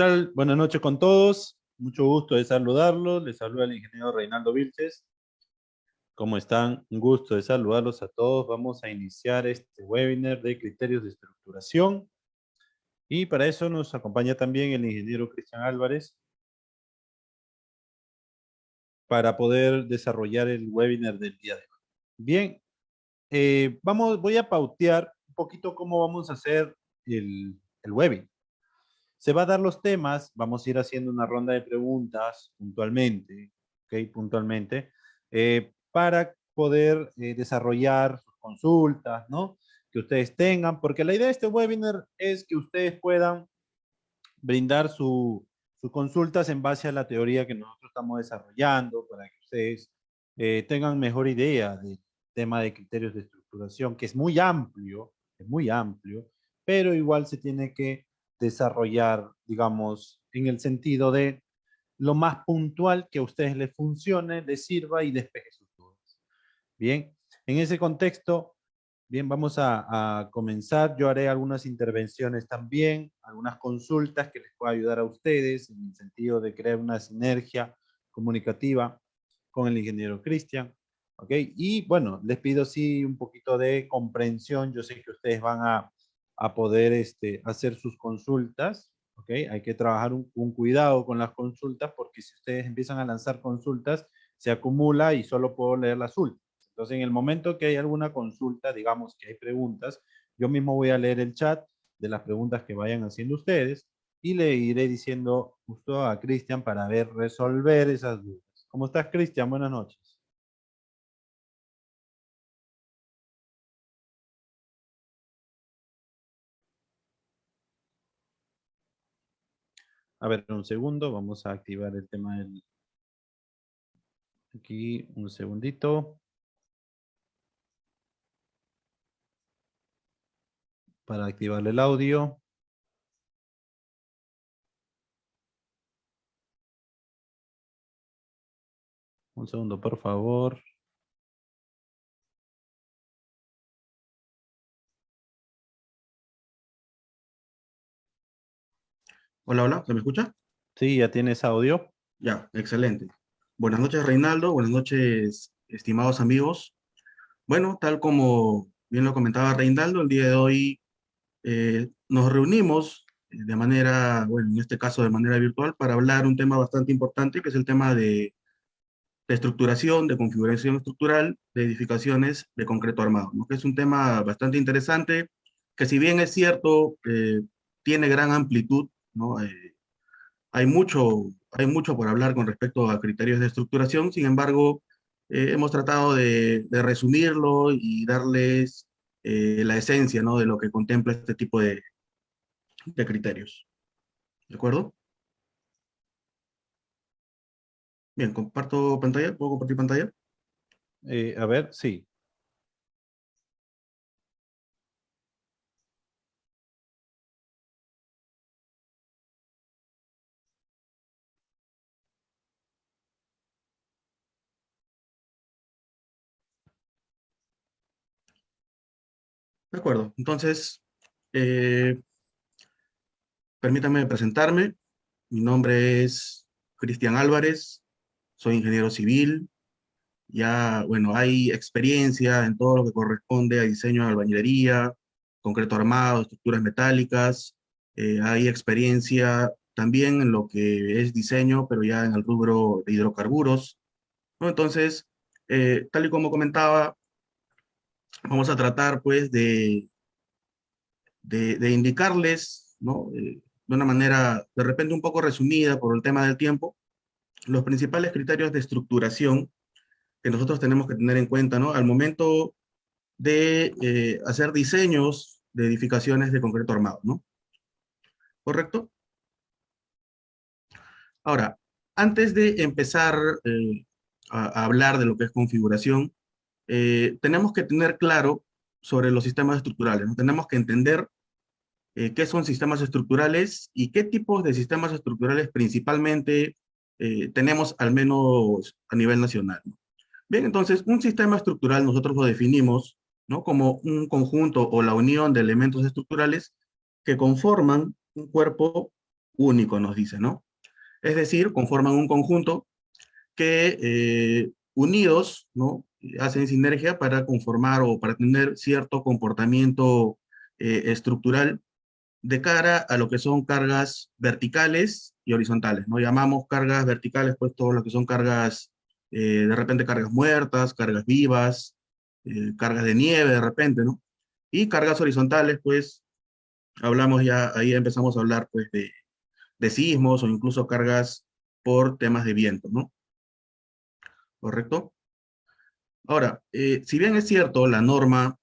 tal? Buenas noches con todos. Mucho gusto de saludarlos. Les saluda el ingeniero Reinaldo Vilches. ¿Cómo están? Un gusto de saludarlos a todos. Vamos a iniciar este webinar de criterios de estructuración. Y para eso nos acompaña también el ingeniero Cristian Álvarez para poder desarrollar el webinar del día de hoy. Bien, voy a pautear un poquito cómo vamos a hacer el webinar. Se va a dar los temas, vamos a ir haciendo una ronda de preguntas puntualmente, ¿ok? Puntualmente, para poder desarrollar sus consultas, ¿no? Que ustedes tengan, porque la idea de este webinar es que ustedes puedan brindar sus consultas en base a la teoría que nosotros estamos desarrollando, para que ustedes tengan mejor idea del tema de criterios de estructuración, que es muy amplio, pero igual se tiene que desarrollar, digamos, en el sentido de lo más puntual que a ustedes les funcione, les sirva y despeje sus dudas. Bien, en ese contexto, bien, vamos a comenzar. Yo haré algunas intervenciones también, algunas consultas que les pueda ayudar a ustedes en el sentido de crear una sinergia comunicativa con el ingeniero Cristian. ¿Ok? Y bueno, les pido sí un poquito de comprensión. Yo sé que ustedes van a poder hacer sus consultas. ¿Ok? Hay que trabajar un cuidado con las consultas porque si ustedes empiezan a lanzar consultas, se acumula y solo puedo leer las últimas. Entonces, en el momento que hay alguna consulta, digamos que hay preguntas, yo mismo voy a leer el chat de las preguntas que vayan haciendo ustedes y le iré diciendo justo a Cristian para ver resolver esas dudas. ¿Cómo estás, Cristian? Buenas noches. A ver, un segundo, vamos a activar el tema del... Aquí, un segundito. Para activarle el audio. Un segundo, por favor. Hola, hola, ¿se me escucha? Sí, ya tienes audio. Ya, excelente. Buenas noches, Reinaldo. Buenas noches, estimados amigos. Bueno, tal como bien lo comentaba Reinaldo, el día de hoy nos reunimos de manera, bueno, en este caso de manera virtual, para hablar un tema bastante importante, que es el tema de estructuración, de configuración estructural de edificaciones de concreto armado, ¿no? Que es un tema bastante interesante, que si bien es cierto, tiene gran amplitud, ¿no? Hay mucho por hablar con respecto a criterios de estructuración. Sin embargo, hemos tratado de resumirlo y darles la esencia, ¿no? De lo que contempla este tipo de criterios. ¿De acuerdo? Bien, comparto pantalla. ¿Puedo compartir pantalla? A ver, sí. De acuerdo. Entonces, eh, permítanme presentarme. Mi nombre es Cristian Álvarez. Soy ingeniero civil. Ya, bueno, hay experiencia en todo lo que corresponde a diseño de albañilería, concreto armado, estructuras metálicas. Hay experiencia también en lo que es diseño, pero ya en el rubro de hidrocarburos, ¿no? Entonces, tal y como comentaba, vamos a tratar pues de indicarles, ¿no? De una manera de repente un poco resumida por el tema del tiempo, los principales criterios de estructuración que nosotros tenemos que tener en cuenta, ¿no? Al momento de hacer diseños de edificaciones de concreto armado, ¿no? ¿Correcto? Ahora, antes de empezar a hablar de lo que es configuración, tenemos que tener claro sobre los sistemas estructurales, ¿no? Tenemos que entender qué son sistemas estructurales y qué tipos de sistemas estructurales principalmente tenemos al menos a nivel nacional, ¿no? Bien, entonces, un sistema estructural nosotros lo definimos, ¿no? Como un conjunto o la unión de elementos estructurales que conforman un cuerpo único, nos dice, ¿no? Es decir, conforman un conjunto que unidos, ¿no? Hacen sinergia para conformar o para tener cierto comportamiento estructural de cara a lo que son cargas verticales y horizontales, ¿no? Llamamos cargas verticales, pues todo lo que son cargas, de repente cargas muertas, cargas vivas, cargas de nieve de repente, ¿no? Y cargas horizontales, pues hablamos ya, ahí empezamos a hablar pues de sismos o incluso cargas por temas de viento, ¿no? ¿Correcto? Ahora, si bien es cierto, la norma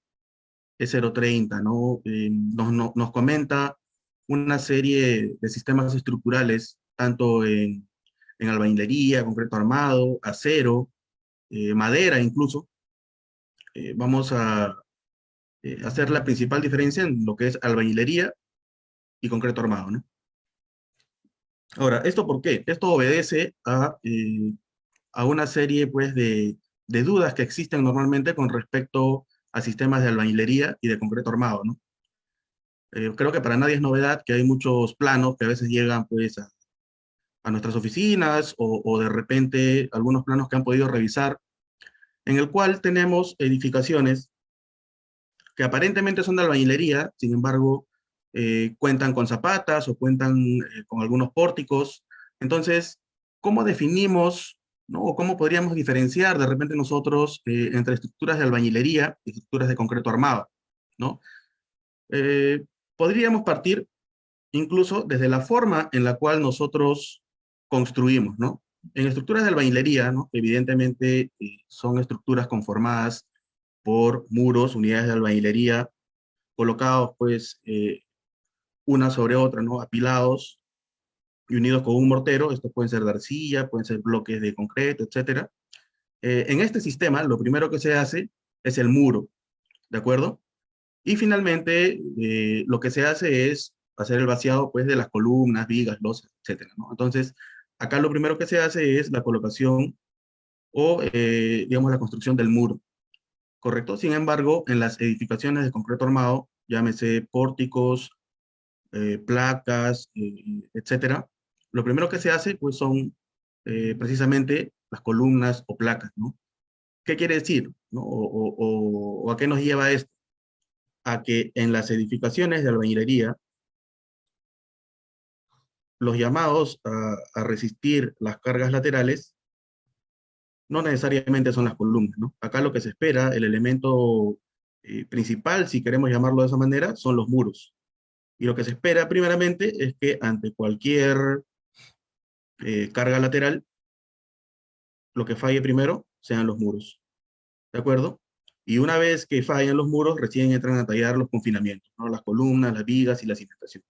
es 030, ¿no? Nos comenta una serie de sistemas estructurales, tanto en albañilería, concreto armado, acero, madera incluso. Vamos a hacer la principal diferencia en lo que es albañilería y concreto armado, ¿no? Ahora, ¿esto por qué? Esto obedece a una serie, pues, de dudas que existen normalmente con respecto a sistemas de albañilería y de concreto armado, ¿no? Creo que para nadie es novedad que hay muchos planos que a veces llegan, pues, a nuestras oficinas o de repente algunos planos que han podido revisar, en el cual tenemos edificaciones que aparentemente son de albañilería, sin embargo, cuentan con zapatas o cuentan con algunos pórticos. Entonces, ¿cómo definimos, ¿no? O cómo podríamos diferenciar de repente nosotros entre estructuras de albañilería y estructuras de concreto armado, ¿no? Eh, Podríamos partir incluso desde la forma en la cual nosotros construimos, ¿no? En estructuras de albañilería, ¿no? Evidentemente son estructuras conformadas por muros, unidades de albañilería, colocados pues una sobre otra, ¿no? Apilados y unidos con un mortero. Estos pueden ser de arcilla, pueden ser bloques de concreto, etcétera. En este sistema, lo primero que se hace es el muro, ¿de acuerdo? Y finalmente, lo que se hace es hacer el vaciado, pues, de las columnas, vigas, losas, etcétera, ¿no? Entonces, acá lo primero que se hace es la colocación o, digamos, la construcción del muro, ¿correcto? Sin embargo, en las edificaciones de concreto armado, llámese pórticos, placas, etcétera, lo primero que se hace, pues, son precisamente las columnas o placas, ¿no? ¿Qué quiere decir? ¿No? O a qué nos lleva esto? A que en las edificaciones de albañilería, los llamados a resistir las cargas laterales no necesariamente son las columnas, ¿no? Acá lo que se espera, el elemento principal, si queremos llamarlo de esa manera, son los muros. Y lo que se espera primeramente es que ante cualquier carga lateral, lo que falle primero sean los muros, ¿de acuerdo? Y una vez que fallan los muros, recién entran a tallar los confinamientos, ¿no? Las columnas, las vigas y la cimentación,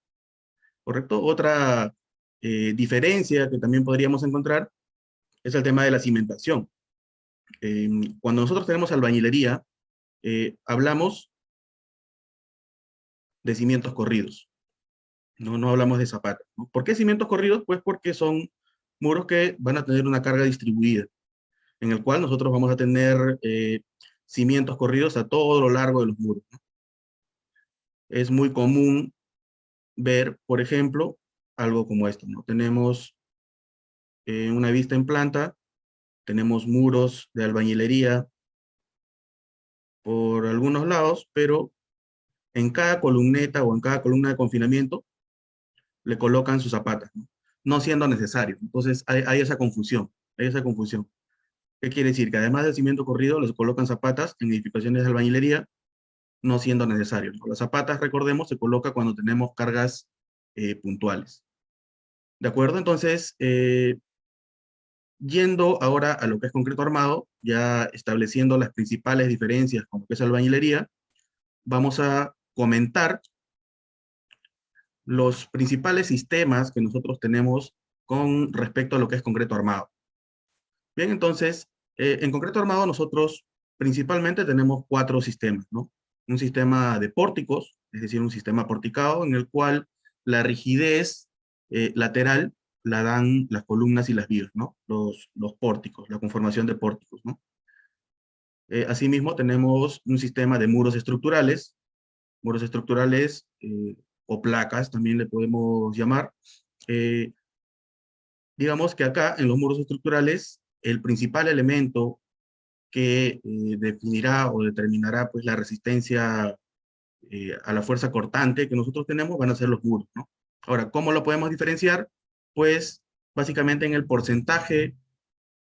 ¿correcto? Otra diferencia que también podríamos encontrar es el tema de la cimentación. Cuando nosotros tenemos albañilería, hablamos de cimientos corridos, no hablamos de zapatas, ¿no? ¿Por qué cimientos corridos? Pues porque son muros que van a tener una carga distribuida, en el cual nosotros vamos a tener cimientos corridos a todo lo largo de los muros, ¿no? Es muy común ver, por ejemplo, algo como esto, ¿no? Tenemos una vista en planta, tenemos muros de albañilería por algunos lados, pero en cada columneta o en cada columna de confinamiento le colocan sus zapatas, ¿no? No siendo necesario. Entonces hay esa confusión, hay esa confusión. ¿Qué quiere decir? Que además del cimiento corrido, les colocan zapatas en edificaciones de albañilería, no siendo necesario, ¿no? Las zapatas, recordemos, se coloca cuando tenemos cargas puntuales. ¿De acuerdo? Entonces, yendo ahora a lo que es concreto armado, ya estableciendo las principales diferencias con lo que es albañilería, vamos a comentar los principales sistemas que nosotros tenemos con respecto a lo que es concreto armado. Bien, entonces, en concreto armado nosotros principalmente tenemos cuatro sistemas, ¿no? Un sistema de pórticos, es decir, un sistema porticado en el cual la rigidez lateral la dan las columnas y las vigas, ¿no? Los pórticos, la conformación de pórticos, ¿no? Asimismo, tenemos un sistema de muros estructurales o placas también le podemos llamar, eh, digamos que acá, en los muros estructurales, el principal elemento que definirá o determinará pues, la resistencia a la fuerza cortante que nosotros tenemos van a ser los muros, ¿no? Ahora, ¿cómo lo podemos diferenciar? Pues básicamente en el porcentaje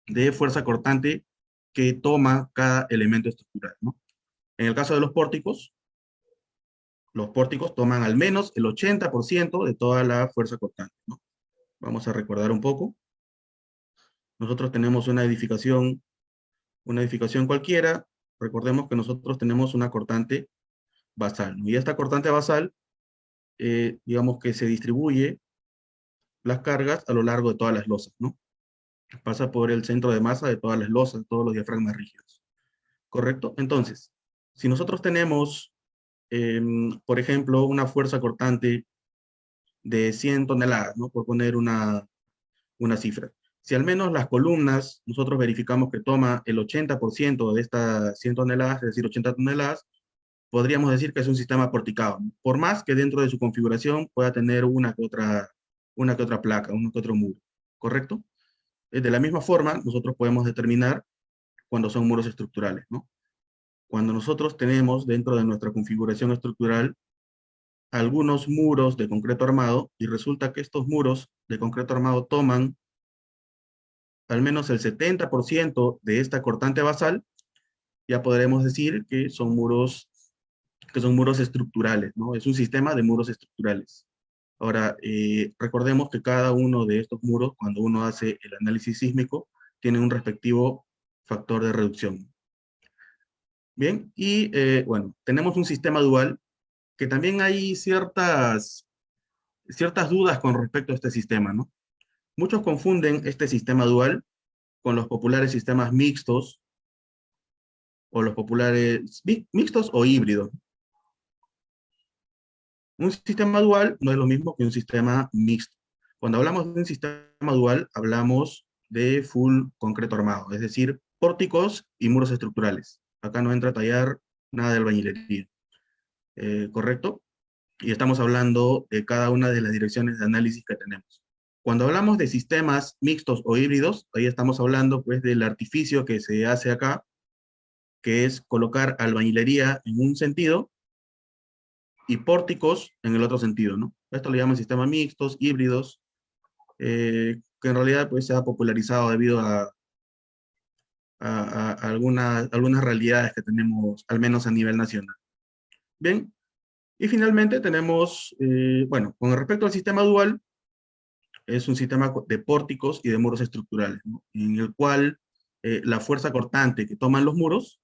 de fuerza cortante que toma cada elemento estructural, ¿no? En el caso de los pórticos toman al menos el 80% de toda la fuerza cortante, ¿no? Vamos a recordar un poco. Nosotros tenemos una edificación cualquiera. Recordemos que nosotros tenemos una cortante basal, ¿no? Y esta cortante basal, digamos que se distribuye las cargas a lo largo de todas las losas, ¿no? Pasa por el centro de masa de todas las losas, todos los diafragmas rígidos. ¿Correcto? Entonces, si nosotros tenemos, por ejemplo, una fuerza cortante de 100 toneladas, ¿no? Por poner una cifra. Si al menos las columnas, nosotros verificamos que toma el 80% de estas 100 toneladas, es decir, 80 toneladas, podríamos decir que es un sistema porticado, ¿no? Por más que dentro de su configuración pueda tener una que otra placa, uno que otro muro, ¿correcto? De la misma forma, nosotros podemos determinar cuando son muros estructurales, ¿no? Cuando nosotros tenemos dentro de nuestra configuración estructural algunos muros de concreto armado y resulta que estos muros de concreto armado toman al menos el 70% de esta cortante basal, ya podremos decir que son muros estructurales, ¿no? Es un sistema de muros estructurales. Ahora, recordemos que cada uno de estos muros, cuando uno hace el análisis sísmico, tiene un respectivo factor de reducción. Bien, y bueno, tenemos un sistema dual que también hay ciertas dudas con respecto a este sistema, ¿no? Muchos confunden este sistema dual con los populares sistemas mixtos o los populares mixtos o híbridos. Un sistema dual no es lo mismo que un sistema mixto. Cuando hablamos de un sistema dual, hablamos de full concreto armado, es decir, pórticos y muros estructurales. Acá no entra a tallar nada de albañilería, ¿correcto? Y estamos hablando de cada una de las direcciones de análisis que tenemos. Cuando hablamos de sistemas mixtos o híbridos, ahí estamos hablando pues del artificio que se hace acá, que es colocar albañilería en un sentido y pórticos en el otro sentido, ¿no? Esto le llaman sistemas mixtos, híbridos, que en realidad pues se ha popularizado debido a algunas realidades que tenemos, al menos a nivel nacional. Bien, y finalmente tenemos, bueno, con respecto al sistema dual, es un sistema de pórticos y de muros estructurales, ¿no? En el cual la fuerza cortante que toman los muros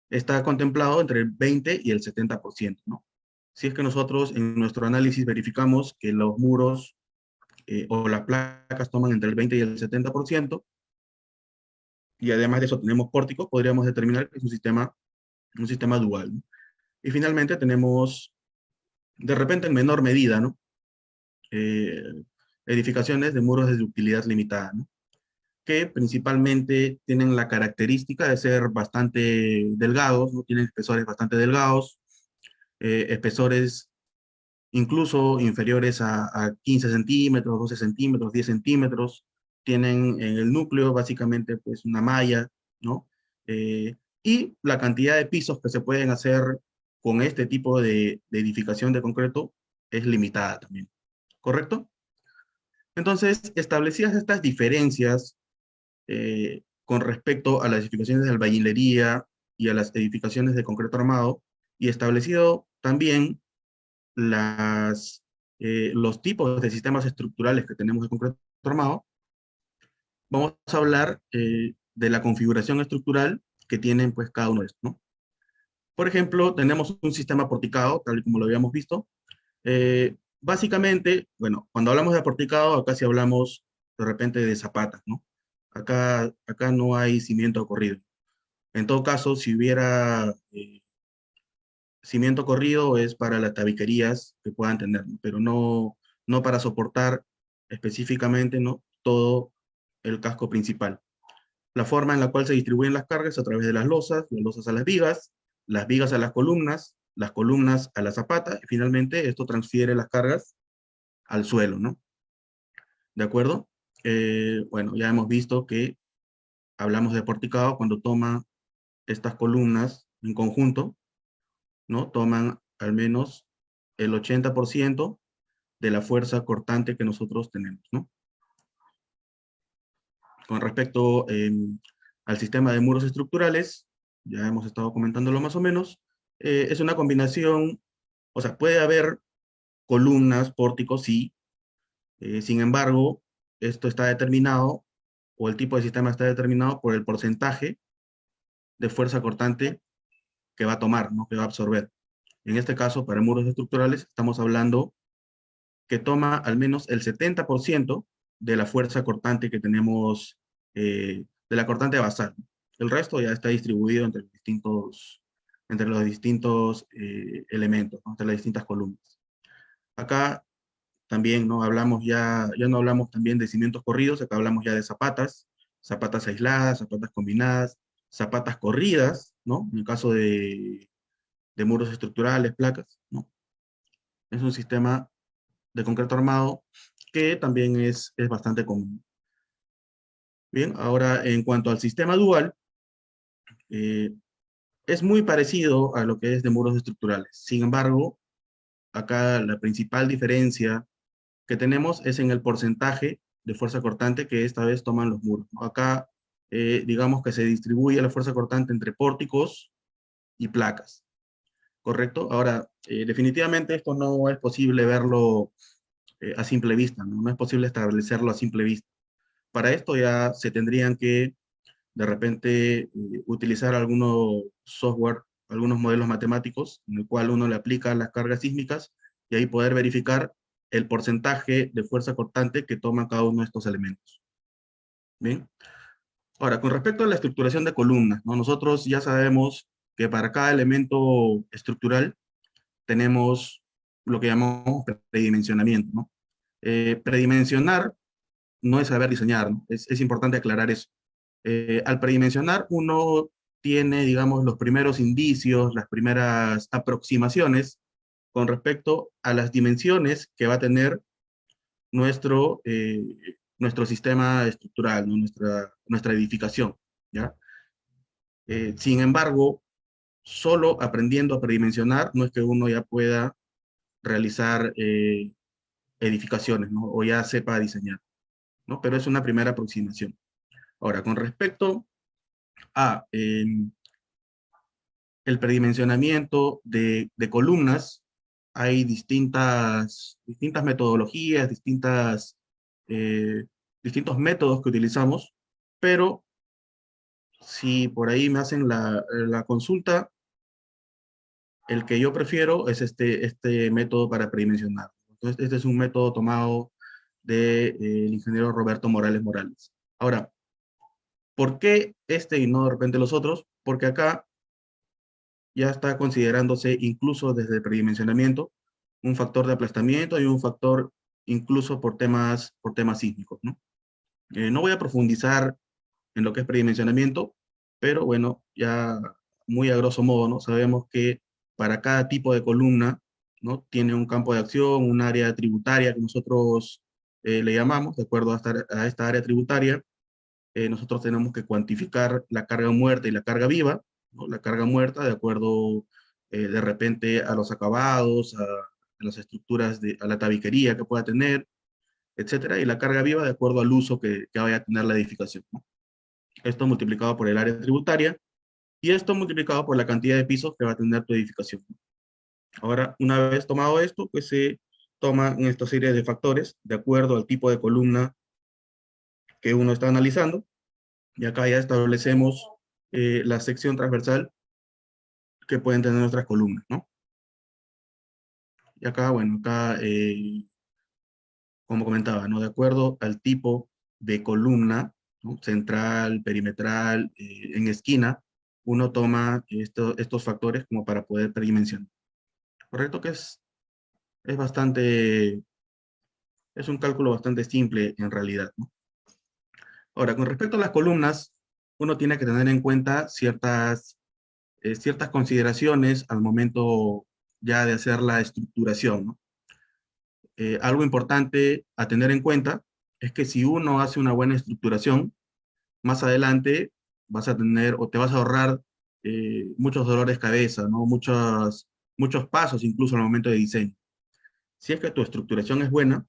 está contemplado entre el 20 y el 70%, ¿no? Si es que nosotros en nuestro análisis verificamos que los muros o las placas toman entre el 20 y el 70%, y además de eso tenemos pórticos, podríamos determinar que es un sistema dual, ¿no? Y finalmente tenemos, de repente en menor medida, ¿no? Eh, edificaciones de muros de utilidad limitada, ¿no? Que principalmente tienen la característica de ser bastante delgados, ¿no? Tienen espesores bastante delgados, espesores incluso inferiores a 15 centímetros, 12 centímetros, 10 centímetros. Tienen en el núcleo básicamente pues una malla, ¿no? Y la cantidad de pisos que se pueden hacer con este tipo de edificación de concreto es limitada también, ¿correcto? Entonces, establecidas estas diferencias con respecto a las edificaciones de albañilería y a las edificaciones de concreto armado, y establecido también los tipos de sistemas estructurales que tenemos de concreto armado, vamos a hablar de la configuración estructural que tienen pues cada uno de estos, ¿no? Por ejemplo, tenemos un sistema porticado, tal y como lo habíamos visto. Básicamente, bueno, cuando hablamos de porticado, acá sí hablamos de repente de zapatas, ¿no? Acá no hay cimiento corrido. En todo caso, si hubiera cimiento corrido es para las tabiquerías que puedan tener, ¿no? Pero no para soportar específicamente, ¿no? Todo el casco principal. La forma en la cual se distribuyen las cargas a través de las losas a las vigas a las columnas a la zapata, y finalmente esto transfiere las cargas al suelo, ¿no? ¿De acuerdo? Bueno, ya hemos visto que hablamos de porticado cuando toma estas columnas en conjunto, ¿no? Toman al menos el 80% de la fuerza cortante que nosotros tenemos, ¿no? Con respecto al sistema de muros estructurales, ya hemos estado comentándolo más o menos, es una combinación, o sea, puede haber columnas, pórticos, sí, sin embargo, esto está determinado, o el tipo de sistema está determinado por el porcentaje de fuerza cortante que va a tomar, ¿no? Que va a absorber. En este caso, para muros estructurales, estamos hablando que toma al menos el 70% de la fuerza cortante que tenemos, de la cortante basal. El resto ya está distribuido entre los distintos elementos, ¿no? Entre las distintas columnas. Acá también no hablamos ya no hablamos también de cimientos corridos, acá hablamos ya de zapatas, zapatas aisladas, zapatas combinadas, zapatas corridas, ¿no? En el caso de muros estructurales, placas, ¿no? Es un sistema de concreto armado que también es bastante común. Bien, ahora en cuanto al sistema dual, eh, es muy parecido a lo que es de muros estructurales. Sin embargo, acá la principal diferencia que tenemos es en el porcentaje de fuerza cortante que esta vez toman los muros, ¿no? Acá, digamos que se distribuye la fuerza cortante entre pórticos y placas, ¿correcto? Ahora, definitivamente esto no es posible verlo a simple vista, ¿no? No es posible establecerlo a simple vista. Para esto ya se tendrían que, de repente, utilizar algunos software, algunos modelos matemáticos, en el cual uno le aplica las cargas sísmicas y ahí poder verificar el porcentaje de fuerza cortante que toma cada uno de estos elementos. Bien. Ahora, con respecto a la estructuración de columnas, ¿no? Nosotros ya sabemos que para cada elemento estructural tenemos lo que llamamos predimensionamiento, ¿no? Predimensionar no es saber diseñar, ¿no? Es importante aclarar eso. Al predimensionar, uno tiene, digamos, los primeros indicios, las primeras aproximaciones con respecto a las dimensiones que va a tener nuestro, nuestro sistema estructural, ¿no? Nuestra edificación, ¿ya? Sin embargo, solo aprendiendo a predimensionar no es que uno ya pueda realizar edificaciones, ¿no? O ya sepa diseñar, ¿no? Pero es una primera aproximación. Ahora, con respecto a el predimensionamiento de columnas, hay distintas metodologías, eh, distintos métodos que utilizamos, pero si por ahí me hacen la consulta, el que yo prefiero es este método para predimensionar. Entonces, este es un método tomado del ingeniero Roberto Morales Morales. Ahora, ¿por qué este y no de repente los otros? Porque acá ya está considerándose incluso desde el predimensionamiento un factor de aplastamiento y un factor incluso por temas sísmicos, ¿no? No voy a profundizar en lo que es predimensionamiento, pero bueno, ya muy a grosso modo, ¿no? Sabemos que para cada tipo de columna, ¿no? Tiene un campo de acción, un área tributaria que nosotros le llamamos, de acuerdo a esta área tributaria, nosotros tenemos que cuantificar la carga muerta y la carga viva, ¿no? La carga muerta de acuerdo de repente a los acabados, a las estructuras, a la tabiquería que pueda tener, etcétera, y la carga viva de acuerdo al uso que vaya a tener la edificación, ¿no? Esto multiplicado por el área tributaria y esto multiplicado por la cantidad de pisos que va a tener tu edificación. Ahora, una vez tomado esto, pues se toman esta serie de factores de acuerdo al tipo de columna que uno está analizando. Y acá ya establecemos la sección transversal que pueden tener nuestras columnas, ¿no? Y acá, bueno, acá, como comentaba, ¿no? De acuerdo al tipo de columna, ¿no? Central, perimetral, en esquina, uno toma estos factores como para poder predimensionar. Correcto que es bastante, es un cálculo bastante simple en realidad, ¿no? Ahora, con respecto a las columnas, uno tiene que tener en cuenta ciertas consideraciones al momento ya de hacer la estructuración, ¿no? Algo importante a tener en cuenta es que si uno hace una buena estructuración, más adelante vas a tener o te vas a ahorrar muchos dolores de cabeza, ¿no? Muchos pasos incluso al momento de diseño. Si es que tu estructuración es buena,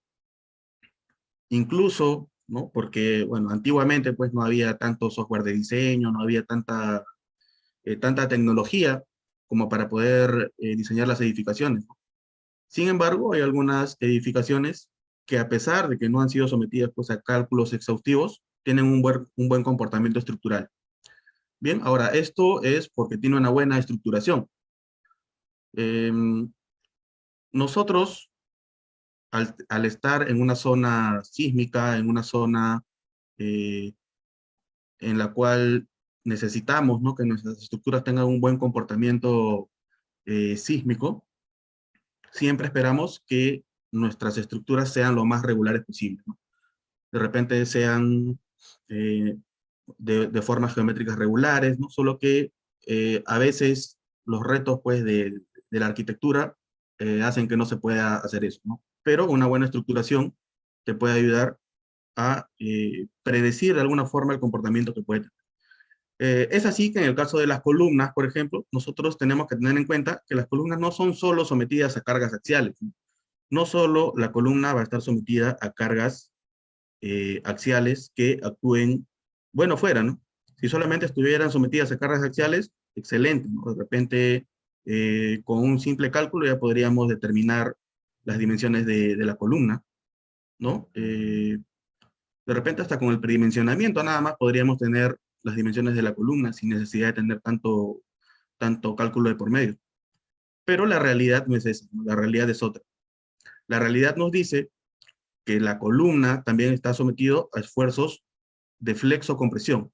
incluso, ¿no? Porque, bueno, antiguamente pues no había tanto software de diseño, no había tanta tecnología como para poder diseñar las edificaciones, ¿no? Sin embargo, hay algunas edificaciones que a pesar de que no han sido sometidas pues, a cálculos exhaustivos, tienen un buen comportamiento estructural. Bien, ahora esto es porque tiene una buena estructuración. Em, Nosotros, al estar en una zona sísmica, en una zona eh, en la cual necesitamos, ¿no? Que nuestras estructuras tengan un buen comportamiento sísmico, siempre esperamos que nuestras estructuras sean lo más regulares posible, ¿no? De repente sean eh, de formas geométricas regulares, ¿no? Solo que a veces los retos pues, de la arquitectura hacen que no se pueda hacer eso, ¿no? Pero una buena estructuración te puede ayudar a predecir de alguna forma el comportamiento que puede tener. Es así que en el caso de las columnas, por ejemplo, nosotros tenemos que tener en cuenta que las columnas no son solo sometidas a cargas axiales, ¿no? No solo la columna va a estar sometida a cargas axiales que actúen, bueno, fuera, ¿no? Si solamente estuvieran sometidas a cargas axiales, excelente, ¿no? De repente, con un simple cálculo ya podríamos determinar las dimensiones de la columna, ¿no? De repente hasta con el predimensionamiento nada más podríamos tener las dimensiones de la columna sin necesidad de tener tanto cálculo de por medio. Pero la realidad no es esa, ¿no? La realidad es otra. La realidad nos dice que la columna también está sometido a esfuerzos de flexo-compresión.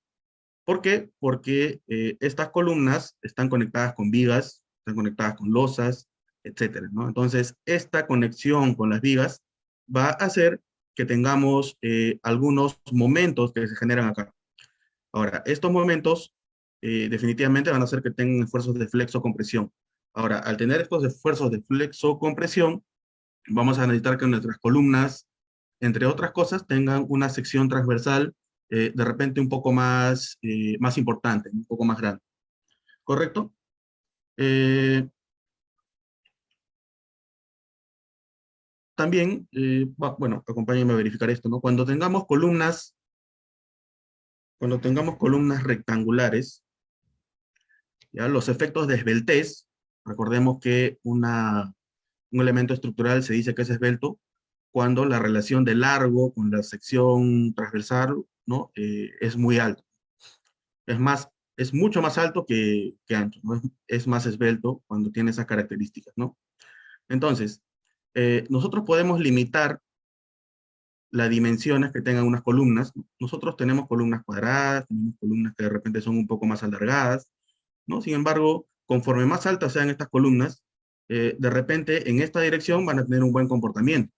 ¿Por qué? Porque estas columnas están conectadas con vigas, están conectadas con losas, etcétera, ¿no? Entonces, esta conexión con las vigas va a hacer que tengamos algunos momentos que se generan acá. Ahora, estos momentos definitivamente van a hacer que tengan esfuerzos de flexo-compresión. Ahora, al tener estos esfuerzos de flexo-compresión, vamos a necesitar que nuestras columnas, entre otras cosas, tengan una sección transversal de repente un poco más importante, un poco más grande. ¿Correcto? Eh, También, bueno, acompáñenme a verificar esto, ¿no? Cuando tengamos columnas rectangulares, ¿ya? Los efectos de esbeltez, recordemos que un elemento estructural se dice que es esbelto cuando la relación de largo con la sección transversal, ¿no? Es muy alta. Es mucho más alto que ancho, ¿no? Es más esbelto cuando tiene esas características, ¿no? Entonces, nosotros podemos limitar las dimensiones que tengan unas columnas, ¿no? Nosotros tenemos columnas cuadradas, tenemos columnas que de repente son un poco más alargadas, ¿no? Sin embargo, conforme más altas sean estas columnas, de repente en esta dirección van a tener un buen comportamiento.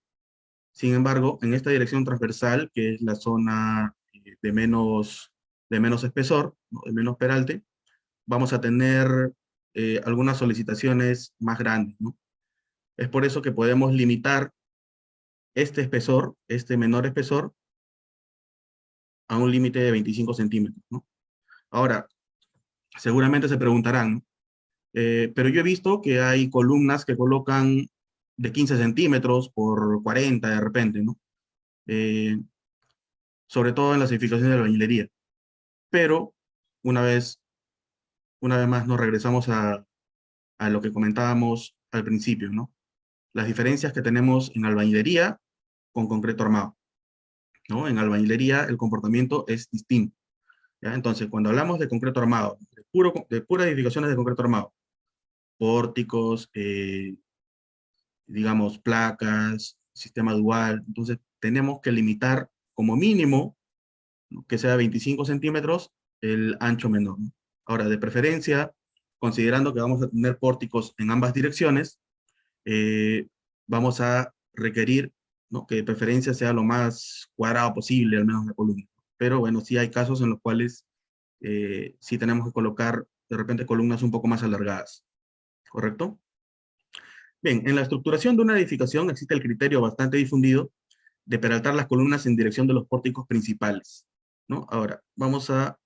Sin embargo, en esta dirección transversal, que es la zona de menos espesor, ¿no? De menos peralte, vamos a tener algunas solicitaciones más grandes, ¿no? Es por eso que podemos limitar este espesor, este menor espesor, a un límite de 25 centímetros, ¿no? Ahora, seguramente se preguntarán, ¿no? Pero yo he visto que hay columnas que colocan de 15 centímetros por 40 de repente, ¿no? Eh, Sobre todo en las edificaciones de albañilería. Pero una vez, una vez más nos regresamos a lo que comentábamos al principio, ¿no? Las diferencias que tenemos en albañilería con concreto armado, ¿no? En albañilería el comportamiento es distinto, ¿ya? Entonces, cuando hablamos de concreto armado, de puras edificaciones de concreto armado, pórticos, digamos, placas, sistema dual, entonces tenemos que limitar como mínimo, ¿no? Que sea 25 centímetros el ancho menor, ¿no? Ahora, de preferencia, considerando que vamos a tener pórticos en ambas direcciones, eh, vamos a requerir, ¿no? Que de preferencia sea lo más cuadrado posible, al menos la columna. Pero bueno, sí hay casos en los cuales sí tenemos que colocar de repente columnas un poco más alargadas, ¿correcto? Bien, en la estructuración de una edificación existe el criterio bastante difundido de peraltar las columnas en dirección de los pórticos principales, ¿no? Ahora, vamos a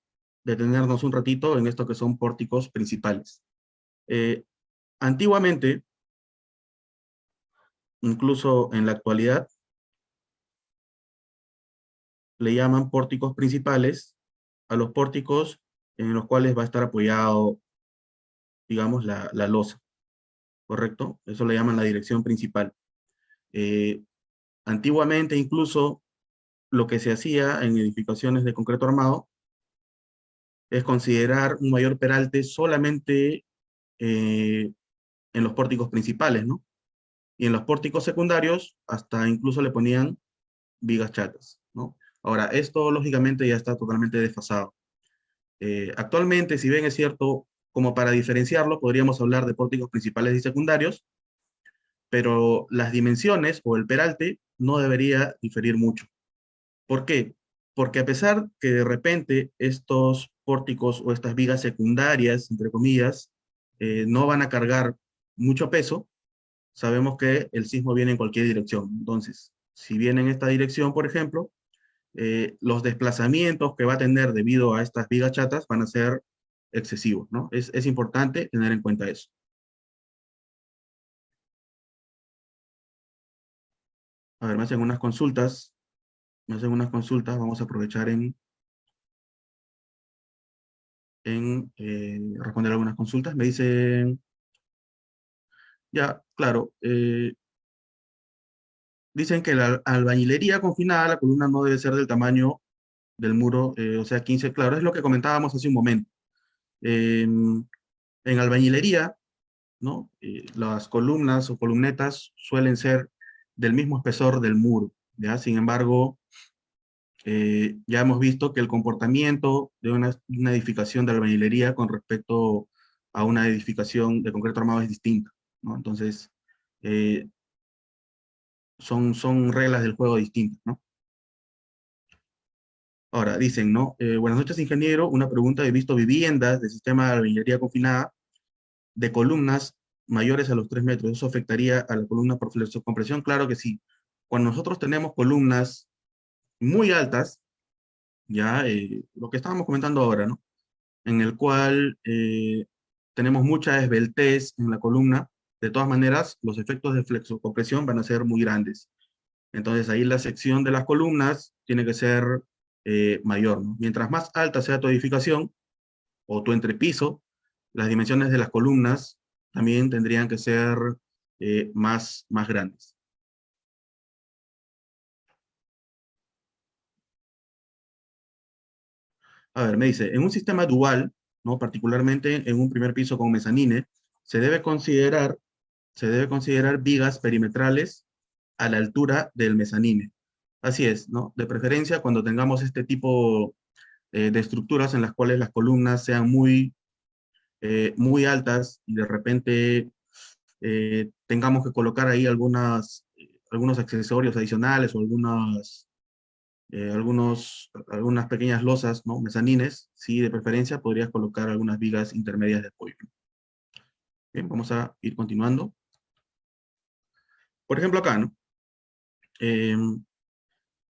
detenernos un ratito en esto que son pórticos principales. Antiguamente, incluso en la actualidad, le llaman pórticos principales a los pórticos en los cuales va a estar apoyado, digamos, la losa, ¿correcto? Eso le llaman la dirección principal. Eh, Antiguamente, incluso, lo que se hacía en edificaciones de concreto armado es considerar un mayor peralte solamente en los pórticos principales, ¿no? Y en los pórticos secundarios, hasta incluso le ponían vigas chatas, ¿no? Ahora, esto lógicamente ya está totalmente desfasado. Actualmente, si bien es cierto, como para diferenciarlo, podríamos hablar de pórticos principales y secundarios, pero las dimensiones o el peralte no debería diferir mucho. ¿Por qué? Porque a pesar que de repente estos pórticos o estas vigas secundarias, entre comillas, no van a cargar mucho peso, sabemos que el sismo viene en cualquier dirección. Entonces, si viene en esta dirección, por ejemplo, los desplazamientos que va a tener debido a estas vigas chatas van a ser excesivos, ¿no? Es importante tener en cuenta eso. A ver, me hacen unas consultas, vamos a aprovechar en responder algunas consultas. Me dicen, ya, claro, dicen que la albañilería confinada, la columna no debe ser del tamaño del muro, o sea, 15, claro, es lo que comentábamos hace un momento. En albañilería, ¿no? Las columnas o columnetas suelen ser del mismo espesor del muro, ¿ya? Sin embargo, ya hemos visto que el comportamiento de una edificación de albañilería con respecto a una edificación de concreto armado es distinta, ¿no? Entonces, eh, son reglas del juego distintas, ¿no? Ahora, dicen, ¿no? Buenas noches, ingeniero. Una pregunta. He visto viviendas de sistema de albañilería confinada de columnas mayores a los 3 metros. ¿Eso afectaría a la columna por flexocompresión? Claro que sí. Cuando nosotros tenemos columnas muy altas, ya lo que estábamos comentando ahora, ¿no? En el cual tenemos mucha esbeltez en la columna, de todas maneras, los efectos de flexocompresión van a ser muy grandes. Entonces ahí la sección de las columnas tiene que ser mayor, ¿no? Mientras más alta sea tu edificación o tu entrepiso, las dimensiones de las columnas también tendrían que ser más grandes. A ver, me dice, en un sistema dual, ¿no? Particularmente en un primer piso con mezanine, se debe considerar, se debe considerar vigas perimetrales a la altura del mezanine. Así es, ¿no? De preferencia cuando tengamos este tipo de estructuras en las cuales las columnas sean muy altas y de repente tengamos que colocar ahí algunos accesorios adicionales o algunas pequeñas losas, ¿no? Mezanines, sí, de preferencia podrías colocar algunas vigas intermedias de apoyo. Bien, vamos a ir continuando. Por ejemplo, acá, ¿no? Eh,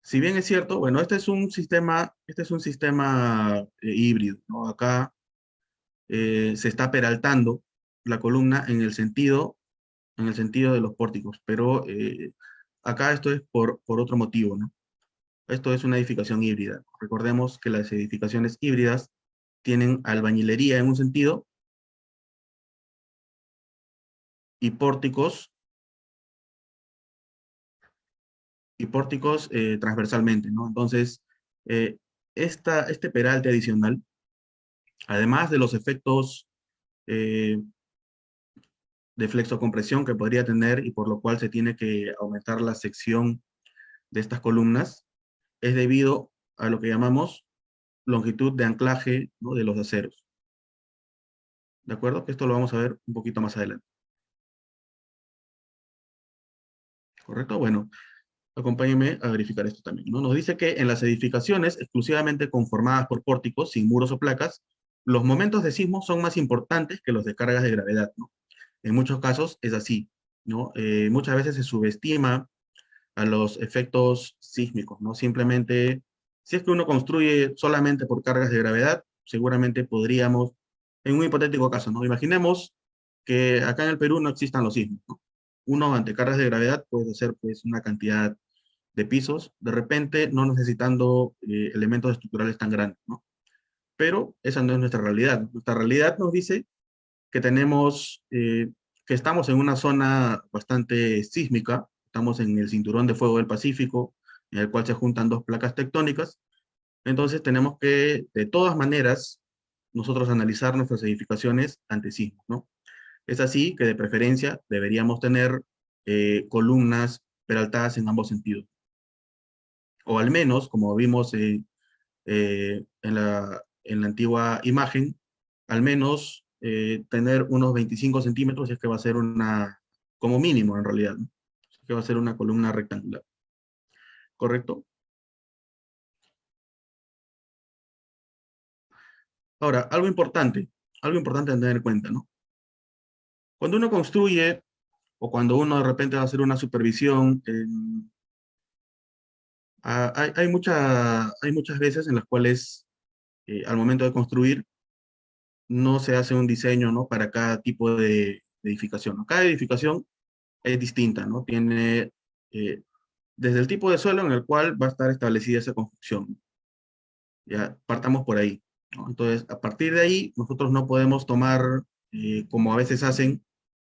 si bien es cierto, bueno, este es un sistema híbrido, ¿no? Acá se está peraltando la columna en el sentido de los pórticos, pero acá esto es por otro motivo, ¿no? Esto es una edificación híbrida. Recordemos que las edificaciones híbridas tienen albañilería en un sentido y pórticos transversalmente, ¿no? Entonces, eh, este peralte adicional, además de los efectos eh, de flexocompresión que podría tener y por lo cual se tiene que aumentar la sección de estas columnas, es debido a lo que llamamos longitud de anclaje, ¿no? De los aceros. ¿De acuerdo? Que esto lo vamos a ver un poquito más adelante. ¿Correcto? Bueno, acompáñenme a verificar esto también, ¿no? Nos dice que en las edificaciones exclusivamente conformadas por pórticos, sin muros o placas, los momentos de sismo son más importantes que los de cargas de gravedad, ¿no? En muchos casos es así, ¿no? Muchas veces se subestima a los efectos sísmicos, ¿no? Simplemente, si es que uno construye solamente por cargas de gravedad, seguramente podríamos, en un hipotético caso, ¿no? Imaginemos que acá en el Perú no existan los sismos, ¿no? Uno ante cargas de gravedad puede hacer pues una cantidad de pisos, de repente no necesitando elementos estructurales tan grandes, ¿no? Pero esa no es nuestra realidad. Nuestra realidad nos dice que tenemos, que estamos en una zona bastante sísmica, estamos en el cinturón de fuego del Pacífico, en el cual se juntan dos placas tectónicas, entonces tenemos que, de todas maneras, nosotros analizar nuestras edificaciones ante sismos, ¿no? Es así que de preferencia deberíamos tener columnas peraltadas en ambos sentidos, o al menos, como vimos en la antigua imagen, al menos tener unos 25 centímetros, si es que va a ser una, como mínimo en realidad, ¿no? Si es que va a ser una columna rectangular, ¿correcto? Ahora, algo importante a tener en cuenta, ¿no? Cuando uno construye o cuando uno de repente va a hacer una supervisión, hay muchas veces en las cuales al momento de construir no se hace un diseño, ¿no? Para cada tipo de edificación, ¿no? Cada edificación es distinta, ¿no? Tiene desde el tipo de suelo en el cual va a estar establecida esa construcción. Ya partamos por ahí, ¿no? Entonces, a partir de ahí, nosotros no podemos tomar, como a veces hacen,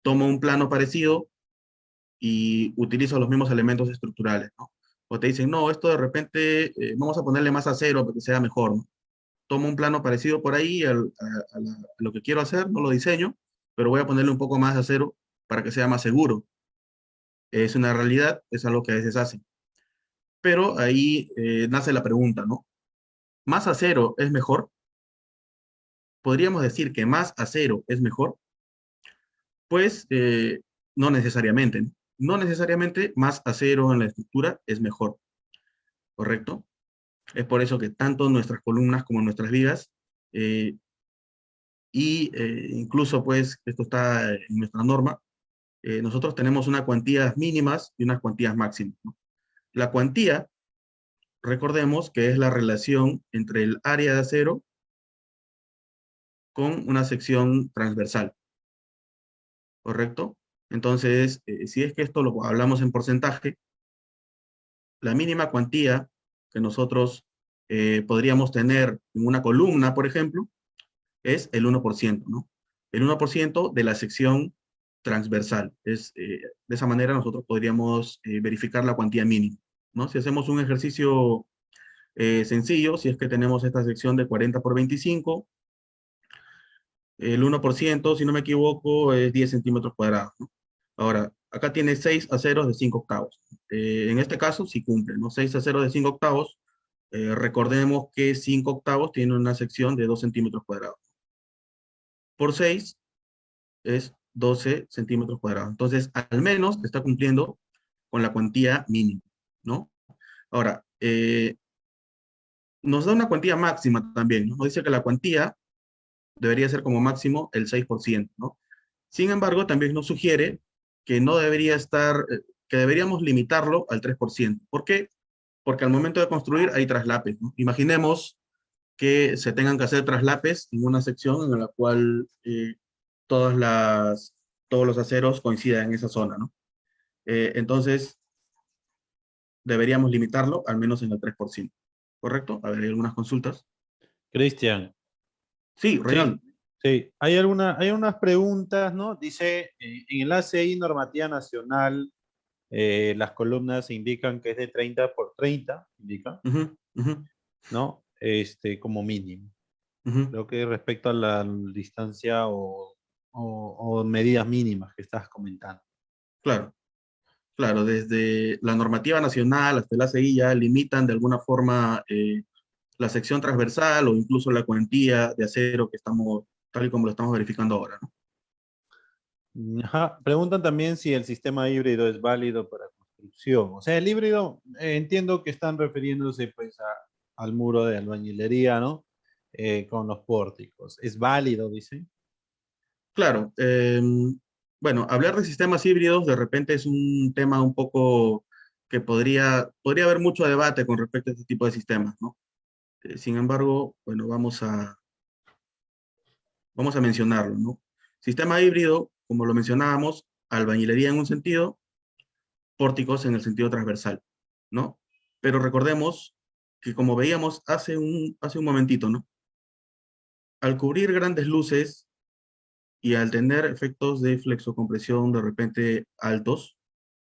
tomo un plano parecido y utilizo los mismos elementos estructurales, ¿no? O te dicen, no, esto de repente vamos a ponerle más acero para que sea mejor, ¿no? Tomo un plano parecido por ahí a lo que quiero hacer, no lo diseño, pero voy a ponerle un poco más de acero para que sea más seguro. Es una realidad, es algo que a veces hacen. Pero ahí nace la pregunta, ¿no? ¿Más acero es mejor? ¿Podríamos decir que más acero es mejor? Pues no necesariamente, ¿no? No necesariamente más acero en la estructura es mejor, ¿correcto? Es por eso que tanto nuestras columnas como nuestras vigas, eh, incluso pues esto está en nuestra norma, nosotros tenemos unas cuantías mínimas y unas cuantías máximas, ¿no? La cuantía, recordemos que es la relación entre el área de acero con una sección transversal, ¿correcto? Entonces, si es que esto lo hablamos en porcentaje, la mínima cuantía que nosotros podríamos tener en una columna, por ejemplo, es el 1%, ¿no? El 1% de la sección transversal. De esa manera nosotros podríamos verificar la cuantía mínima, ¿no? Si hacemos un ejercicio sencillo, si es que tenemos esta sección de 40 por 25, el 1%, si no me equivoco, es 10 centímetros cuadrados, ¿no? Ahora, acá tiene 6 aceros de 5 octavos. En este caso, sí cumple, ¿no? 6 aceros de 5 octavos. Recordemos que 5 octavos tiene una sección de 2 centímetros cuadrados. Por 6 es 12 centímetros cuadrados. Entonces, al menos está cumpliendo con la cuantía mínima, ¿no? Ahora, nos da una cuantía máxima también, ¿no? Nos dice que la cuantía debería ser como máximo el 6%, ¿no? Sin embargo, también nos sugiere que no debería estar, que deberíamos limitarlo al 3%. ¿Por qué? Porque al momento de construir hay traslapes, ¿no? Imaginemos que se tengan que hacer traslapes en una sección en la cual todos los aceros coincidan en esa zona, ¿no? Entonces, deberíamos limitarlo al menos en el 3%. ¿Correcto? A ver, hay algunas consultas. Cristian, Sí, sí, Reinaldo. sí. Hay unas preguntas, ¿no? Dice, en el ACI Normativa Nacional, las columnas indican que es de 30 por 30, indica, Ujú, ujú, ¿no? Como mínimo. ujú. Creo que respecto a la distancia o medidas mínimas que estás comentando. Claro, claro, desde la normativa nacional hasta el ACI ya limitan de alguna forma la sección transversal o incluso la cuantía de acero que estamos, tal y como lo estamos verificando ahora, ¿no? Ajá. Preguntan también si el sistema híbrido es válido para construcción. O sea, el híbrido, entiendo que están refiriéndose pues al muro de albañilería, ¿no? Con los pórticos. ¿Es válido, dicen? Claro, bueno, hablar de sistemas híbridos de repente es un tema un poco que podría haber mucho debate con respecto a este tipo de sistemas, ¿no? Sin embargo, bueno, vamos a mencionarlo, ¿no? Sistema híbrido, como lo mencionábamos, albañilería en un sentido, pórticos en el sentido transversal, ¿no? Pero recordemos que como veíamos hace un momentito, ¿no? Al cubrir grandes luces y al tener efectos de flexocompresión de repente altos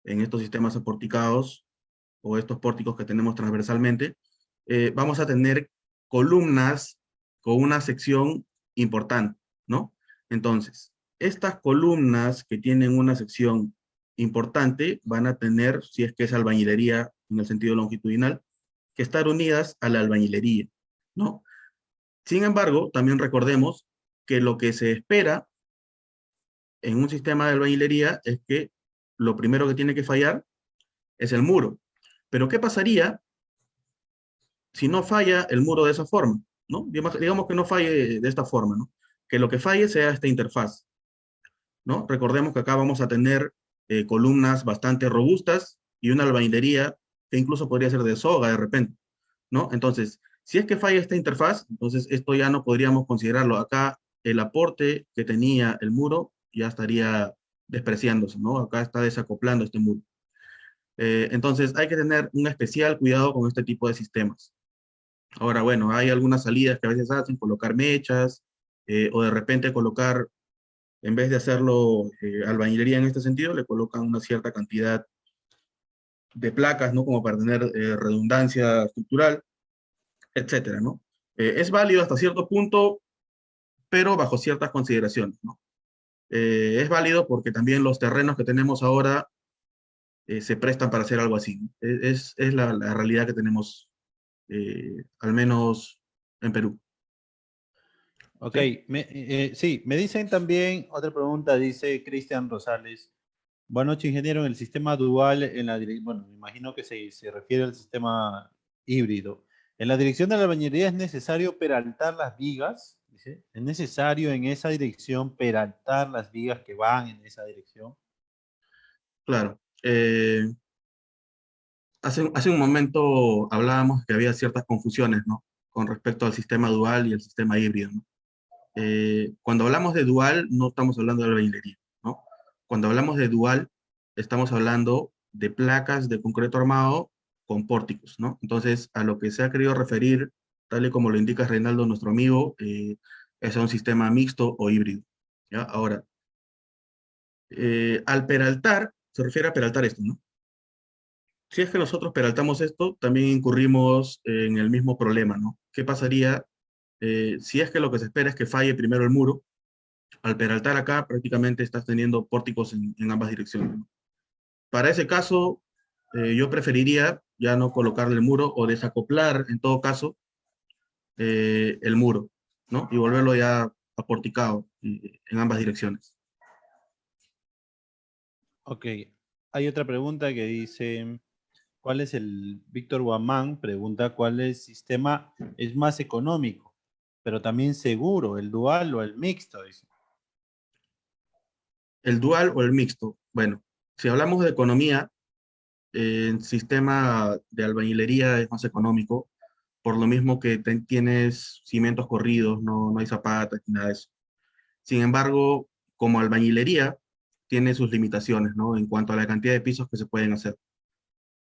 en estos sistemas aporticados o estos pórticos que tenemos transversalmente, vamos a tener columnas con una sección importante, ¿no? Entonces, estas columnas que tienen una sección importante van a tener, si es que es albañilería en el sentido longitudinal, que estar unidas a la albañilería, ¿no? Sin embargo, también recordemos que lo que se espera en un sistema de albañilería es que lo primero que tiene que fallar es el muro. Pero ¿qué pasaría si no falla el muro de esa forma? ¿No? Digamos que no falle de esta forma, ¿no? Que lo que falle sea esta interfaz, ¿no? Recordemos que acá vamos a tener columnas bastante robustas y una albañilería que incluso podría ser de soga de repente, ¿no? Entonces, si es que falla esta interfaz, entonces esto ya no podríamos considerarlo. Acá el aporte que tenía el muro ya estaría despreciándose, ¿no? Acá está desacoplando este muro. Entonces, hay que tener un especial cuidado con este tipo de sistemas. Ahora, bueno, hay algunas salidas que a veces hacen, colocar mechas, o de repente colocar, en vez de hacerlo albañilería en este sentido, le colocan una cierta cantidad de placas, ¿no? Como para tener redundancia estructural, etcétera, ¿no? Es válido hasta cierto punto, pero bajo ciertas consideraciones, ¿no? Es válido porque también los terrenos que tenemos ahora se prestan para hacer algo así, ¿no? Es la realidad que tenemos, al menos en Perú. Ok, ¿Sí? sí, me dicen también, otra pregunta, dice Cristian Rosales. Buenas noches, ingeniero, en el sistema dual, bueno, me imagino que se refiere al sistema híbrido. En la dirección de la albañilería es necesario peraltar las vigas, dice. Es necesario en esa dirección peraltar las vigas que van en esa dirección. Claro. Hace un momento hablábamos que había ciertas confusiones, ¿no? Con respecto al sistema dual y el sistema híbrido, ¿no? Cuando hablamos de dual, no estamos hablando de albañilería, ¿no? Cuando hablamos de dual, estamos hablando de placas de concreto armado con pórticos, ¿no? Entonces, a lo que se ha querido referir, tal y como lo indica Reinaldo, nuestro amigo, es a un sistema mixto o híbrido, ¿ya? Ahora, al peraltar, se refiere a peraltar esto, ¿no? Si es que nosotros peraltamos esto, también incurrimos en el mismo problema, ¿no? ¿Qué pasaría si es que lo que se espera es que falle primero el muro? Al peraltar acá, prácticamente estás teniendo pórticos en ambas direcciones, ¿no? Para ese caso, yo preferiría ya no colocarle el muro o desacoplar, en todo caso, el muro, ¿no? Y volverlo ya aporticado en ambas direcciones. Ok, hay otra pregunta que dice, ¿cuál es Víctor Guamán pregunta, ¿cuál es el sistema es más económico, pero también seguro, el dual o el mixto? Dice. El dual o el mixto. Bueno, si hablamos de economía, el sistema de albañilería es más económico, por lo mismo que tienes cimientos corridos, no hay zapatas ni nada de eso. Sin embargo, como albañilería, tiene sus limitaciones, ¿no? En cuanto a la cantidad de pisos que se pueden hacer.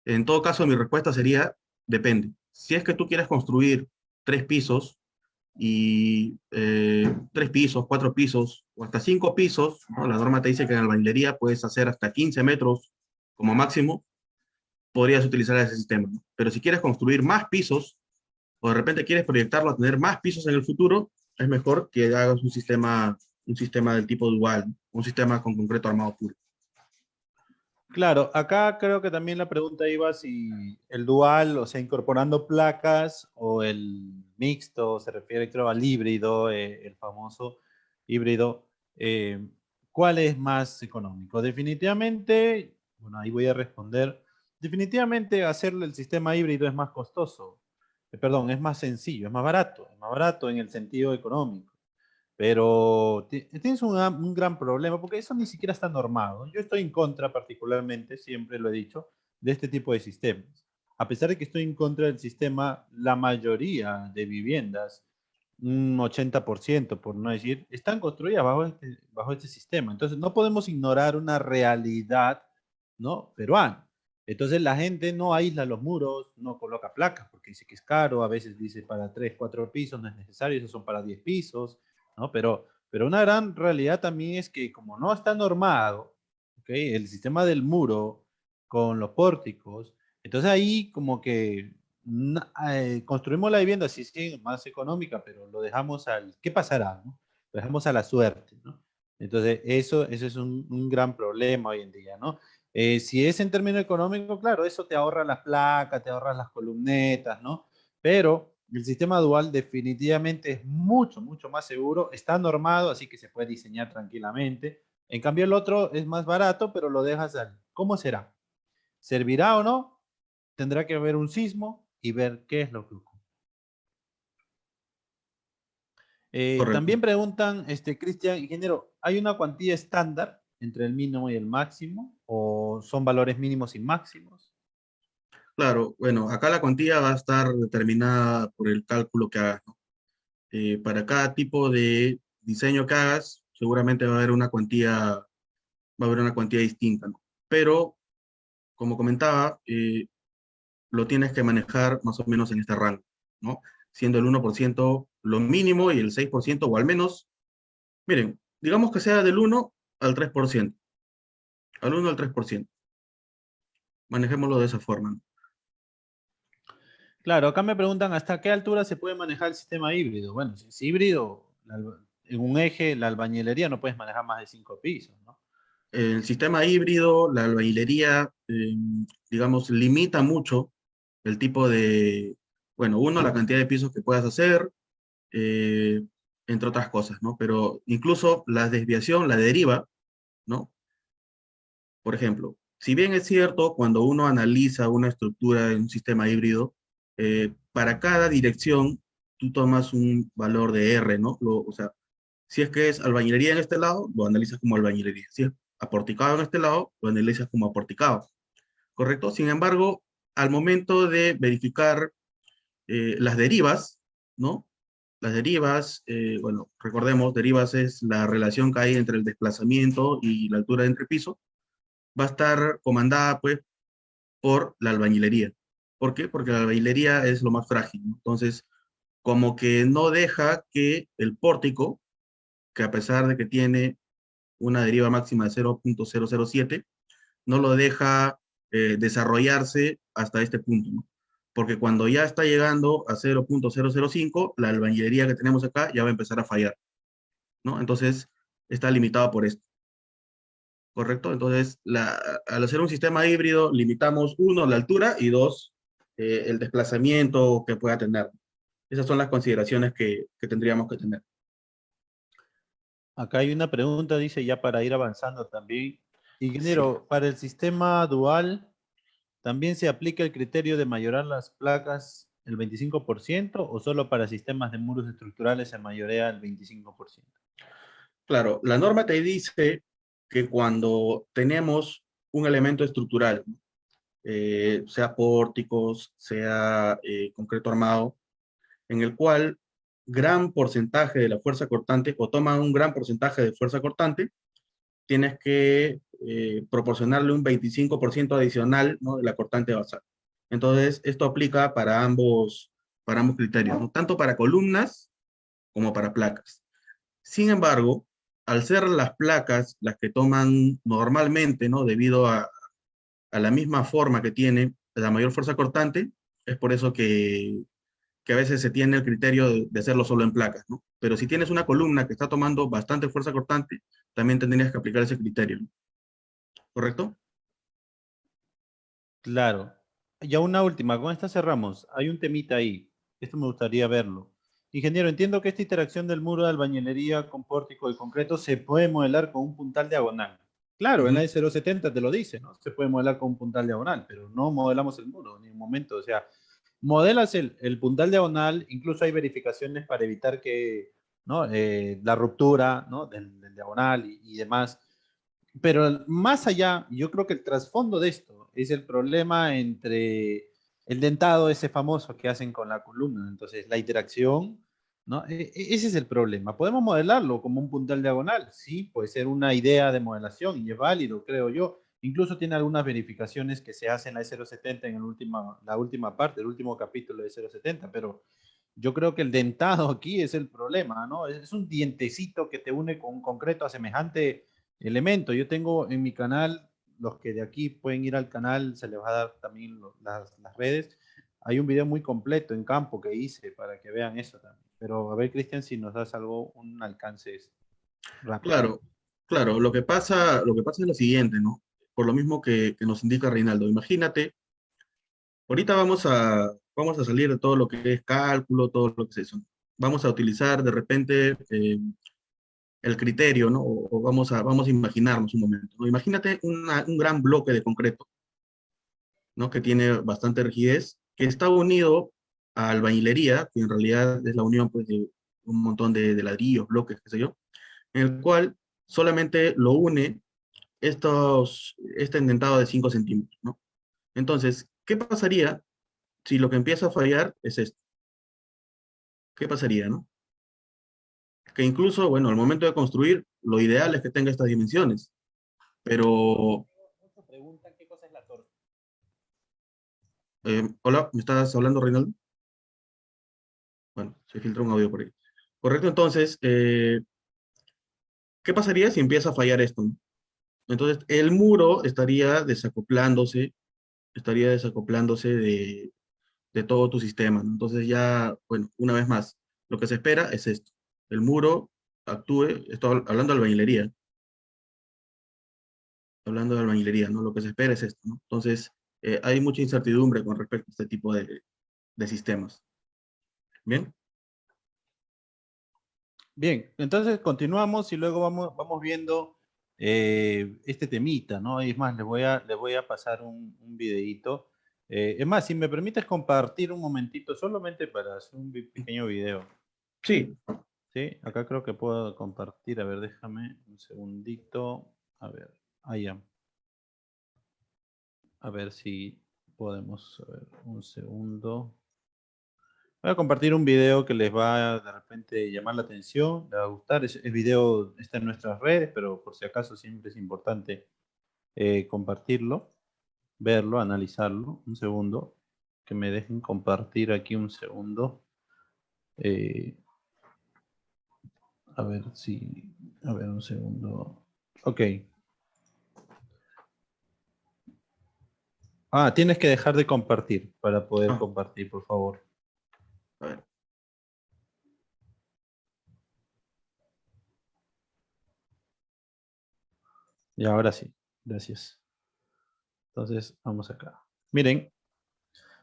En todo caso, mi respuesta sería, depende. Si es que tú quieres construir 3 pisos y 3 pisos, 4 pisos o hasta 5 pisos, ¿no? La norma te dice que en albañilería puedes hacer hasta 15 metros como máximo, podrías utilizar ese sistema, ¿no? Pero si quieres construir más pisos o de repente quieres proyectarlo a tener más pisos en el futuro, es mejor que hagas un sistema del tipo dual, ¿no? Un sistema con concreto armado puro. Claro, acá creo que también la pregunta iba si el dual, o sea, incorporando placas, o el mixto, se refiere creo al híbrido, el famoso híbrido. ¿Cuál es más económico? Definitivamente, bueno, ahí voy a responder. Definitivamente hacerle el sistema híbrido es más costoso. Perdón, es más sencillo, es más barato en el sentido económico. Pero tienes un gran problema porque eso ni siquiera está normado. Yo estoy en contra particularmente, siempre lo he dicho, de este tipo de sistemas. A pesar de que estoy en contra del sistema, la mayoría de viviendas, un 80%, por no decir, están construidas bajo este sistema. Entonces, no podemos ignorar una realidad, ¿no? Peruana. Entonces, la gente no aísla los muros, no coloca placas porque dice que es caro, a veces dice para 3, 4 pisos no es necesario, esos son para 10 pisos, ¿no? Pero una gran realidad también es que como no está normado, ¿okay? El sistema del muro con los pórticos, entonces ahí como que construimos la vivienda, sí, sí, más económica, pero lo dejamos al, ¿qué pasará? ¿No? Lo dejamos a la suerte, ¿no? Entonces eso es un gran problema hoy en día, ¿no? Si es en términos económicos, claro, eso te ahorra las placas, te ahorra las columnetas, ¿no? Pero el sistema dual definitivamente es mucho, mucho más seguro, está normado, así que se puede diseñar tranquilamente. En cambio, el otro es más barato, pero lo dejas al, ¿cómo será? ¿Servirá o no? Tendrá que haber un sismo y ver qué es lo que ocurre. Correcto. También preguntan, Cristian, ingeniero, ¿hay una cuantía estándar entre el mínimo y el máximo? ¿O son valores mínimos y máximos? Claro, bueno, acá la cuantía va a estar determinada por el cálculo que hagas, ¿no? Para cada tipo de diseño que hagas, seguramente va a haber una cuantía, distinta, ¿no? Pero, como comentaba, lo tienes que manejar más o menos en este rango, ¿no? Siendo el 1% lo mínimo y el 6%, o al menos, miren, digamos que sea del 1 al 3%, al 1 al 3%. Manejémoslo de esa forma, ¿no? Claro, acá me preguntan hasta qué altura se puede manejar el sistema híbrido. Bueno, si es híbrido, en un eje, la albañilería no puedes manejar más de 5 pisos, ¿no? El sistema híbrido, la albañilería, digamos, limita mucho el tipo de, bueno, uno, la cantidad de pisos que puedas hacer, eh, entre otras cosas, ¿no? Pero incluso la desviación, la deriva, ¿no? Por ejemplo, si bien es cierto, cuando uno analiza una estructura en un sistema híbrido, para cada dirección tú tomas un valor de R, ¿no? O sea, si es que es albañilería en este lado, lo analizas como albañilería. Si es aporticado en este lado, lo analizas como aporticado. ¿Correcto? Sin embargo, al momento de verificar las derivas, ¿no? Las derivas, bueno, recordemos, derivas es la relación que hay entre el desplazamiento y la altura de entrepiso, va a estar comandada, pues, por la albañilería. ¿Por qué? Porque la albañilería es lo más frágil, ¿no? Entonces, como que no deja que el pórtico, que a pesar de que tiene una deriva máxima de 0.007, no lo deja desarrollarse hasta este punto, ¿no? Porque cuando ya está llegando a 0.005, la albañilería que tenemos acá ya va a empezar a fallar, ¿no? Entonces, está limitado por esto, ¿correcto? Entonces, al hacer un sistema híbrido, limitamos, uno, la altura y dos, el desplazamiento que pueda tener. Esas son las consideraciones que tendríamos que tener. Acá hay una pregunta, dice ya para ir avanzando también. Sí. Ingeniero, para el sistema dual, ¿también se aplica el criterio de mayorar las placas el 25% o solo para sistemas de muros estructurales se mayorea el 25%? Claro, la norma te dice que cuando tenemos un elemento estructural, sea pórticos, sea concreto armado, en el cual gran porcentaje de la fuerza cortante o toman un gran porcentaje de fuerza cortante, tienes que proporcionarle un 25% adicional, ¿no?, de la cortante basal. Entonces, esto aplica para ambos criterios, ¿no? Tanto para columnas como para placas. Sin embargo, al ser las placas las que toman normalmente, ¿no?, debido a la misma forma que tiene la mayor fuerza cortante, es por eso que a veces se tiene el criterio de hacerlo solo en placas, ¿no? Pero si tienes una columna que está tomando bastante fuerza cortante, también tendrías que aplicar ese criterio, ¿no? ¿Correcto? Claro. Ya una última, con esta cerramos. Hay un temita ahí. Esto me gustaría verlo. Ingeniero, entiendo que esta interacción del muro de albañilería con pórtico de concreto se puede modelar con un puntal diagonal. Claro, en la Ujú. E070 te lo dice, ¿no? Se puede modelar con un puntal diagonal, pero no modelamos el muro ni un momento. O sea, modelas el puntal diagonal, incluso hay verificaciones para evitar que, ¿no? La ruptura, ¿no? Del diagonal y demás. Pero más allá, yo creo que el trasfondo de esto es el problema entre el dentado ese famoso que hacen con la columna. Entonces, la interacción, ¿no? Ese es el problema. Podemos modelarlo como un puntal diagonal, sí, puede ser una idea de modelación y es válido, creo yo. Incluso tiene algunas verificaciones que se hacen en la E070 en la última parte, el último capítulo de 070, pero yo creo que el dentado aquí es el problema, ¿no? Es un dientecito que te une con un concreto a semejante elemento. Yo tengo en mi canal, los que de aquí pueden ir al canal, se les va a dar también las redes. Hay un video muy completo en campo que hice para que vean eso también. Pero a ver, Cristian, si nos das algo, un alcance rápido. Claro, claro, lo que pasa es lo siguiente, ¿no? Por lo mismo que nos indica Reinaldo. Imagínate, ahorita vamos a salir de todo lo que es cálculo, todo lo que es eso. Vamos a utilizar de repente el criterio, ¿no? O vamos a imaginarnos un momento, ¿no? Imagínate un gran bloque de concreto, ¿no? Que tiene bastante rigidez, que está unido a albañilería, que en realidad es la unión, pues, de un montón de ladrillos, bloques, qué sé yo, en el cual solamente lo une este endentado de 5 centímetros, ¿no? Entonces, ¿qué pasaría si lo que empieza a fallar es esto? ¿Qué pasaría, no? Que incluso, bueno, al momento de construir, lo ideal es que tenga estas dimensiones, pero, Muchos preguntan qué cosa es la torsión. hola, ¿me estás hablando, Reinaldo? Bueno, se filtró un audio por ahí. Correcto, entonces, ¿qué pasaría si empieza a fallar esto, no? Entonces, el muro estaría desacoplándose de todo tu sistema, ¿no? Entonces ya, bueno, una vez más, lo que se espera es esto. El muro actúe, estoy hablando de albañilería, ¿no? Lo que se espera es esto, ¿no? Entonces, hay mucha incertidumbre con respecto a este tipo de sistemas. ¿Bien? Bien, entonces continuamos y luego vamos viendo este temita, ¿no? Es más, les voy a pasar un videíto. Es más, si me permites compartir un momentito, solamente para hacer un pequeño video. Sí, Sí, acá creo que puedo compartir. A ver, déjame un segundito. A ver, allá. A ver si podemos, a ver, un segundo. Voy a compartir un video que les va a de repente llamar la atención, les va a gustar. El video está en nuestras redes, pero por si acaso siempre es importante compartirlo, verlo, analizarlo. Un segundo, que me dejen compartir aquí un segundo. Eh, a ver si, a ver un segundo. Ok. Ah, tienes que dejar de compartir para poder ah, compartir, por favor. a ver, Y ahora sí, gracias. Entonces, vamos acá. Miren,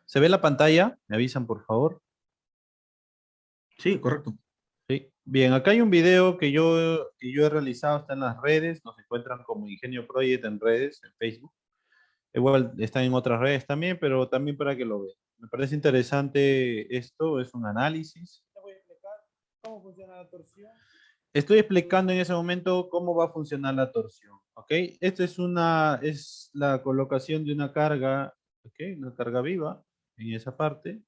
¿se ve la pantalla? Me avisan, por favor. sí, correcto. Sí. Bien, acá hay un video que yo he realizado, está en las redes, nos encuentran como Ingenio Project en redes, en Facebook. Igual está en otras redes también, pero también para que lo vean. Me parece interesante esto, es un análisis. Te voy a explicar cómo funciona la torsión. Estoy explicando en ese momento cómo va a funcionar la torsión, ¿ok? Esta es la colocación de una carga, ¿ok? Una carga viva en esa parte,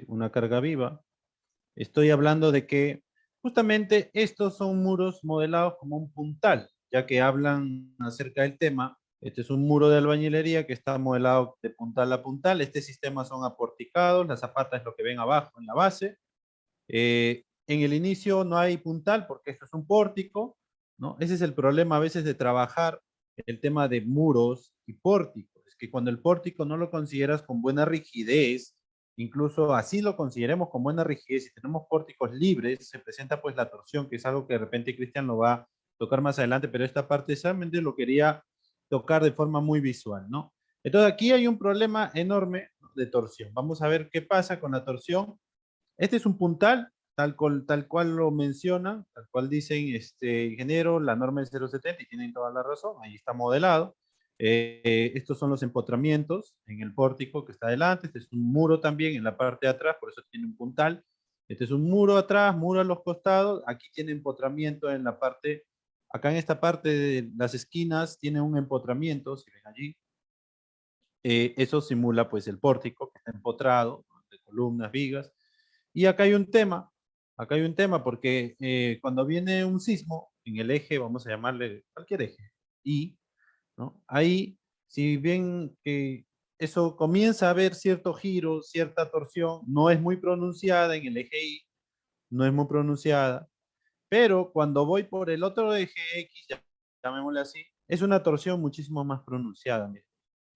una carga viva. Estoy hablando de que justamente estos son muros modelados como un puntal, ya que hablan acerca del tema. Este es un muro de albañilería que está modelado de puntal a puntal. Este sistema son aporticados, la zapata es lo que ven abajo en la base. En el inicio no hay puntal porque esto es un pórtico, ¿no? Ese es el problema a veces de trabajar el tema de muros y pórticos. Es que cuando el pórtico no lo consideras con buena rigidez, incluso así lo consideremos con buena rigidez, si tenemos pórticos libres, se presenta pues la torsión, que es algo que de repente Cristian lo va a tocar más adelante, pero esta parte solamente lo quería tocar de forma muy visual, ¿no? Entonces aquí hay un problema enorme de torsión. Vamos a ver qué pasa con la torsión. Este es un puntal, tal cual lo mencionan, tal cual dicen este ingeniero, la norma es 070 y tienen toda la razón, ahí está modelado. Estos son los empotramientos en el pórtico que está adelante, este es un muro también en la parte de atrás, por eso tiene un puntal. Este es un muro atrás, muro a los costados, aquí tiene empotramiento en la parte, acá en esta parte de las esquinas tiene un empotramiento, si ven allí, Eso simula pues el pórtico que está empotrado de columnas, vigas. Y acá hay un tema porque cuando viene un sismo en el eje, vamos a llamarle cualquier eje, Y, ¿no? Ahí, si bien que eso comienza a haber cierto giro, cierta torsión, no es muy pronunciada en el eje Y, no es muy pronunciada, pero cuando voy por el otro eje X, llamémosle así, es una torsión muchísimo más pronunciada. Mira.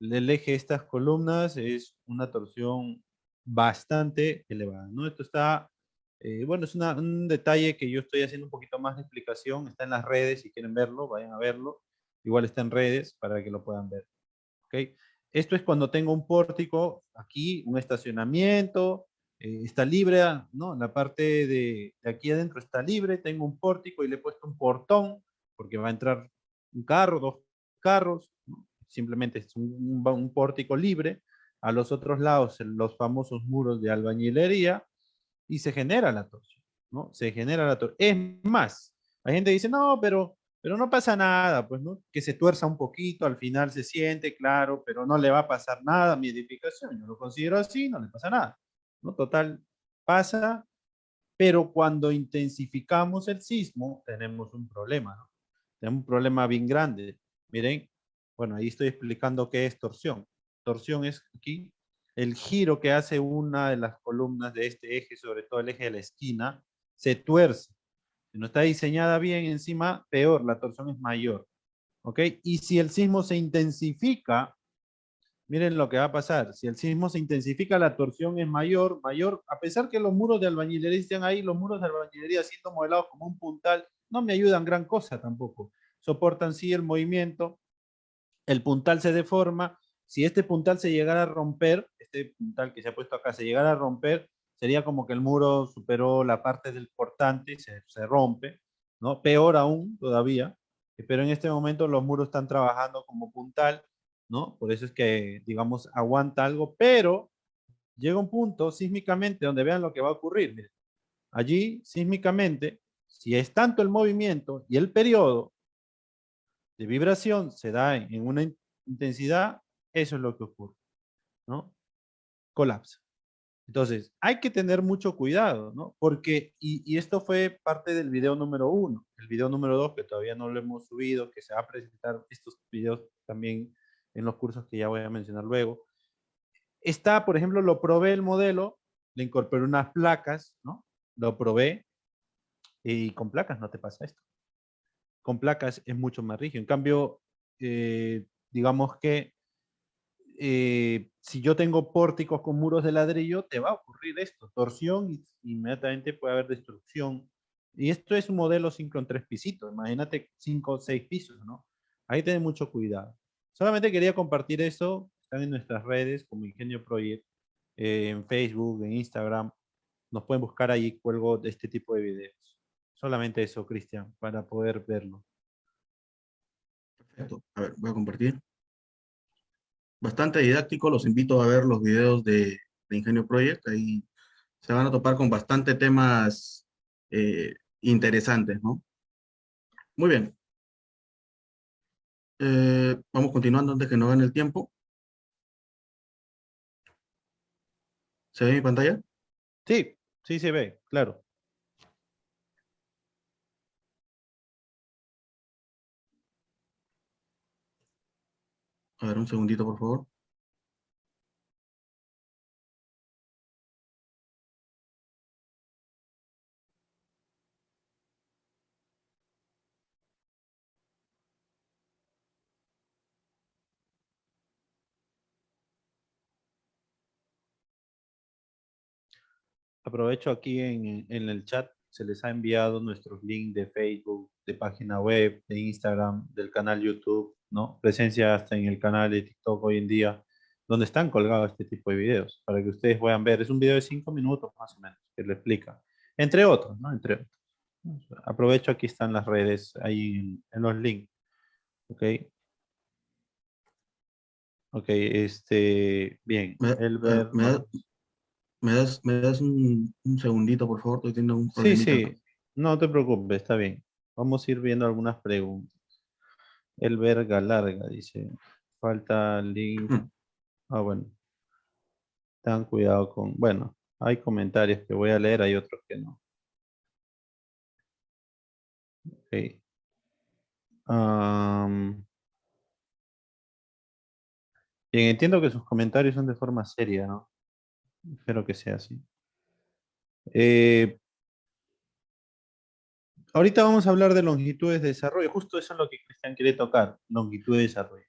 El eje de estas columnas es una torsión bastante elevada, ¿no? Esto está, bueno, es un detalle que yo estoy haciendo un poquito más de explicación, está en las redes, si quieren verlo, vayan a verlo, igual está en redes para que lo puedan ver, ¿ok? Esto es cuando tengo un pórtico aquí, un estacionamiento, está libre, ¿no? La parte de aquí adentro está libre, tengo un pórtico y le he puesto un portón, porque va a entrar un carro, dos carros, ¿no? Simplemente es un pórtico libre. A los otros lados, los famosos muros de albañilería, y se genera la torsión, ¿no? Se genera la torsión. Es más, hay gente que dice, no, pero no pasa nada, pues, ¿no? Que se tuerza un poquito, al final se siente, claro, pero no le va a pasar nada a mi edificación. Yo lo considero así, no le pasa nada, ¿no? Total, pasa, pero cuando intensificamos el sismo, tenemos un problema, ¿no? Tenemos un problema bien grande. Miren, bueno, ahí estoy explicando qué es torsión. Torsión es aquí el giro que hace una de las columnas de este eje, sobre todo el eje de la esquina, se tuerce. Si no está diseñada bien encima, peor, la torsión es mayor. ¿Ok? Y si el sismo se intensifica, miren lo que va a pasar. Si el sismo se intensifica, la torsión es mayor, mayor. A pesar que los muros de albañilería estén ahí, los muros de albañilería siendo modelados como un puntal, no me ayudan gran cosa tampoco. Soportan sí el movimiento, el puntal se deforma. Si este puntal se llegara a romper, este puntal que se ha puesto acá se llegara a romper, sería como que el muro superó la parte del portante y se rompe, ¿no? Peor aún todavía, pero en este momento los muros están trabajando como puntal, ¿no? Por eso es que, digamos, aguanta algo, pero llega un punto sísmicamente donde vean lo que va a ocurrir. Miren. Allí, sísmicamente, si es tanto el movimiento y el periodo, de vibración se da en una intensidad, eso es lo que ocurre, ¿no? Colapsa. Entonces, hay que tener mucho cuidado, ¿no? Porque, y esto fue parte del video número 1, el video número 2, que todavía no lo hemos subido, que se va a presentar estos videos también en los cursos que ya voy a mencionar luego. Está, por ejemplo, lo probé el modelo, le incorporé unas placas, ¿no? Lo probé y con placas no te pasa esto. Con placas es mucho más rígido. En cambio, digamos que si yo tengo pórticos con muros de ladrillo, te va a ocurrir esto, torsión y inmediatamente puede haber destrucción. Y esto es un modelo 5 en 3 pisitos, imagínate 5 o 6 pisos, ¿no? Hay que tener mucho cuidado. Solamente quería compartir eso, están en nuestras redes como Ingenio Project, en Facebook, en Instagram, nos pueden buscar ahí, cuelgo de este tipo de videos. Solamente eso, Cristian, para poder verlo. Perfecto. A ver, voy a compartir. Bastante didáctico, los invito a ver los videos de Ingenio Project, ahí se van a topar con bastante temas interesantes, ¿no? Muy bien. Vamos continuando antes que nos gane el tiempo. ¿Se ve mi pantalla? Sí, sí se ve, claro. A ver, un segundito, por favor. Aprovecho aquí en el chat, se les ha enviado nuestros links de Facebook, de página web, de Instagram, del canal YouTube, ¿no? Presencia hasta en el canal de TikTok hoy en día, donde están colgados este tipo de videos, para que ustedes puedan ver. Es un video de 5 minutos más o menos, que le explica. Entre otros, ¿no? Entre otros. Aprovecho, aquí están las redes, ahí en los links. ¿Ok? Ok, bien, ¿Me, Elber, me das, me das un segundito, por favor? Estoy teniendo un sí, problemita acá. sí, no te preocupes, está bien. Vamos a ir viendo algunas preguntas. El verga larga, dice. Falta link. Ah, bueno, tengan cuidado con, bueno, hay comentarios que voy a leer, hay otros que no. Ok. Am, Bien, entiendo que sus comentarios son de forma seria, ¿no? Espero que sea así. Eh, Ahorita vamos a hablar de longitudes de desarrollo. Justo eso es lo que Cristian quiere tocar, longitud de desarrollo.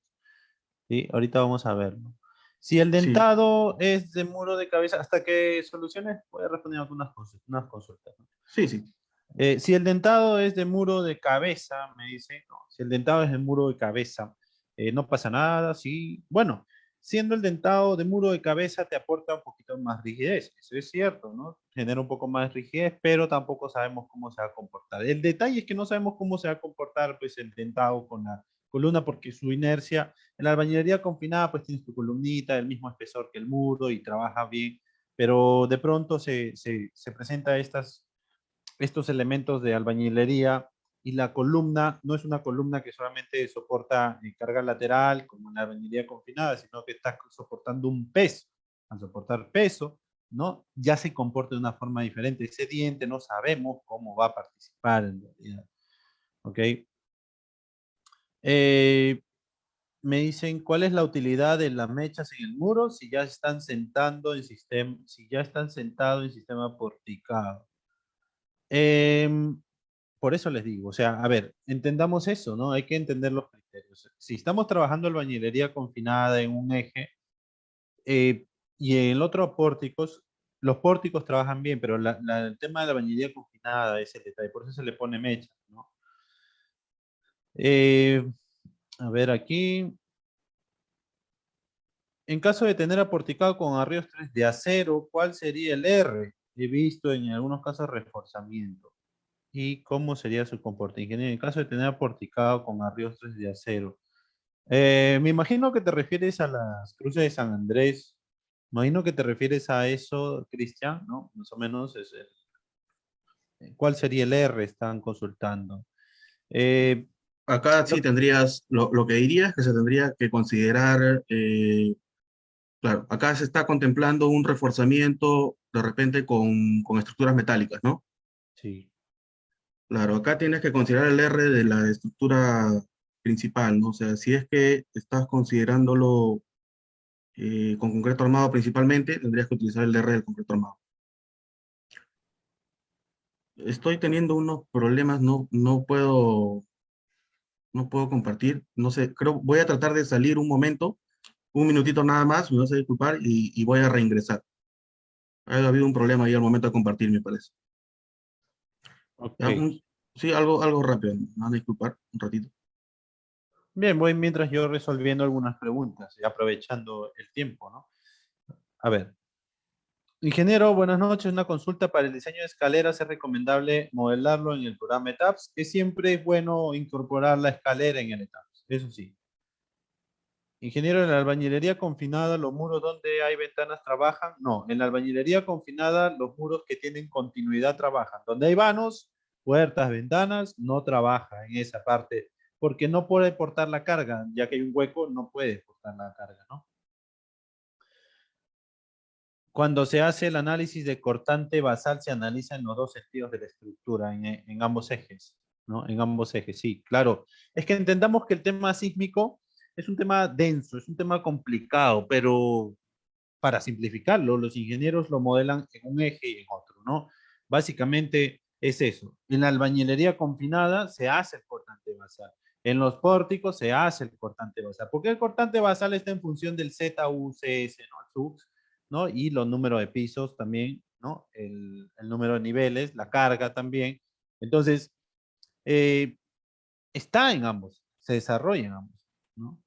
¿Sí? Ahorita vamos a verlo. Si el Sí, dentado es de muro de cabeza, hasta que soluciones, voy a responder algunas cosas, unas consultas. ¿No? sí, sí. Si el dentado es de muro de cabeza, me dice, no, si el dentado es de muro de cabeza, no pasa nada, sí. Bueno, siendo el dentado de muro de cabeza te aporta un poquito más rigidez, eso es cierto, ¿no? Genera un poco más de rigidez, pero tampoco sabemos cómo se va a comportar. El detalle es que no sabemos cómo se va a comportar pues el dentado con la columna porque su inercia, en la albañilería confinada pues tienes tu columnita del mismo espesor que el muro y trabaja bien, pero de pronto se presenta estos elementos de albañilería y la columna no es una columna que solamente soporta carga lateral como en la albañilería confinada, sino que está soportando un peso. Al soportar peso, ¿no? Ya se comporta de una forma diferente. Ese diente no sabemos cómo va a participar en realidad. ¿Ok? Eh, Me dicen, ¿cuál es la utilidad de las mechas en el muro si ya están sentando en sistema, si ya están sentados en sistema porticado? Eh, por eso les digo, o sea, a ver, entendamos eso, ¿no? Hay que entender los criterios. Si estamos trabajando albañilería confinada en un eje eh, y en el otro pórticos, los pórticos trabajan bien, pero el tema de la albañilería confinada es el detalle, por eso se le pone mecha, ¿no? Eh, a ver, aquí, en caso de tener aporticado con arríos 3 de acero, ¿cuál sería el R? He visto en algunos casos reforzamiento. ¿Y cómo sería su comportamiento? En el caso de tener aporticado con arríos 3 de acero. Me imagino que te refieres a las cruces de San Andrés. Me imagino que te refieres a eso, Cristian, ¿no? Más o menos es ¿cuál sería el R? Están consultando. Eh, Acá sí lo- tendrías, lo que diría es que se tendría que considerar, claro, acá se está contemplando un reforzamiento de repente con estructuras metálicas, ¿no? sí, Claro, acá tienes que considerar el R de la estructura principal, ¿no? O sea, si es que estás considerándolo con concreto armado principalmente, tendrías que utilizar el R del concreto armado. Estoy teniendo unos problemas, no puedo compartir, no sé, creo, voy a tratar de salir un momento, un minutito nada más, me vas a disculpar y voy a reingresar. Ha habido un problema ahí al momento de compartir, me parece. ok. Ya, sí, algo rápido, me van a disculpar un ratito. Bien, voy mientras yo resolviendo algunas preguntas y aprovechando el tiempo, ¿no? A ver, ingeniero, buenas noches. Una consulta para el diseño de escaleras. ¿Es recomendable modelarlo en el programa ETAPS? Es siempre bueno incorporar la escalera en el ETAPS, eso sí. Ingeniero, en la albañilería confinada, ¿los muros donde hay ventanas trabajan? No, en la albañilería confinada, los muros que tienen continuidad trabajan. Donde hay vanos, puertas, ventanas, no trabaja en esa parte, porque no puede portar la carga, ya que hay un hueco, no puede portar la carga, ¿no? Cuando se hace el análisis de cortante basal, se analiza en los dos sentidos de la estructura, en ambos ejes, ¿no? En ambos ejes, sí, claro. Es que entendamos que el tema sísmico es un tema denso, es un tema complicado, pero para simplificarlo, los ingenieros lo modelan en un eje y en otro, ¿no? Básicamente es eso. En la albañilería confinada se hace el cortante basal. En los pórticos se hace el cortante basal. Porque el cortante basal está en función del ZUCS, ¿no? El SUX, ¿no? Y los números de pisos también, ¿no? El número de niveles, la carga también. Entonces, eh, está en ambos, se desarrolla en ambos, ¿no?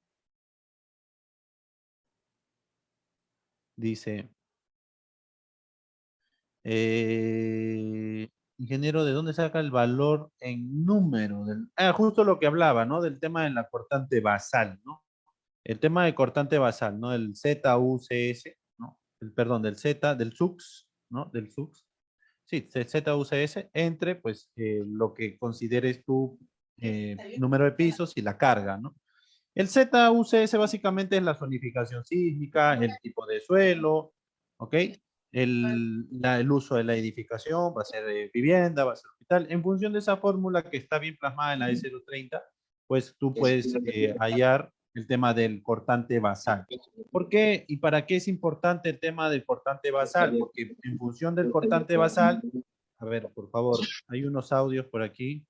Dice, ingeniero, ¿de dónde saca el valor en número? Justo lo que hablaba, ¿no? Del tema de la cortante basal, ¿no? El tema de cortante basal, ¿no? El ZUCS, ¿no? Perdón, del Z, del SUX, ¿no? Del SUX. Sí, ZUCS, entre, pues, lo que consideres tu número de pisos y la carga, ¿no? El ZUCS básicamente es la zonificación sísmica, el tipo de suelo, ¿ok? El uso de la edificación, va a ser vivienda, va a ser hospital. En función de esa fórmula que está bien plasmada en la E030, pues tú puedes hallar el tema del cortante basal. ¿Por qué y para qué es importante el tema del cortante basal? Porque en función del cortante basal, a ver, por favor, hay unos audios por aquí.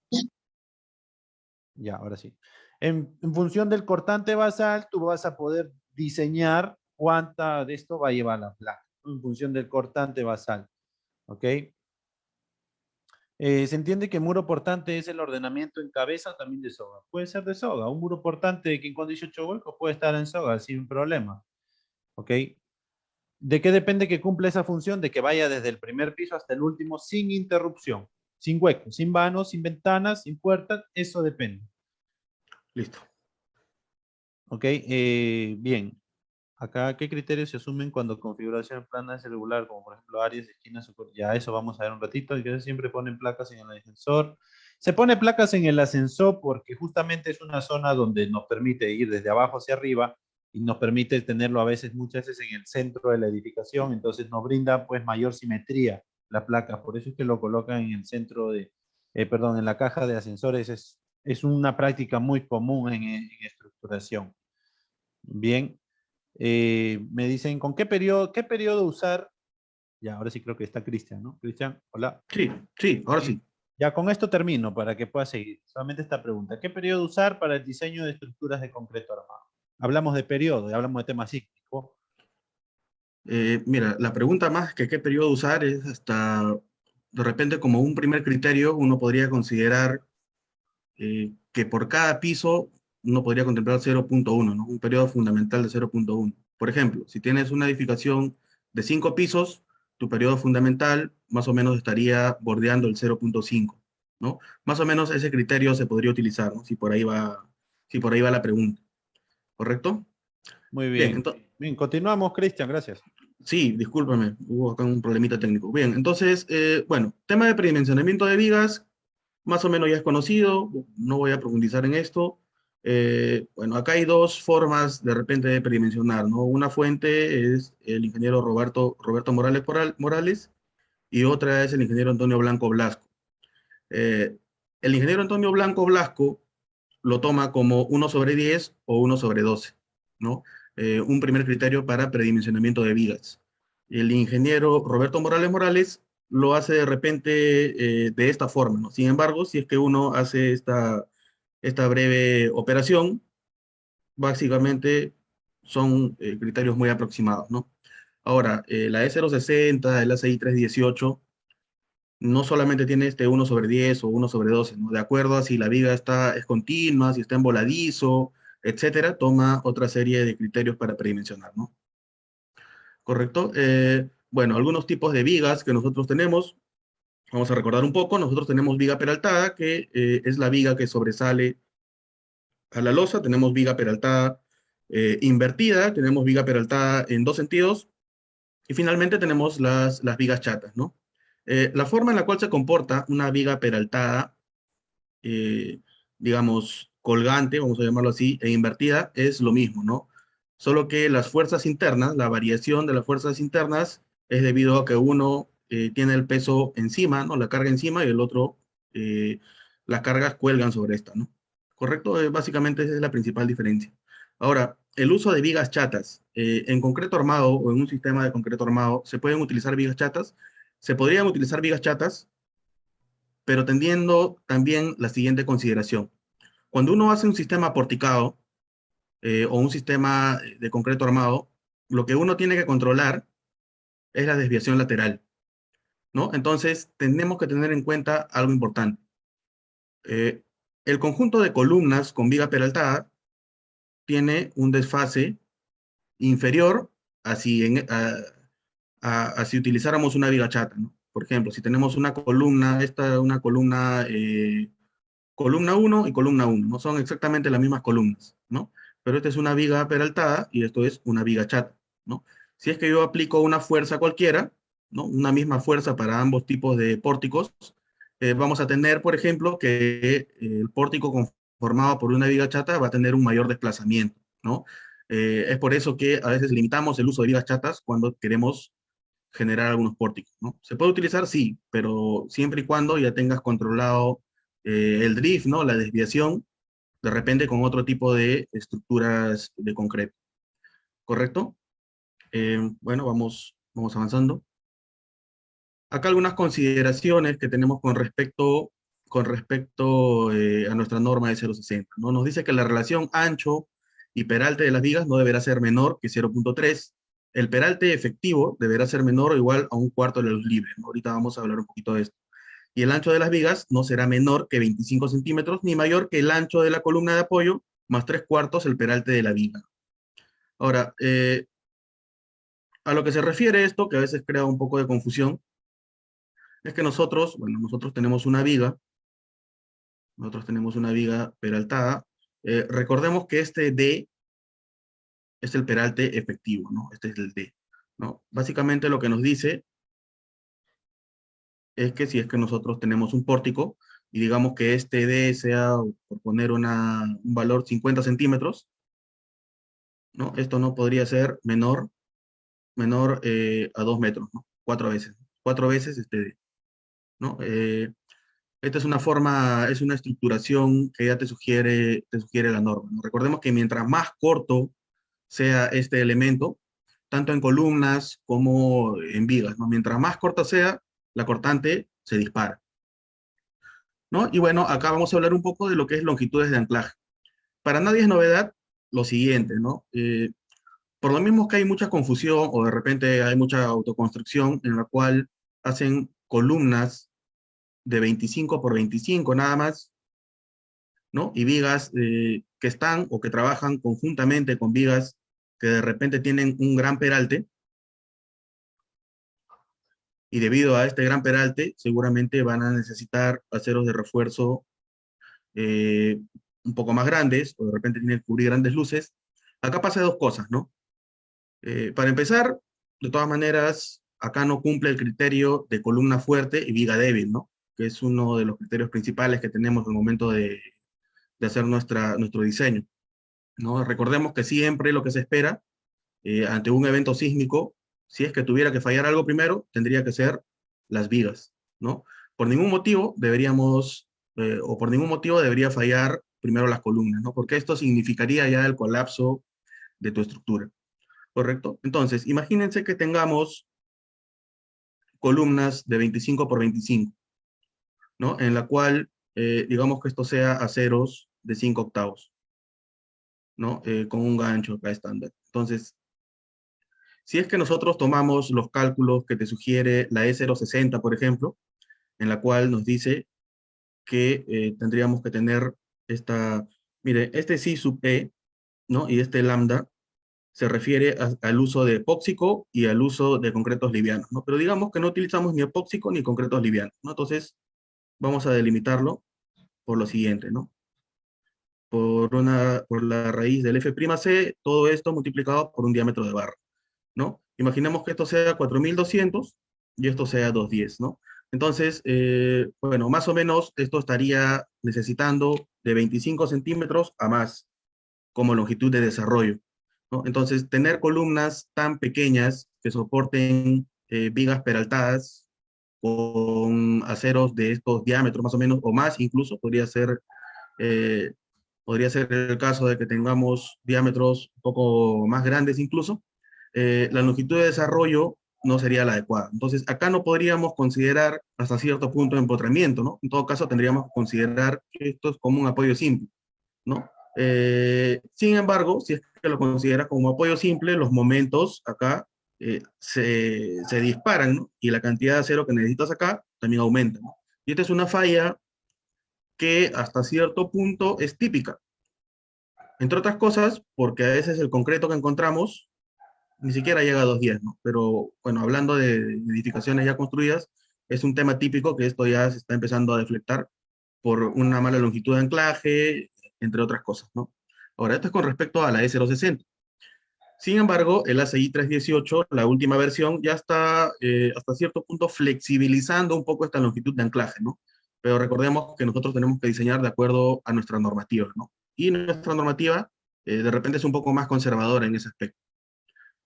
Ya, ahora sí. En función del cortante basal, tú vas a poder diseñar cuánta de esto va a llevar la placa, ¿no? En función del cortante basal. ¿Ok? Se entiende que muro portante es el ordenamiento en cabeza también de soga. Puede ser de soga. Un muro portante de 5 con 18 huecos puede estar en soga sin problema. ¿Ok? ¿De qué depende que cumpla esa función? De que vaya desde el primer piso hasta el último sin interrupción, sin huecos, sin vanos, sin ventanas, sin puertas. Eso depende. Listo. ¿Ok? Bien. Acá, ¿qué criterios se asumen cuando configuración plana es irregular? Como por ejemplo áreas, esquinas, ya eso vamos a ver un ratito. Y que siempre ponen placas en el ascensor. Se pone placas en el ascensor porque justamente es una zona donde nos permite ir desde abajo hacia arriba y nos permite tenerlo a veces, muchas veces en el centro de la edificación. Entonces nos brinda pues mayor simetría la placa. Por eso es que lo colocan en el centro de, perdón, en la caja de ascensores. Es una práctica muy común en estructuración. Bien. Me dicen, ¿con qué periodo usar? Ya, ahora sí creo que está Cristian, ¿no? Cristian, hola. Sí, sí, ahora Sí. sí. Ya con esto termino para que pueda seguir. Solamente esta pregunta. ¿Qué periodo usar para el diseño de estructuras de concreto armado? Hablamos de periodo y hablamos de tema cíclico. Mira, la pregunta más que qué periodo usar es hasta, de repente, como un primer criterio, uno podría considerar que por cada piso uno podría contemplar 0,1, ¿no? Un periodo fundamental de 0,1. Por ejemplo, si tienes una edificación de 5 pisos, tu periodo fundamental más o menos estaría bordeando el 0,5, ¿no? Más o menos ese criterio se podría utilizar, ¿no? Si por ahí va la pregunta, ¿correcto? Muy Bien, bien. entonces, Bien, continuamos, Cristian, gracias. sí, discúlpame, hubo acá un problemita técnico. Bien, entonces, bueno, tema de predimensionamiento de vigas, más o menos ya es conocido, no voy a profundizar en esto. Bueno, acá hay dos formas de repente de predimensionar, ¿no? Una fuente es el ingeniero Roberto Morales y otra es el ingeniero Antonio Blanco Blasco. Eh, el ingeniero Antonio Blanco Blasco lo toma como 1/10 o 1/12, ¿no? Un primer criterio para predimensionamiento de vigas. El ingeniero Roberto Morales lo hace de repente de esta forma, ¿no? Sin embargo, si es que uno hace esta breve operación, básicamente son criterios muy aproximados, ¿no? Ahora, la E060, el ACI 318 no solamente tiene este 1/10 o 1/12, ¿no? De acuerdo a si la viga es continua, si está en voladizo, etcétera, toma otra serie de criterios para predimensionar, ¿no? ¿Correcto? Bueno, algunos tipos de vigas que nosotros tenemos, vamos a recordar un poco, nosotros tenemos viga peraltada, que es la viga que sobresale a la losa, tenemos viga peraltada invertida, tenemos viga peraltada en dos sentidos, y finalmente tenemos las vigas chatas, ¿no? La forma en la cual se comporta una viga peraltada eh, digamos, colgante, vamos a llamarlo así, e invertida, es lo mismo, ¿no? Solo que las fuerzas internas, la variación de las fuerzas internas es debido a que uno tiene el peso encima, ¿no? La carga encima y el otro, eh, las cargas cuelgan sobre esta, ¿no? ¿Correcto? Básicamente esa es la principal diferencia. Ahora, el uso de vigas chatas. En concreto armado o en un sistema de concreto armado, ¿se pueden utilizar vigas chatas? Se podrían utilizar vigas chatas, pero teniendo también la siguiente consideración. Cuando uno hace un sistema porticado o un sistema de concreto armado, lo que uno tiene que controlar es la desviación lateral, ¿no? Entonces, tenemos que tener en cuenta algo importante. Eh, el conjunto de columnas con viga peraltada tiene un desfase inferior a si, a si utilizáramos una viga chata, ¿no? Por ejemplo, si tenemos una columna, una columna columna uno y columna uno, no son exactamente las mismas columnas, ¿no? Pero esta es una viga peraltada y esto es una viga chata, ¿no? Si es que yo aplico una fuerza cualquiera, ¿no? Una misma fuerza para ambos tipos de pórticos, vamos a tener, por ejemplo, que el pórtico formado por una viga chata va a tener un mayor desplazamiento, ¿no? Es por eso que a veces limitamos el uso de vigas chatas cuando queremos generar algunos pórticos, ¿no? Se puede utilizar, sí, pero siempre y cuando ya tengas controlado el drift, ¿no? La desviación, de repente con otro tipo de estructuras de concreto, ¿correcto? Bueno, vamos avanzando. Acá algunas consideraciones que tenemos con respecto a nuestra norma de 0,60, ¿no? Nos dice que la relación ancho y peralte de las vigas no deberá ser menor que 0,3. El peralte efectivo deberá ser menor o igual a un cuarto de la luz libre, ¿no? Ahorita vamos a hablar un poquito de esto. Y el ancho de las vigas no será menor que 25 centímetros ni mayor que el ancho de la columna de apoyo más 3/4 el peralte de la viga. Ahora, a lo que se refiere esto, que a veces crea un poco de confusión, es que nosotros tenemos una viga peraltada. Recordemos que este D es el peralte efectivo, ¿no? Este es el D, ¿no? Básicamente lo que nos dice es que si es que nosotros tenemos un pórtico y digamos que este D sea, por poner un valor 50 centímetros, ¿no? Esto no podría ser menor a 2 metros, ¿no? Cuatro veces este D, ¿no? Esta es una estructuración que ya te sugiere la norma, ¿no? Recordemos que mientras más corto sea este elemento, tanto en columnas como en vigas, ¿no? Mientras más corta sea, la cortante se dispara, ¿no? Y bueno, acá vamos a hablar un poco de lo que es longitudes de anclaje. Para nadie es novedad lo siguiente, ¿no? Por lo mismo que hay mucha confusión o de repente hay mucha autoconstrucción en la cual hacen columnas de 25 por 25 nada más, ¿no? Y vigas que están o que trabajan conjuntamente con vigas que de repente tienen un gran peralte, y debido a este gran peralte, seguramente van a necesitar aceros de refuerzo eh, un poco más grandes, o de repente tienen que cubrir grandes luces. Acá pasa dos cosas, ¿no? Para empezar, de todas maneras, acá no cumple el criterio de columna fuerte y viga débil, ¿no? Que es uno de los criterios principales que tenemos al momento de hacer nuestro diseño, ¿no? Recordemos que siempre lo que se espera ante un evento sísmico, si es que tuviera que fallar algo primero, tendría que ser las vigas, ¿no? Por ningún motivo o por ningún motivo debería fallar primero las columnas, ¿no? Porque esto significaría ya el colapso de tu estructura, ¿correcto? Entonces, imagínense que tengamos columnas de 25 por 25, ¿no? En la cual, digamos que esto sea aceros de 5 octavos, ¿no? Con un gancho acá estándar. Entonces, si es que nosotros tomamos los cálculos que te sugiere la E060, por ejemplo, en la cual nos dice que tendríamos que tener mire, este C sub E, ¿no? Y este lambda se refiere al uso de epóxico y al uso de concretos livianos, ¿no? Pero digamos que no utilizamos ni epóxico ni concretos livianos, ¿no? Entonces, vamos a delimitarlo por lo siguiente, ¿no? Por la raíz del F'C, todo esto multiplicado por un diámetro de barra, ¿no? Imaginemos que esto sea 4200 y esto sea 210, ¿no? Entonces, bueno, más o menos esto estaría necesitando de 25 centímetros a más como longitud de desarrollo, ¿no? Entonces, tener columnas tan pequeñas que soporten vigas peraltadas con aceros de estos diámetros más o menos, o más incluso, eh, podría ser el caso de que tengamos diámetros un poco más grandes incluso, la longitud de desarrollo no sería la adecuada. Entonces, acá no podríamos considerar hasta cierto punto empotramiento, ¿no? En todo caso, tendríamos que considerar que esto es como un apoyo simple, ¿no? Sin embargo, si es que lo consideras como apoyo simple, los momentos acá se disparan, ¿no? Y la cantidad de acero que necesitas acá también aumenta, ¿no? Y esta es una falla que hasta cierto punto es típica. Entre otras cosas, porque a veces el concreto que encontramos ni siquiera llega a 210, ¿no? Pero bueno, hablando de edificaciones ya construidas, es un tema típico que esto ya se está empezando a deflectar por una mala longitud de anclaje, entre otras cosas, ¿no? Ahora, esto es con respecto a la E060. Sin embargo, el ACI 318, la última versión, ya está hasta cierto punto flexibilizando un poco esta longitud de anclaje, ¿no? pero recordemos que nosotros tenemos que diseñar de acuerdo a nuestra normativa, ¿no? Y nuestra normativa de repente es un poco más conservadora en ese aspecto.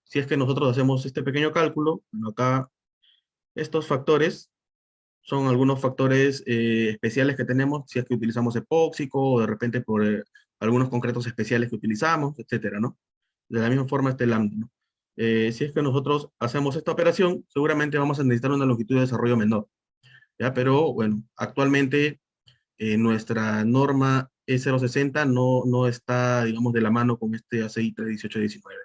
Si es que nosotros hacemos este pequeño cálculo, bueno, acá estos factores son algunos factores especiales que tenemos, si es que utilizamos epóxico o de repente por algunos concretos especiales que utilizamos, etcétera, ¿no? De la misma forma este lambda, ¿no? Si es que nosotros hacemos esta operación, seguramente vamos a necesitar una longitud de desarrollo menor, ¿ya? Pero bueno, actualmente nuestra norma E060 no está, digamos, de la mano con este ACI 31819.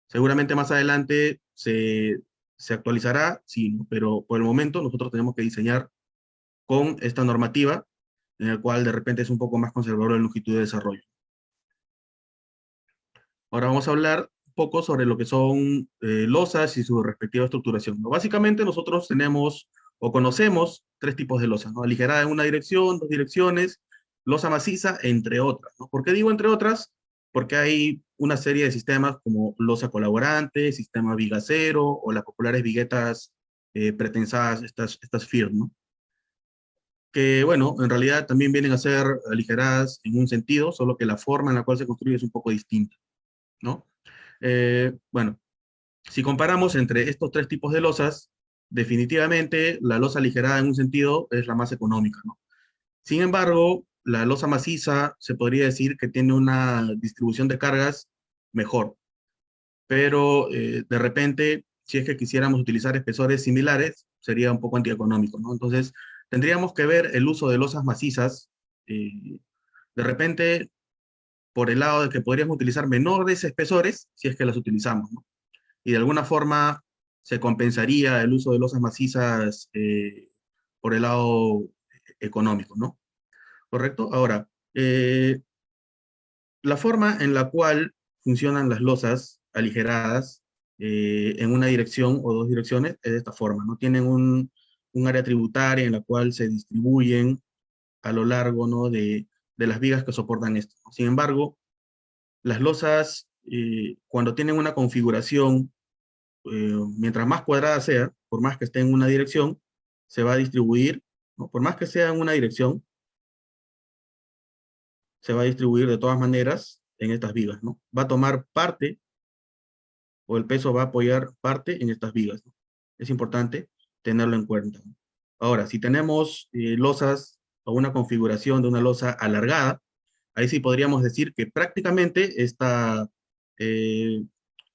Seguramente más adelante se actualizará, sí, ¿no? Pero por el momento nosotros tenemos que diseñar con esta normativa, en el cual de repente es un poco más conservador la longitud de desarrollo. Ahora vamos a hablar un poco sobre lo que son losas y su respectiva estructuración, ¿no? Básicamente nosotros tenemos o conocemos tres tipos de losas, ¿no? Aligerada en una dirección, dos direcciones, losa maciza, entre otras, ¿no? ¿Por qué digo entre otras? Porque hay una serie de sistemas como losa colaborante, sistema vigacero o las populares viguetas pretensadas, estas FIR, ¿no? Que, bueno, en realidad también vienen a ser aligeradas en un sentido, solo que la forma en la cual se construye es un poco distinta, ¿no? Bueno, si comparamos entre estos tres tipos de losas, definitivamente la losa aligerada en un sentido es la más económica, ¿no? Sin embargo, la losa maciza se podría decir que tiene una distribución de cargas mejor, pero de repente, si es que quisiéramos utilizar espesores similares, sería un poco antieconómico, ¿no? Entonces, tendríamos que ver el uso de losas macizas, eh, de repente, por el lado de que podríamos utilizar menores espesores, si es que las utilizamos, ¿no? Y de alguna forma se compensaría el uso de losas macizas por el lado económico, ¿no? ¿Correcto? Ahora, la forma en la cual funcionan las losas aligeradas en una dirección o dos direcciones es de esta forma, ¿no? Tienen un área tributaria en la cual se distribuyen a lo largo, ¿no? de las vigas que soportan esto, ¿no? Sin embargo, las losas, cuando tienen una configuración, mientras más cuadrada sea, por más que esté en una dirección, se va a distribuir, ¿no? Por más que sea en una dirección, se va a distribuir de todas maneras en estas vigas, ¿no? Va a tomar parte, o el peso va a apoyar parte en estas vigas, ¿no? Es importante tenerlo en cuenta, ¿no? Ahora, si tenemos losas o una configuración de una losa alargada, ahí sí podríamos decir que prácticamente eh,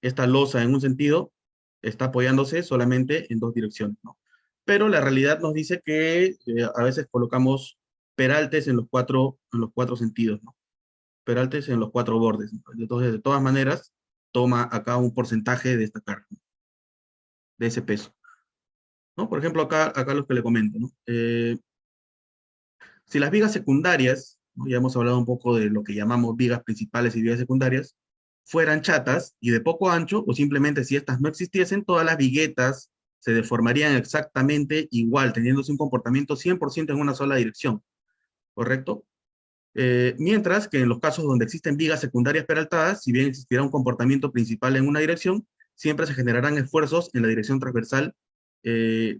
esta losa en un sentido está apoyándose solamente en dos direcciones, ¿no? Pero la realidad nos dice que a veces colocamos peraltes en los cuatro sentidos, ¿no? Peraltes en los cuatro bordes, ¿no? Entonces, de todas maneras, toma acá un porcentaje de esta carga, ¿no? De ese peso, ¿no? Por ejemplo, acá los que le comento, ¿no? Si las vigas secundarias, ¿no? Ya hemos hablado un poco de lo que llamamos vigas principales y vigas secundarias, fueran chatas y de poco ancho, o simplemente si estas no existiesen, todas las viguetas se deformarían exactamente igual, teniéndose un comportamiento 100% en una sola dirección, ¿correcto? Mientras que en los casos donde existen vigas secundarias peraltadas, si bien existirá un comportamiento principal en una dirección, siempre se generarán esfuerzos en la dirección transversal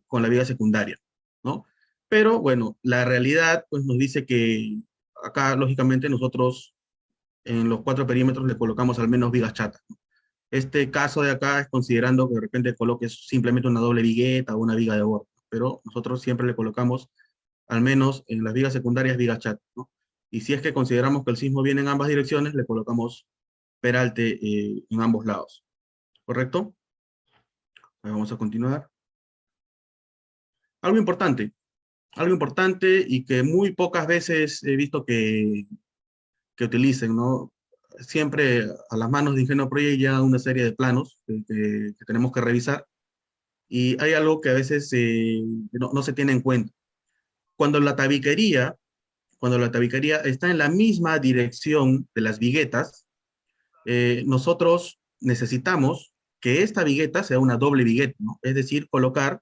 con la viga secundaria, ¿no? Pero bueno, la realidad pues nos dice que acá lógicamente nosotros en los cuatro perímetros le colocamos al menos vigas chatas, ¿no? Este caso de acá es considerando que de repente coloques simplemente una doble vigueta o una viga de borde, pero nosotros siempre le colocamos al menos en las vigas secundarias vigas chatas, ¿no? Y si es que consideramos que el sismo viene en ambas direcciones, le colocamos peralte en ambos lados, ¿correcto? Vamos a continuar. Algo importante, algo importante y que muy pocas veces he visto que utilicen, ¿no? Siempre a las manos de Ingenio Project ya una serie de planos que tenemos que revisar y hay algo que a veces no se tiene en cuenta. Cuando la tabiquería, cuando la tabiquería está en la misma dirección de las viguetas, nosotros necesitamos que esta vigueta sea una doble vigueta, ¿no? Es decir, colocar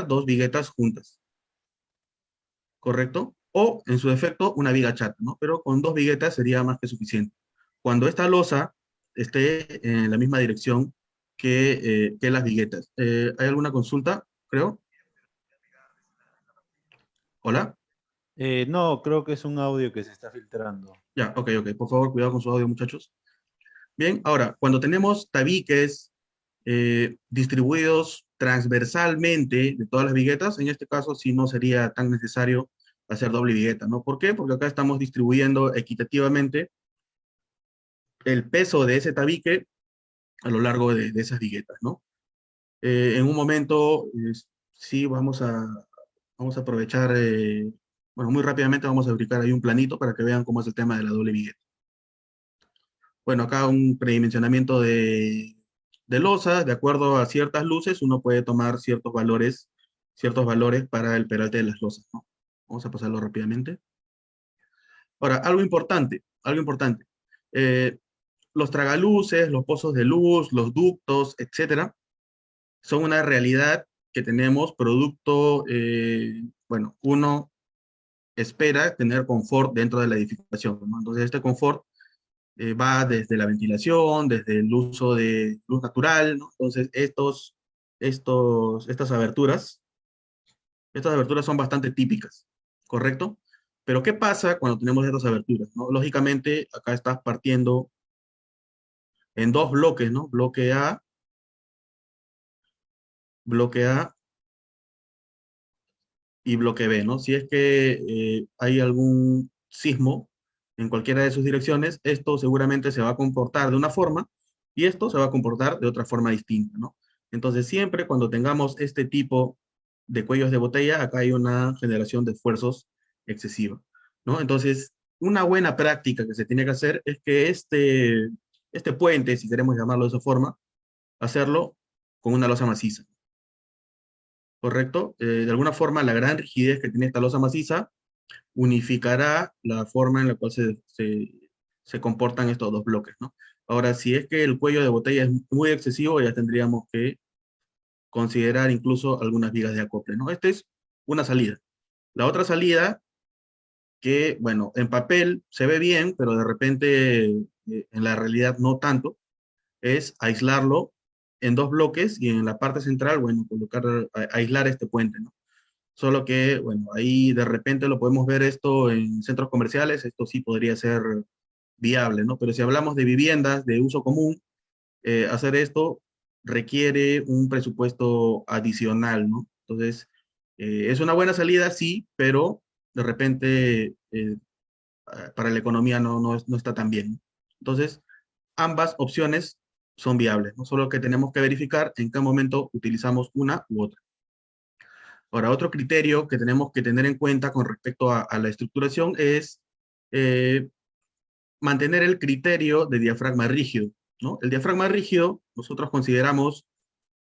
dos viguetas juntas, ¿correcto? O, en su defecto, una viga chata, ¿no? Pero con dos viguetas sería más que suficiente. Cuando esta losa esté en la misma dirección que las viguetas. ¿Hay alguna consulta, creo? ¿Hola? No, creo que es un audio que se está filtrando. Ya, ok, ok. Por favor, cuidado con su audio, muchachos. Bien, ahora, cuando tenemos tabiques distribuidos transversalmente de todas las viguetas, en este caso sí no sería tan necesario hacer doble vigueta, ¿no? ¿Por qué? Porque acá estamos distribuyendo equitativamente el peso de ese tabique a lo largo de esas viguetas, ¿no? En un momento, sí, vamos a aprovechar, bueno, muy rápidamente vamos a ubicar ahí un planito para que vean cómo es el tema de la doble vigueta. Bueno, acá un predimensionamiento de losas, de acuerdo a ciertas luces, uno puede tomar ciertos valores para el peralte de las losas, ¿no? Vamos a pasarlo rápidamente. Ahora, algo importante. Eh, los tragaluces, los pozos de luz, los ductos, etcétera, son una realidad que tenemos producto, bueno, uno espera tener confort dentro de la edificación, ¿no? Entonces, este confort va desde la ventilación, desde el uso de luz natural, ¿no? Entonces, estas aberturas son bastante típicas, ¿correcto? Pero, ¿qué pasa cuando tenemos estas aberturas, ¿no? Lógicamente, acá estás partiendo en dos bloques, ¿no? Bloque A y bloque B, ¿no? Si es que hay algún sismo en cualquiera de sus direcciones, esto seguramente se va a comportar de una forma y esto se va a comportar de otra forma distinta, ¿no? Entonces, siempre cuando tengamos este tipo de cuellos de botella, acá hay una generación de esfuerzos excesiva, ¿no? Entonces, una buena práctica que se tiene que hacer es que este puente, si queremos llamarlo de esa forma, hacerlo con una losa maciza. ¿Correcto? De alguna forma, la gran rigidez que tiene esta losa maciza unificará la forma en la cual se comportan estos dos bloques, ¿no? Ahora, si es que el cuello de botella es muy excesivo, ya tendríamos que considerar incluso algunas vigas de acople, ¿no? Esta es una salida. La otra salida, que, bueno, en papel se ve bien, pero de repente en la realidad no tanto, es aislarlo en dos bloques y en la parte central, bueno, aislar este puente, ¿no? Solo que, bueno, ahí de repente lo podemos ver esto en centros comerciales, esto sí podría ser viable, ¿no? Pero si hablamos de viviendas de uso común, hacer esto requiere un presupuesto adicional, ¿no? Entonces, es una buena salida, sí, pero de repente para la economía no está tan bien. Entonces, ambas opciones son viables, ¿no? Solo que tenemos que verificar en qué momento utilizamos una u otra. Ahora, otro criterio que tenemos que tener en cuenta con respecto a la estructuración es eh, mantener el criterio de diafragma rígido, ¿no? El diafragma rígido, nosotros consideramos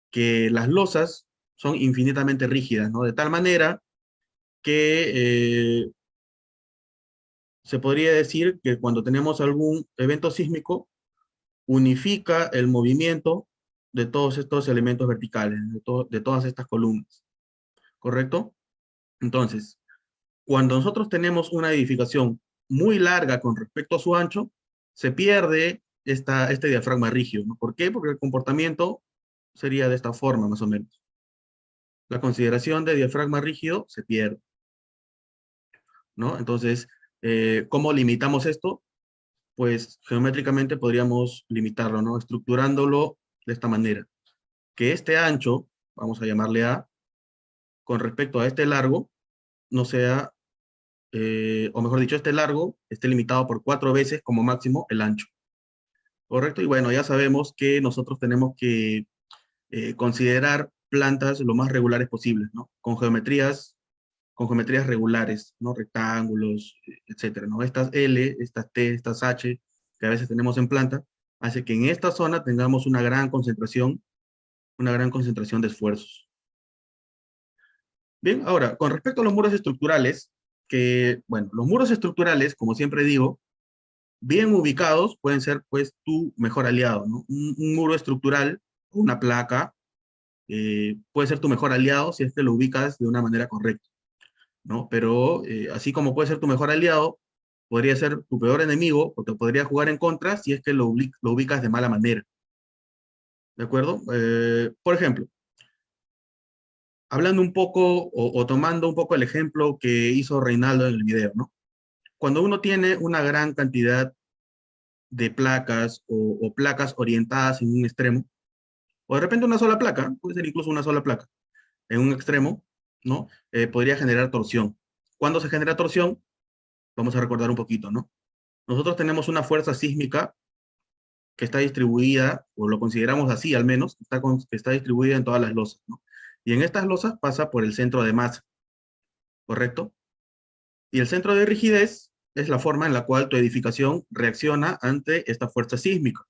que las losas son infinitamente rígidas, ¿no? De tal manera que se podría decir que cuando tenemos algún evento sísmico, unifica el movimiento de todos estos elementos verticales, de todas estas columnas, ¿correcto? Entonces, cuando nosotros tenemos una edificación muy larga con respecto a su ancho, se pierde este diafragma rígido, ¿no? ¿Por qué? Porque el comportamiento sería de esta forma, más o menos. La consideración de diafragma rígido se pierde, ¿no? Entonces, ¿cómo limitamos esto? Pues geométricamente podríamos limitarlo, ¿no? Estructurándolo de esta manera. Que este ancho, vamos a llamarle A, con respecto a este largo, no sea o mejor dicho, este largo esté limitado por 4 veces como máximo el ancho. ¿Correcto? Y bueno, ya sabemos que nosotros tenemos que considerar plantas lo más regulares posibles, ¿no? Con geometrías regulares, ¿no? Rectángulos, etcétera, ¿no? Estas L, estas T, estas H, que a veces tenemos en planta, hace que en esta zona tengamos una gran concentración de esfuerzos. Bien, ahora, con respecto a los muros estructurales, que, bueno, los muros estructurales, como siempre digo, bien ubicados pueden ser pues tu mejor aliado, ¿no? Un muro estructural, una placa, puede ser tu mejor aliado si es que lo ubicas de una manera correcta, ¿no? Pero así como puede ser tu mejor aliado, podría ser tu peor enemigo o te podría jugar en contra si es que lo ubicas de mala manera, ¿de acuerdo? Por ejemplo, hablando un poco o tomando un poco el ejemplo que hizo Reinaldo en el video, ¿no? Cuando uno tiene una gran cantidad de placas o placas orientadas en un extremo, o de repente una sola placa, puede ser incluso una sola placa, en un extremo, ¿no? Podría generar torsión. Cuando se genera torsión, vamos a recordar un poquito, ¿no? Nosotros tenemos una fuerza sísmica que está distribuida, o lo consideramos así al menos, que está distribuida en todas las losas, ¿no? Y en estas losas pasa por el centro de masa, ¿correcto? Y el centro de rigidez es la forma en la cual tu edificación reacciona ante esta fuerza sísmica.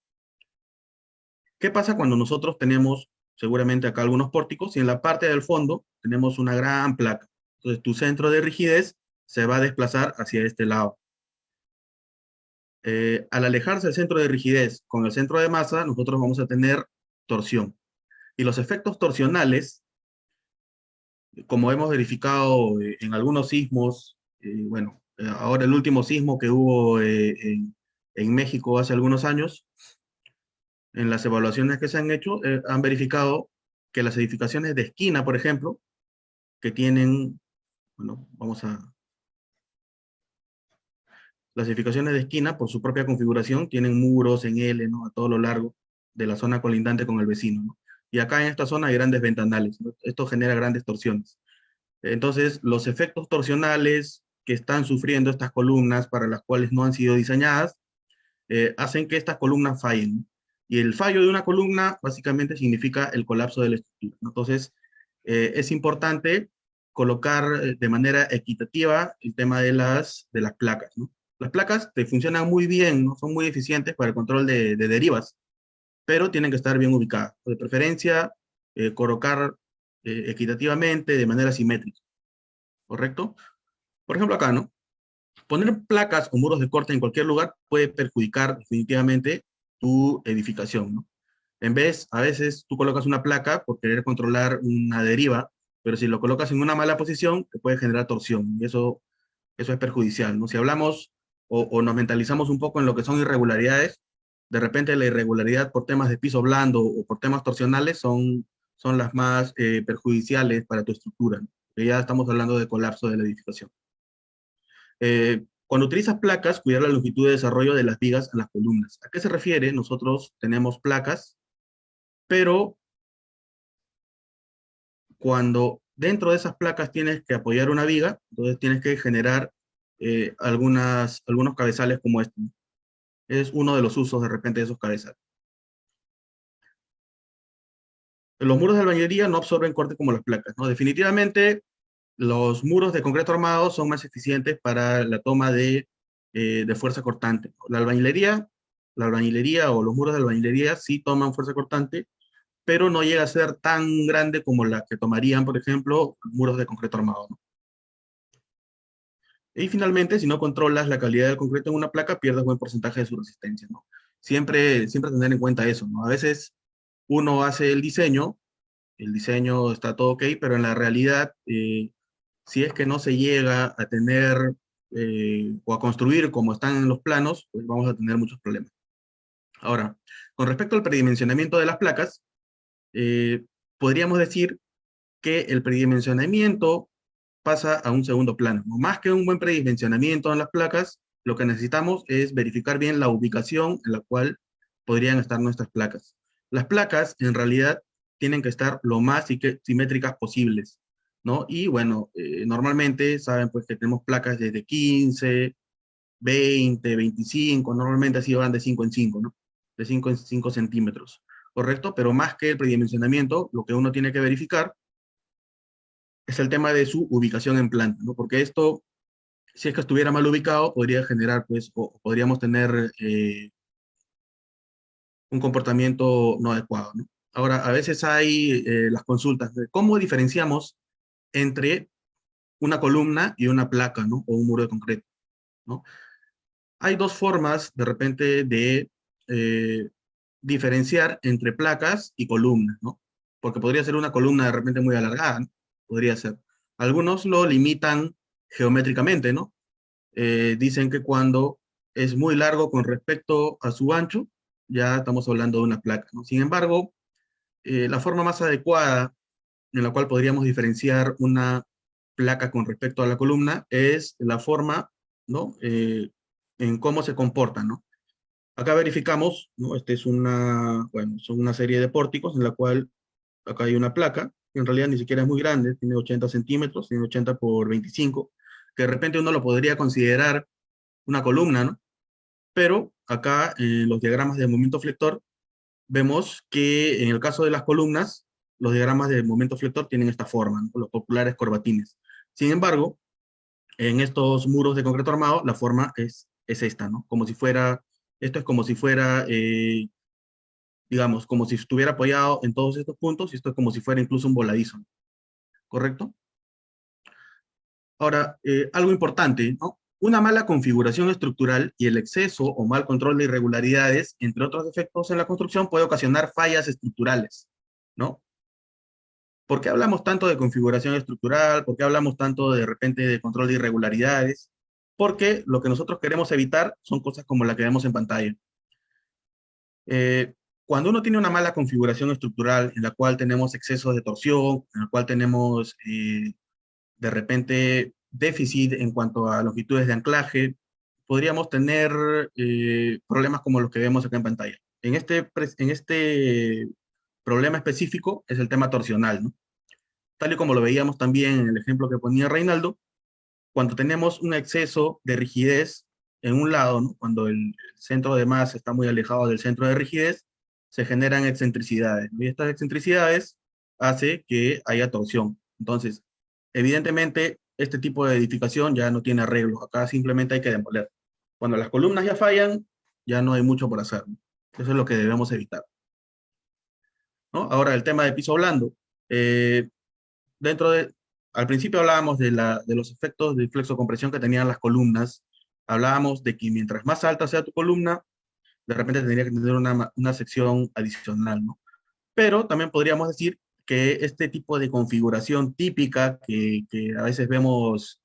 ¿Qué pasa cuando nosotros tenemos, seguramente acá algunos pórticos, y en la parte del fondo tenemos una gran placa? Entonces tu centro de rigidez se va a desplazar hacia este lado. Al alejarse el centro de rigidez con el centro de masa, nosotros vamos a tener torsión. Y los efectos torsionales, como hemos verificado en algunos sismos, bueno, ahora el último sismo que hubo en México hace algunos años, en las evaluaciones que se han hecho, han verificado que las edificaciones de esquina, por ejemplo, que tienen, bueno, las edificaciones de esquina, por su propia configuración, tienen muros en L, ¿no? A todo lo largo de la zona colindante con el vecino, ¿no? Y acá en esta zona hay grandes ventanales, ¿no? Esto genera grandes torsiones. Entonces, los efectos torsionales que están sufriendo estas columnas, para las cuales no han sido diseñadas, hacen que estas columnas fallen, ¿no? Y el fallo de una columna básicamente significa el colapso de la estructura, ¿no? Entonces, es importante colocar de manera equitativa el tema de las placas, ¿no? Las placas te funcionan muy bien, ¿no? Son muy eficientes para el control de derivas, pero tienen que estar bien ubicadas. De preferencia, colocar equitativamente, de manera simétrica, ¿correcto? Por ejemplo, acá, ¿no? Poner placas o muros de corte en cualquier lugar puede perjudicar definitivamente tu edificación, ¿no? En vez, a veces tú colocas una placa por querer controlar una deriva, pero si lo colocas en una mala posición, te puede generar torsión, y eso es perjudicial, ¿no? Si hablamos o nos mentalizamos un poco en lo que son irregularidades, de repente la irregularidad por temas de piso blando o por temas torsionales son las más perjudiciales para tu estructura, ¿no? Que ya estamos hablando de colapso de la edificación. Cuando utilizas placas, cuidar la longitud de desarrollo de las vigas en las columnas. ¿A qué se refiere? Nosotros tenemos placas, pero cuando dentro de esas placas tienes que apoyar una viga, entonces tienes que generar algunos cabezales como este, ¿no? Es uno de los usos de repente de esos cabezales. Los muros de albañilería no absorben corte como las placas, ¿no? Definitivamente los muros de concreto armado son más eficientes para la toma de fuerza cortante. La albañilería o los muros de albañilería sí toman fuerza cortante, pero no llega a ser tan grande como la que tomarían, por ejemplo, muros de concreto armado, ¿no? Y finalmente, si no controlas la calidad del concreto en una placa, pierdes buen porcentaje de su resistencia, ¿no? Siempre tener en cuenta eso, ¿no? A veces uno hace el diseño está todo ok, pero en la realidad, si es que no se llega a tener o a construir como están en los planos, pues vamos a tener muchos problemas. Ahora, con respecto al predimensionamiento de las placas, eh, podríamos decir que el predimensionamiento pasa a un segundo plano, ¿no? Más que un buen predimensionamiento en las placas, lo que necesitamos es verificar bien la ubicación en la cual podrían estar nuestras placas. Las placas, en realidad, tienen que estar lo más simétricas posibles, ¿no? Y bueno, normalmente saben pues que tenemos placas desde 15, 20, 25, normalmente así van de 5 en 5, ¿no? De 5 en 5 centímetros, ¿correcto? Pero más que el predimensionamiento, lo que uno tiene que verificar es el tema de su ubicación en planta, ¿no? Porque esto, si es que estuviera mal ubicado, podría generar, pues, o podríamos tener un comportamiento no adecuado, ¿no? Ahora, a veces hay las consultas de cómo diferenciamos entre una columna y una placa, ¿no? O un muro de concreto, ¿no? Hay dos formas, de repente, de eh, diferenciar entre placas y columnas, ¿no? Porque podría ser una columna de repente muy alargada, ¿no? Podría ser. Algunos lo limitan geométricamente, ¿no? Dicen que cuando es muy largo con respecto a su ancho, ya estamos hablando de una placa, ¿no? Sin embargo, la forma más adecuada en la cual podríamos diferenciar una placa con respecto a la columna es la forma, ¿no? En cómo se comporta, ¿no? Acá verificamos, ¿no? Este es bueno, son una serie de pórticos en la cual acá hay una placa, que en realidad ni siquiera es muy grande, tiene 80 centímetros, tiene 80 por 25, que de repente uno lo podría considerar una columna, ¿no? Pero acá en los diagramas de momento flector vemos que en el caso de las columnas, los diagramas de momento flector tienen esta forma, ¿no? Los populares corbatines. Sin embargo, en estos muros de concreto armado, la forma es esta, ¿no? Como si fuera, esto es como si fuera, digamos, como si estuviera apoyado en todos estos puntos, y esto es como si fuera incluso un voladizo, ¿no? ¿Correcto? Ahora, algo importante, ¿no? Una mala configuración estructural y el exceso o mal control de irregularidades, entre otros defectos en la construcción, puede ocasionar fallas estructurales, ¿no? ¿Por qué hablamos tanto de configuración estructural? ¿Por qué hablamos tanto de repente de control de irregularidades? Porque lo que nosotros queremos evitar son cosas como la que vemos en pantalla. Eh, Cuando uno tiene una mala configuración estructural en la cual tenemos exceso de torsión, en la cual tenemos de repente déficit en cuanto a longitudes de anclaje, podríamos tener problemas como los que vemos acá en pantalla. En este problema específico es el tema torsional, ¿no? Tal y como lo veíamos también en el ejemplo que ponía Reinaldo, cuando tenemos un exceso de rigidez en un lado, ¿no? Cuando el centro de masa está muy alejado del centro de rigidez, se generan excentricidades, ¿no? Y estas excentricidades hace que haya torsión. Entonces, evidentemente, este tipo de edificación ya no tiene arreglos. Acá simplemente hay que demoler. Cuando las columnas ya fallan, ya no hay mucho por hacer, ¿no? Eso es lo que debemos evitar, ¿no? Ahora, el tema de piso blando. Eh, dentro de, Al principio hablábamos de los efectos de flexocompresión que tenían las columnas. Hablábamos de que mientras más alta sea tu columna, de repente tendría que tener una sección adicional, ¿no? Pero también podríamos decir que este tipo de configuración típica que a veces vemos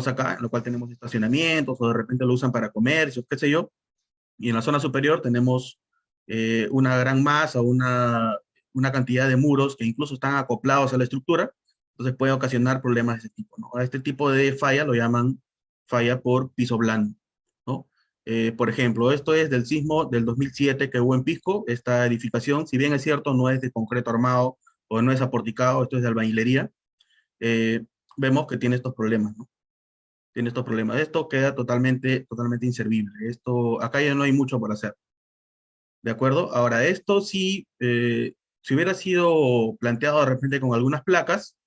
acá, en lo cual tenemos estacionamientos o de repente lo usan para comercios, qué sé yo, y en la zona superior tenemos una gran masa, una cantidad de muros que incluso están acoplados a la estructura, entonces puede ocasionar problemas de ese tipo, ¿no? A este tipo de falla lo llaman falla por piso blando, ¿no? Por ejemplo, esto es del sismo del 2007 que hubo en Pisco. Esta edificación, si bien es cierto, no es de concreto armado o no es aporticado, esto es de albañilería, eh, vemos que tiene estos problemas, ¿no? Tiene estos problemas. Esto queda totalmente inservible. Acá ya no hay mucho por hacer. ¿De acuerdo? Ahora, esto sí, si hubiera sido planteado de repente con algunas placas,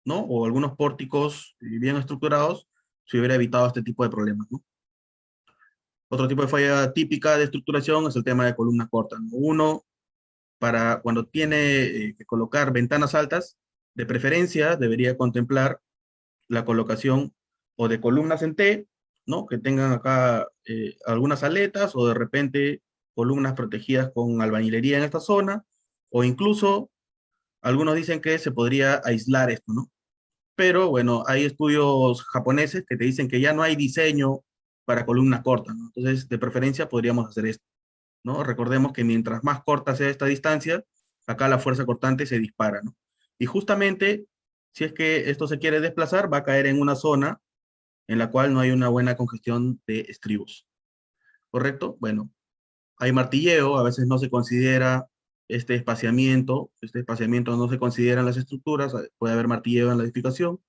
¿no? O algunos pórticos bien estructurados, se hubiera evitado este tipo de problemas, ¿no? Otro tipo de falla típica de estructuración es el tema de columnas cortas, ¿no? Uno, para cuando tiene que colocar ventanas altas, de preferencia debería contemplar la colocación o de columnas en T, ¿no? Que tengan acá algunas aletas o de repente columnas protegidas con albañilería en esta zona, o incluso algunos dicen que se podría aislar esto, ¿no? Pero bueno, hay estudios japoneses que te dicen que ya no hay diseño para columnas cortas, ¿no? Entonces, de preferencia podríamos hacer esto, ¿no? Recordemos que mientras más corta sea esta distancia, acá la fuerza cortante se dispara, ¿no? Y justamente, si es que esto se quiere desplazar, va a caer en una zona en la cual no hay una buena congestión de estribos. ¿Correcto? Bueno, hay martilleo, a veces no se considera este espaciamiento no se considera en las estructuras, puede haber martilleo en la edificación.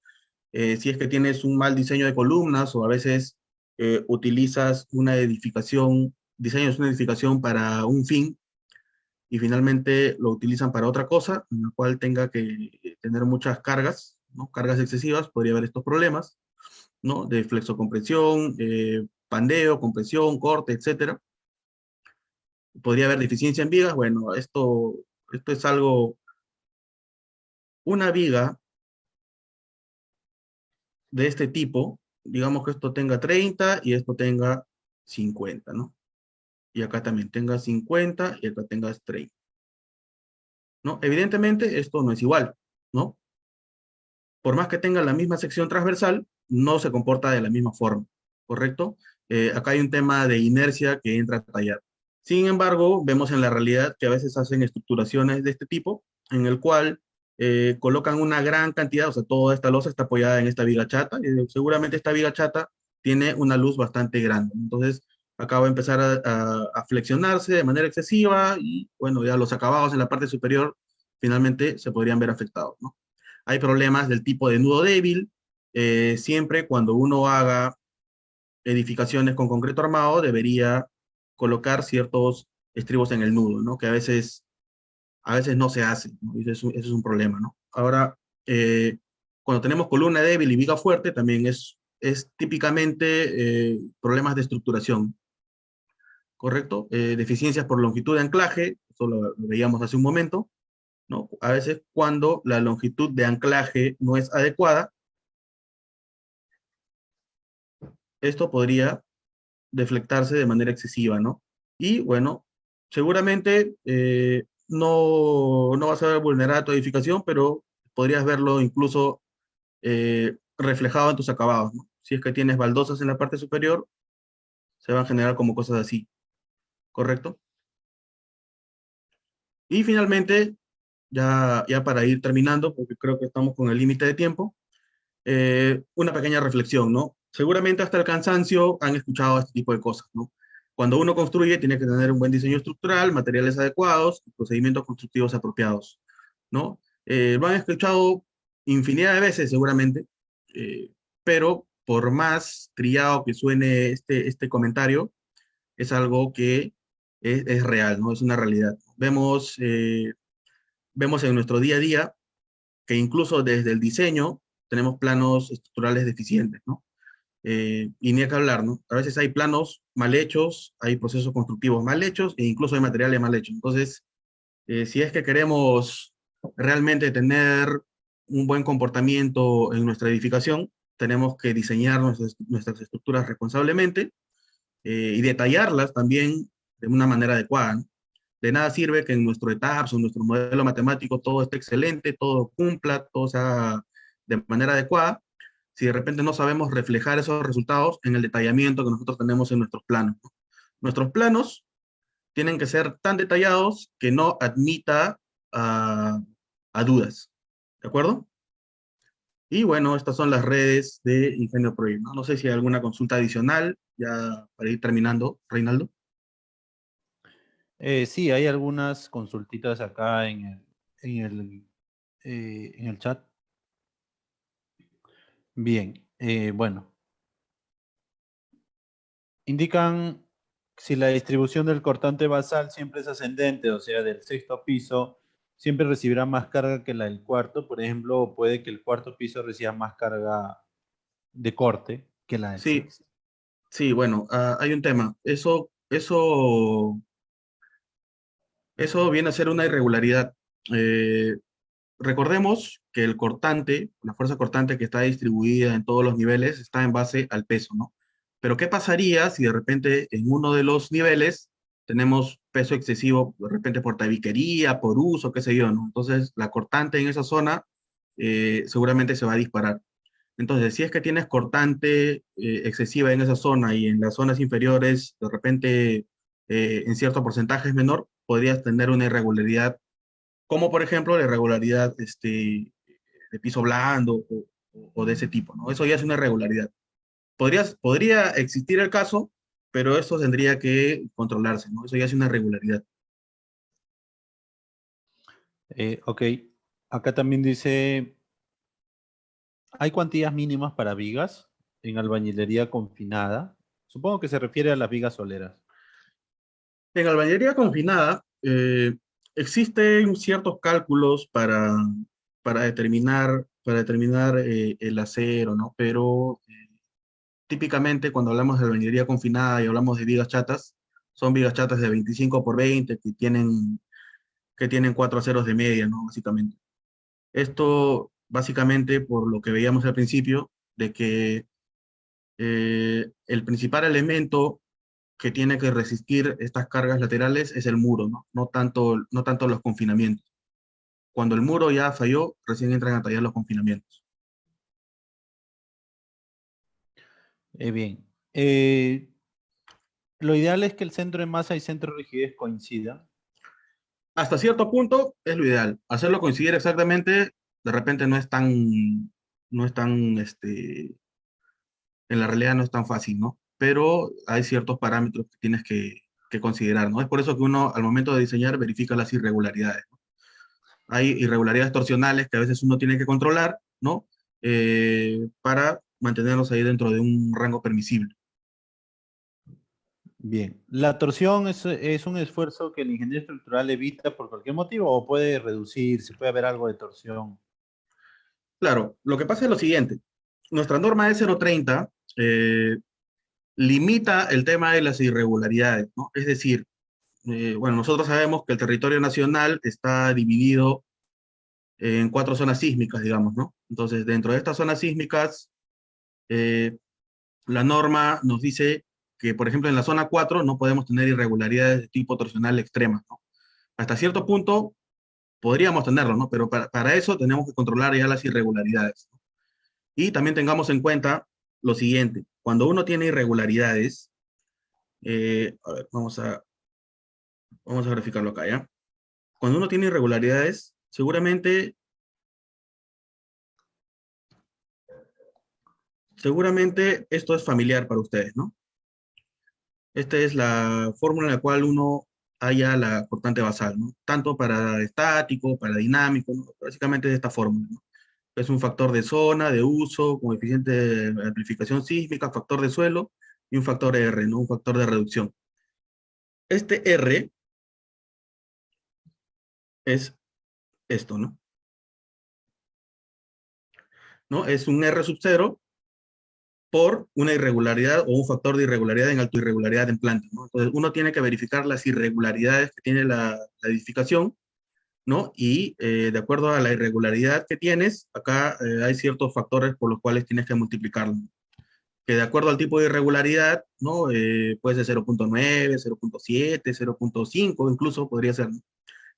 Si es que tienes un mal diseño de columnas o a veces utilizas diseñas una edificación para un fin y finalmente lo utilizan para otra cosa, en la cual tenga que tener muchas cargas, ¿no? Cargas excesivas, podría haber estos problemas, ¿no? De flexocompresión, pandeo, compresión, corte, etcétera. Podría haber deficiencia en vigas. Bueno, esto es algo, una viga de este tipo, digamos que esto tenga 30 y esto tenga 50, ¿no? Y acá también tenga 50 y acá tengas 30, ¿no? Evidentemente esto no es igual, ¿no? Por más que tenga la misma sección transversal, no se comporta de la misma forma, ¿correcto? Acá hay un tema de inercia que entra a tallar. Sin embargo, vemos en la realidad que a veces hacen estructuraciones de este tipo, en el cual colocan una gran cantidad, o sea, toda esta losa está apoyada en esta viga chata, y seguramente esta viga chata tiene una luz bastante grande. Entonces, acá va a empezar a flexionarse de manera excesiva y, bueno, ya los acabados en la parte superior finalmente se podrían ver afectados, ¿no? Hay problemas del tipo de nudo débil. Siempre cuando uno haga edificaciones con concreto armado, debería colocar ciertos estribos en el nudo, ¿no? Que a veces no se hace, ¿no? Y eso es un problema, ¿no? Ahora, cuando tenemos columna débil y viga fuerte, también es típicamente problemas de estructuración, ¿correcto? Deficiencias por longitud de anclaje, eso lo veíamos hace un momento, ¿no? A veces cuando la longitud de anclaje no es adecuada, esto podría deflectarse de manera excesiva, ¿no? Y bueno, seguramente no vas a ver vulnerada tu edificación, pero podrías verlo incluso reflejado en tus acabados, ¿no? Si es que tienes baldosas en la parte superior, se van a generar como cosas así, ¿correcto? Y finalmente, ya para ir terminando, porque creo que estamos con el límite de tiempo, una pequeña reflexión, ¿no? Seguramente hasta el cansancio han escuchado este tipo de cosas, ¿no? Cuando uno construye, tiene que tener un buen diseño estructural, materiales adecuados, procedimientos constructivos apropiados, ¿no? Lo han escuchado infinidad de veces, seguramente, eh, pero por más trillado que suene este comentario, es algo que es real, ¿no? Es una realidad. Vemos en nuestro día a día que incluso desde el diseño tenemos planos estructurales deficientes, ¿no? Y ni hay que hablar, ¿no? A veces hay planos mal hechos, hay procesos constructivos mal hechos e incluso hay materiales mal hechos. Entonces, si es que queremos realmente tener un buen comportamiento en nuestra edificación, tenemos que diseñar nuestras estructuras responsablemente y detallarlas también de una manera adecuada, ¿no? De nada sirve que en nuestro ETAPS o en nuestro modelo matemático todo esté excelente, todo cumpla, todo sea de manera adecuada, si de repente no sabemos reflejar esos resultados en el detallamiento que nosotros tenemos en nuestros planos, ¿no? Nuestros planos tienen que ser tan detallados que no admita a, a dudas, ¿de acuerdo? Y bueno, estas son las redes de Ingenio Project, ¿no? No sé si hay alguna consulta adicional, ya para ir terminando, Reinaldo. Sí, hay algunas consultitas acá en el, en el chat. Bien, bueno, indican si la distribución del cortante basal siempre es ascendente, o sea, del sexto piso, siempre recibirá más carga que la del cuarto. Por ejemplo, puede que el cuarto piso reciba más carga de corte que la del Sí, sexto. sí, bueno, hay un tema. Eso viene a ser una irregularidad. Eh, Recordemos que el cortante, la fuerza cortante que está distribuida en todos los niveles, está en base al peso, ¿no? Pero ¿qué pasaría si de repente en uno de los niveles tenemos peso excesivo, de repente por tabiquería, por uso, qué sé yo, ¿no? Entonces la cortante en esa zona seguramente se va a disparar. Entonces, si es que tienes cortante excesiva en esa zona y en las zonas inferiores, de repente en cierto porcentaje es menor, podrías tener una irregularidad, como por ejemplo la irregularidad de piso blando o de ese tipo, ¿no? Eso ya es una irregularidad. Podría existir el caso, pero eso tendría que controlarse, ¿no? Eso ya es una irregularidad. Ok, acá también dice, ¿hay cuantías mínimas para vigas en albañilería confinada? Supongo que se refiere a las vigas soleras. En albañilería confinada, existen ciertos cálculos para determinar el acero, ¿no? Pero típicamente cuando hablamos de albañilería confinada y hablamos de vigas chatas, son vigas chatas de 25 por 20 que tienen 4 aceros de media, ¿no? Básicamente. Esto, básicamente, por lo que veíamos al principio, de que el principal elemento que tiene que resistir estas cargas laterales es el muro, ¿no? No tanto los confinamientos. Cuando el muro ya falló, recién entran a tallar los confinamientos. Bien, eh, lo ideal es que el centro de masa y centro de rigidez coincidan. Hasta cierto punto es lo ideal. Hacerlo coincidir exactamente, de repente no es tan, en la realidad no es tan fácil, ¿no? Pero hay ciertos parámetros que tienes que considerar, ¿no? Es por eso que uno, al momento de diseñar, verifica las irregularidades, ¿no? Hay irregularidades torsionales que a veces uno tiene que controlar, ¿no? Para mantenerlos ahí dentro de un rango permisible. Bien. ¿La torsión es un esfuerzo que el ingeniero estructural evita por cualquier motivo o puede reducirse, puede haber algo de torsión? Claro, lo que pasa es lo siguiente. Nuestra norma E030 limita el tema de las irregularidades, ¿no? Es decir, bueno, nosotros sabemos que el territorio nacional está dividido en cuatro zonas sísmicas, digamos, ¿no? Entonces, dentro de estas zonas sísmicas, eh, la norma nos dice que, por ejemplo, en la zona 4 no podemos tener irregularidades de tipo torsional extremas, ¿no? Hasta cierto punto podríamos tenerlo, ¿no? Pero para eso tenemos que controlar ya las irregularidades, ¿no? Y también tengamos en cuenta lo siguiente, cuando uno tiene irregularidades, a ver, vamos a verificarlo acá, ¿ya? Cuando uno tiene irregularidades, seguramente esto es familiar para ustedes, ¿no? Esta es la fórmula en la cual uno halla la cortante basal, ¿no? Tanto para estático, para dinámico, ¿no? Básicamente es esta fórmula, ¿no? Es un factor de zona, de uso, coeficiente de amplificación sísmica, factor de suelo y un factor R, ¿no? Un factor de reducción. Este R es esto, ¿no? ¿No? Es un R sub 0 por una irregularidad o un factor de irregularidad en irregularidad en planta, ¿no? Entonces, uno tiene que verificar las irregularidades que tiene la edificación, ¿no? Y de acuerdo a la irregularidad que tienes, acá hay ciertos factores por los cuales tienes que multiplicarlo. Que de acuerdo al tipo de irregularidad, ¿no? Puede ser 0.9, 0.7, 0.5, incluso podría ser, ¿no?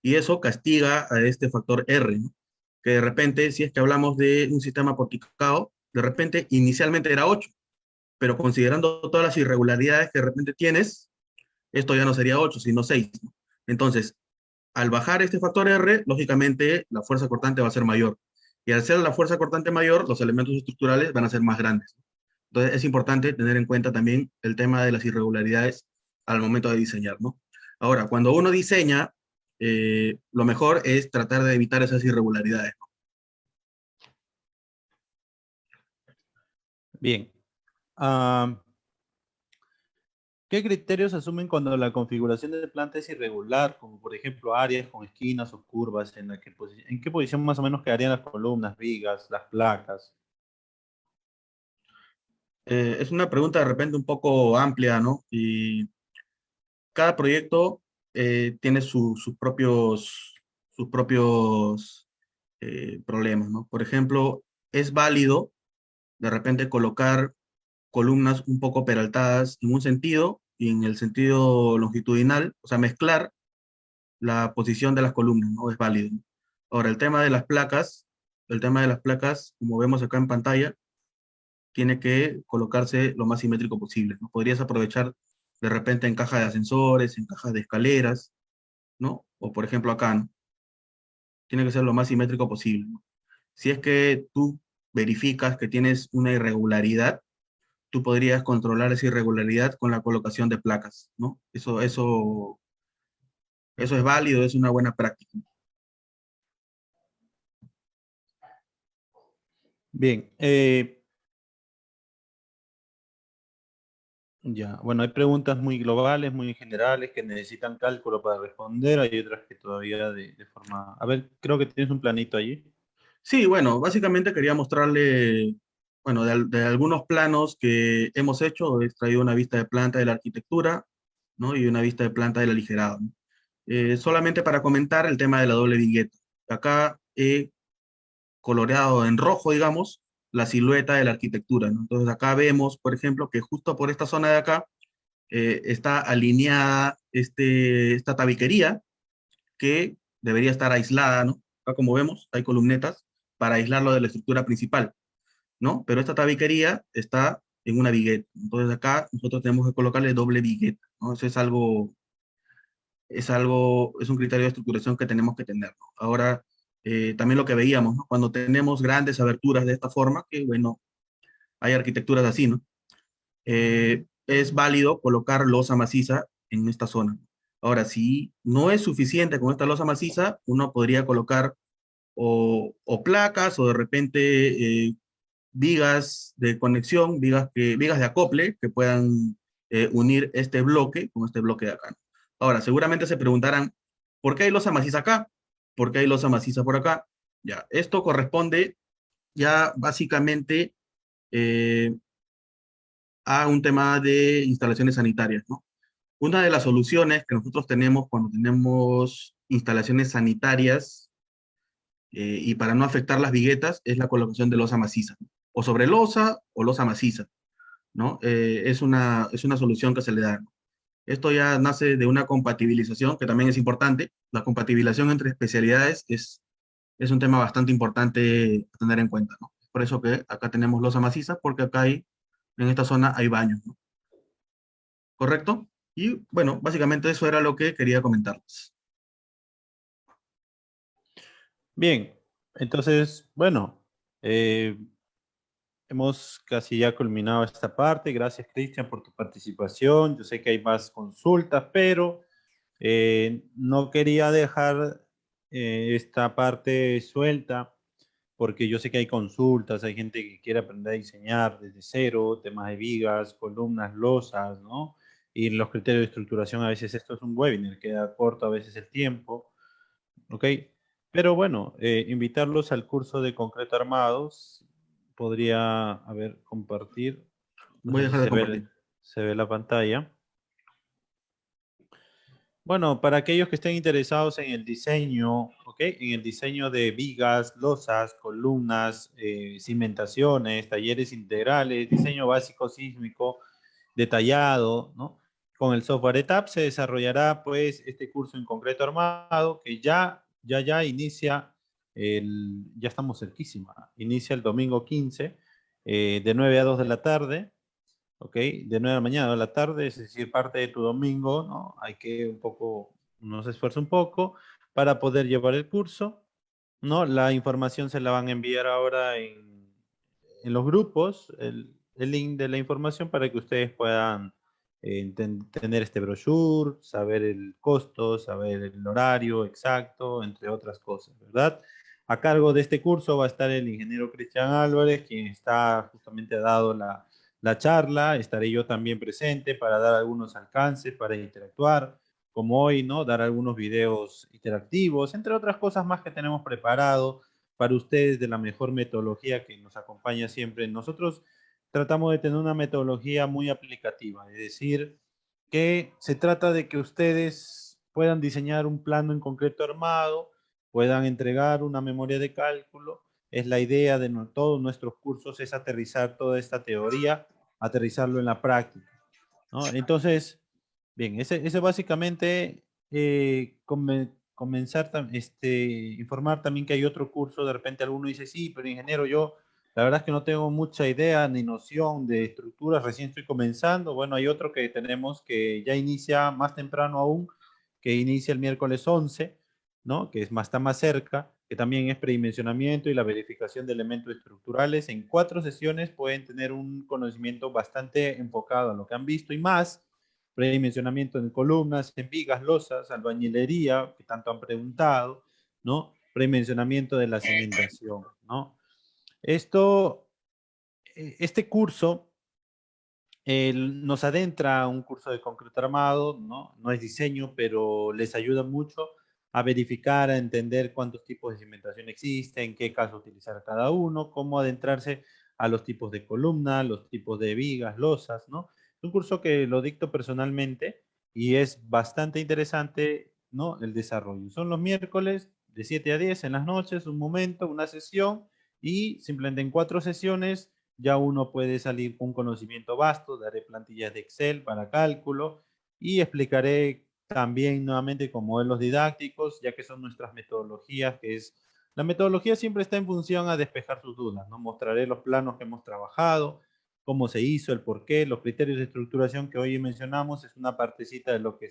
Y eso castiga a este factor R, ¿no? Que de repente, si es que hablamos de un sistema porticado, de repente inicialmente era 8, pero considerando todas las irregularidades que de repente tienes, esto ya no sería 8, sino 6, ¿no? Entonces, al bajar este factor R, lógicamente la fuerza cortante va a ser mayor. Y al ser la fuerza cortante mayor, los elementos estructurales van a ser más grandes. Entonces es importante tener en cuenta también el tema de las irregularidades al momento de diseñar, ¿no? Ahora, cuando uno diseña, lo mejor es tratar de evitar esas irregularidades, ¿no? Bien. ¿Qué criterios asumen cuando la configuración de planta es irregular, como por ejemplo áreas con esquinas o curvas? ¿En qué posición más o menos quedarían las columnas, vigas, las placas? Es una pregunta de repente un poco amplia, ¿no? Y cada proyecto tiene sus propios problemas, ¿no? Por ejemplo, es válido de repente colocar columnas un poco peraltadas en un sentido y en el sentido longitudinal, o sea, mezclar la posición de las columnas, ¿no? Es válido, ¿no? Ahora, el tema de las placas, como vemos acá en pantalla, tiene que colocarse lo más simétrico posible, ¿no? Podrías aprovechar de repente en cajas de ascensores, en cajas de escaleras, ¿no? O por ejemplo acá, ¿no? Tiene que ser lo más simétrico posible, ¿no? Si es que tú verificas que tienes una irregularidad, tú podrías controlar esa irregularidad con la colocación de placas, ¿no? Eso es válido, es una buena práctica. Bien, ya, bueno, hay preguntas muy globales, muy generales que necesitan cálculo para responder, hay otras que todavía de forma... A ver, creo que tienes un planito allí. Sí, bueno, básicamente quería mostrarle, bueno, de algunos planos que hemos hecho, he extraído una vista de planta de la arquitectura, ¿no? Y una vista de planta del aligerado, ¿no? Solamente para comentar el tema de la doble viñeta. Acá he coloreado en rojo, digamos, la silueta de la arquitectura, ¿no? Entonces acá vemos, por ejemplo, que justo por esta zona de acá está alineada esta tabiquería que debería estar aislada, ¿no? Acá como vemos, hay columnetas para aislarlo de la estructura principal, ¿no? Pero esta tabiquería está en una vigueta. Entonces acá nosotros tenemos que colocarle doble vigueta, ¿no? Eso es algo es un criterio de estructuración que tenemos que tener, ¿no? Ahora, también lo que veíamos, ¿no? Cuando tenemos grandes aberturas de esta forma, que bueno, hay arquitecturas así, ¿no? Es válido colocar losa maciza en esta zona. Ahora, si no es suficiente con esta losa maciza, uno podría colocar o placas o de repente vigas de conexión, vigas de acople que puedan unir este bloque con este bloque de acá, ¿no? Ahora, seguramente se preguntarán, ¿por qué hay losa maciza acá? ¿Por qué hay losa maciza por acá? Ya, esto corresponde ya básicamente eh, a un tema de instalaciones sanitarias, ¿no? Una de las soluciones que nosotros tenemos cuando tenemos instalaciones sanitarias y para no afectar las viguetas es la colocación de losa maciza, ¿no? O sobre losa o losa maciza, ¿no? Es una solución que se le da, ¿no? Esto ya nace de una compatibilización que también es importante. La compatibilización entre especialidades es un tema bastante importante a tener en cuenta, ¿no? Por eso que acá tenemos losa maciza, porque acá en esta zona hay baños, ¿no? ¿Correcto? Y bueno, básicamente eso era lo que quería comentarles. Bien, entonces, bueno, eh, hemos casi ya culminado esta parte. Gracias, Cristian, por tu participación. Yo sé que hay más consultas, pero no quería dejar esta parte suelta porque yo sé que hay consultas, hay gente que quiere aprender a diseñar desde cero, temas de vigas, columnas, losas, ¿no? Y los criterios de estructuración, a veces esto es un webinar, queda corto a veces el tiempo, ¿ok? Pero bueno, invitarlos al curso de concreto armados, podría, a ver, compartir, no Voy a sé si dejar de compartir. se ve la pantalla. Bueno, para aquellos que estén interesados en el diseño, ¿ok? En el diseño de vigas, losas, columnas, cimentaciones, talleres integrales, diseño básico sísmico detallado, ¿no? Con el software ETAP se desarrollará pues este curso en concreto armado que ya inicia ya estamos cerquísima, inicia el domingo 15 de 9 a 2 de la tarde. ¿Ok? De 9 de la mañana a 2 de la tarde, es decir, parte de tu domingo, ¿no? Hay que un poco, uno se esfuerza un poco para poder llevar el curso, ¿no? La información se la van a enviar ahora en los grupos, el link de la información para que ustedes puedan tener este brochure, saber el costo, saber el horario exacto, entre otras cosas, ¿verdad? A cargo de este curso va a estar el ingeniero Cristian Álvarez, quien está justamente ha dado la charla. Estaré yo también presente para dar algunos alcances, para interactuar, como hoy, ¿no? Dar algunos videos interactivos, entre otras cosas más que tenemos preparado para ustedes de la mejor metodología que nos acompaña siempre. Nosotros tratamos de tener una metodología muy aplicativa, es decir, que se trata de que ustedes puedan diseñar un plano en concreto armado, puedan entregar una memoria de cálculo. Es la idea de todos nuestros cursos, es aterrizar toda esta teoría, aterrizarlo en la práctica, ¿no? Entonces, bien, ese básicamente comenzar, informar también que hay otro curso, de repente alguno dice, sí, pero ingeniero, yo la verdad es que no tengo mucha idea ni noción de estructuras, recién estoy comenzando. Bueno, hay otro que tenemos que ya inicia más temprano aún, que inicia el miércoles 11, ¿no? Que es más, está más cerca, que también es predimensionamiento y la verificación de elementos estructurales. En 4 sesiones pueden tener un conocimiento bastante enfocado a lo que han visto y más predimensionamiento en columnas, en vigas, losas, albañilería, que tanto han preguntado, ¿no? Predimensionamiento de la cimentación, ¿no? Este curso nos adentra a un curso de concreto armado, ¿no? No es diseño, pero les ayuda mucho a verificar, a entender cuántos tipos de cimentación existen, qué caso utilizar cada uno, cómo adentrarse a los tipos de columna, los tipos de vigas, losas, ¿no? Es un curso que lo dicto personalmente y es bastante interesante, ¿no? El desarrollo. Son los miércoles de 7 a 10 en las noches, un momento, una sesión y simplemente en 4 sesiones ya uno puede salir con un conocimiento vasto. Daré plantillas de Excel para cálculo y explicaré también nuevamente con modelos didácticos, ya que son nuestras metodologías, la metodología siempre está en función a despejar sus dudas, ¿no? Mostraré los planos que hemos trabajado, cómo se hizo, el por qué, los criterios de estructuración que hoy mencionamos, es una partecita de lo que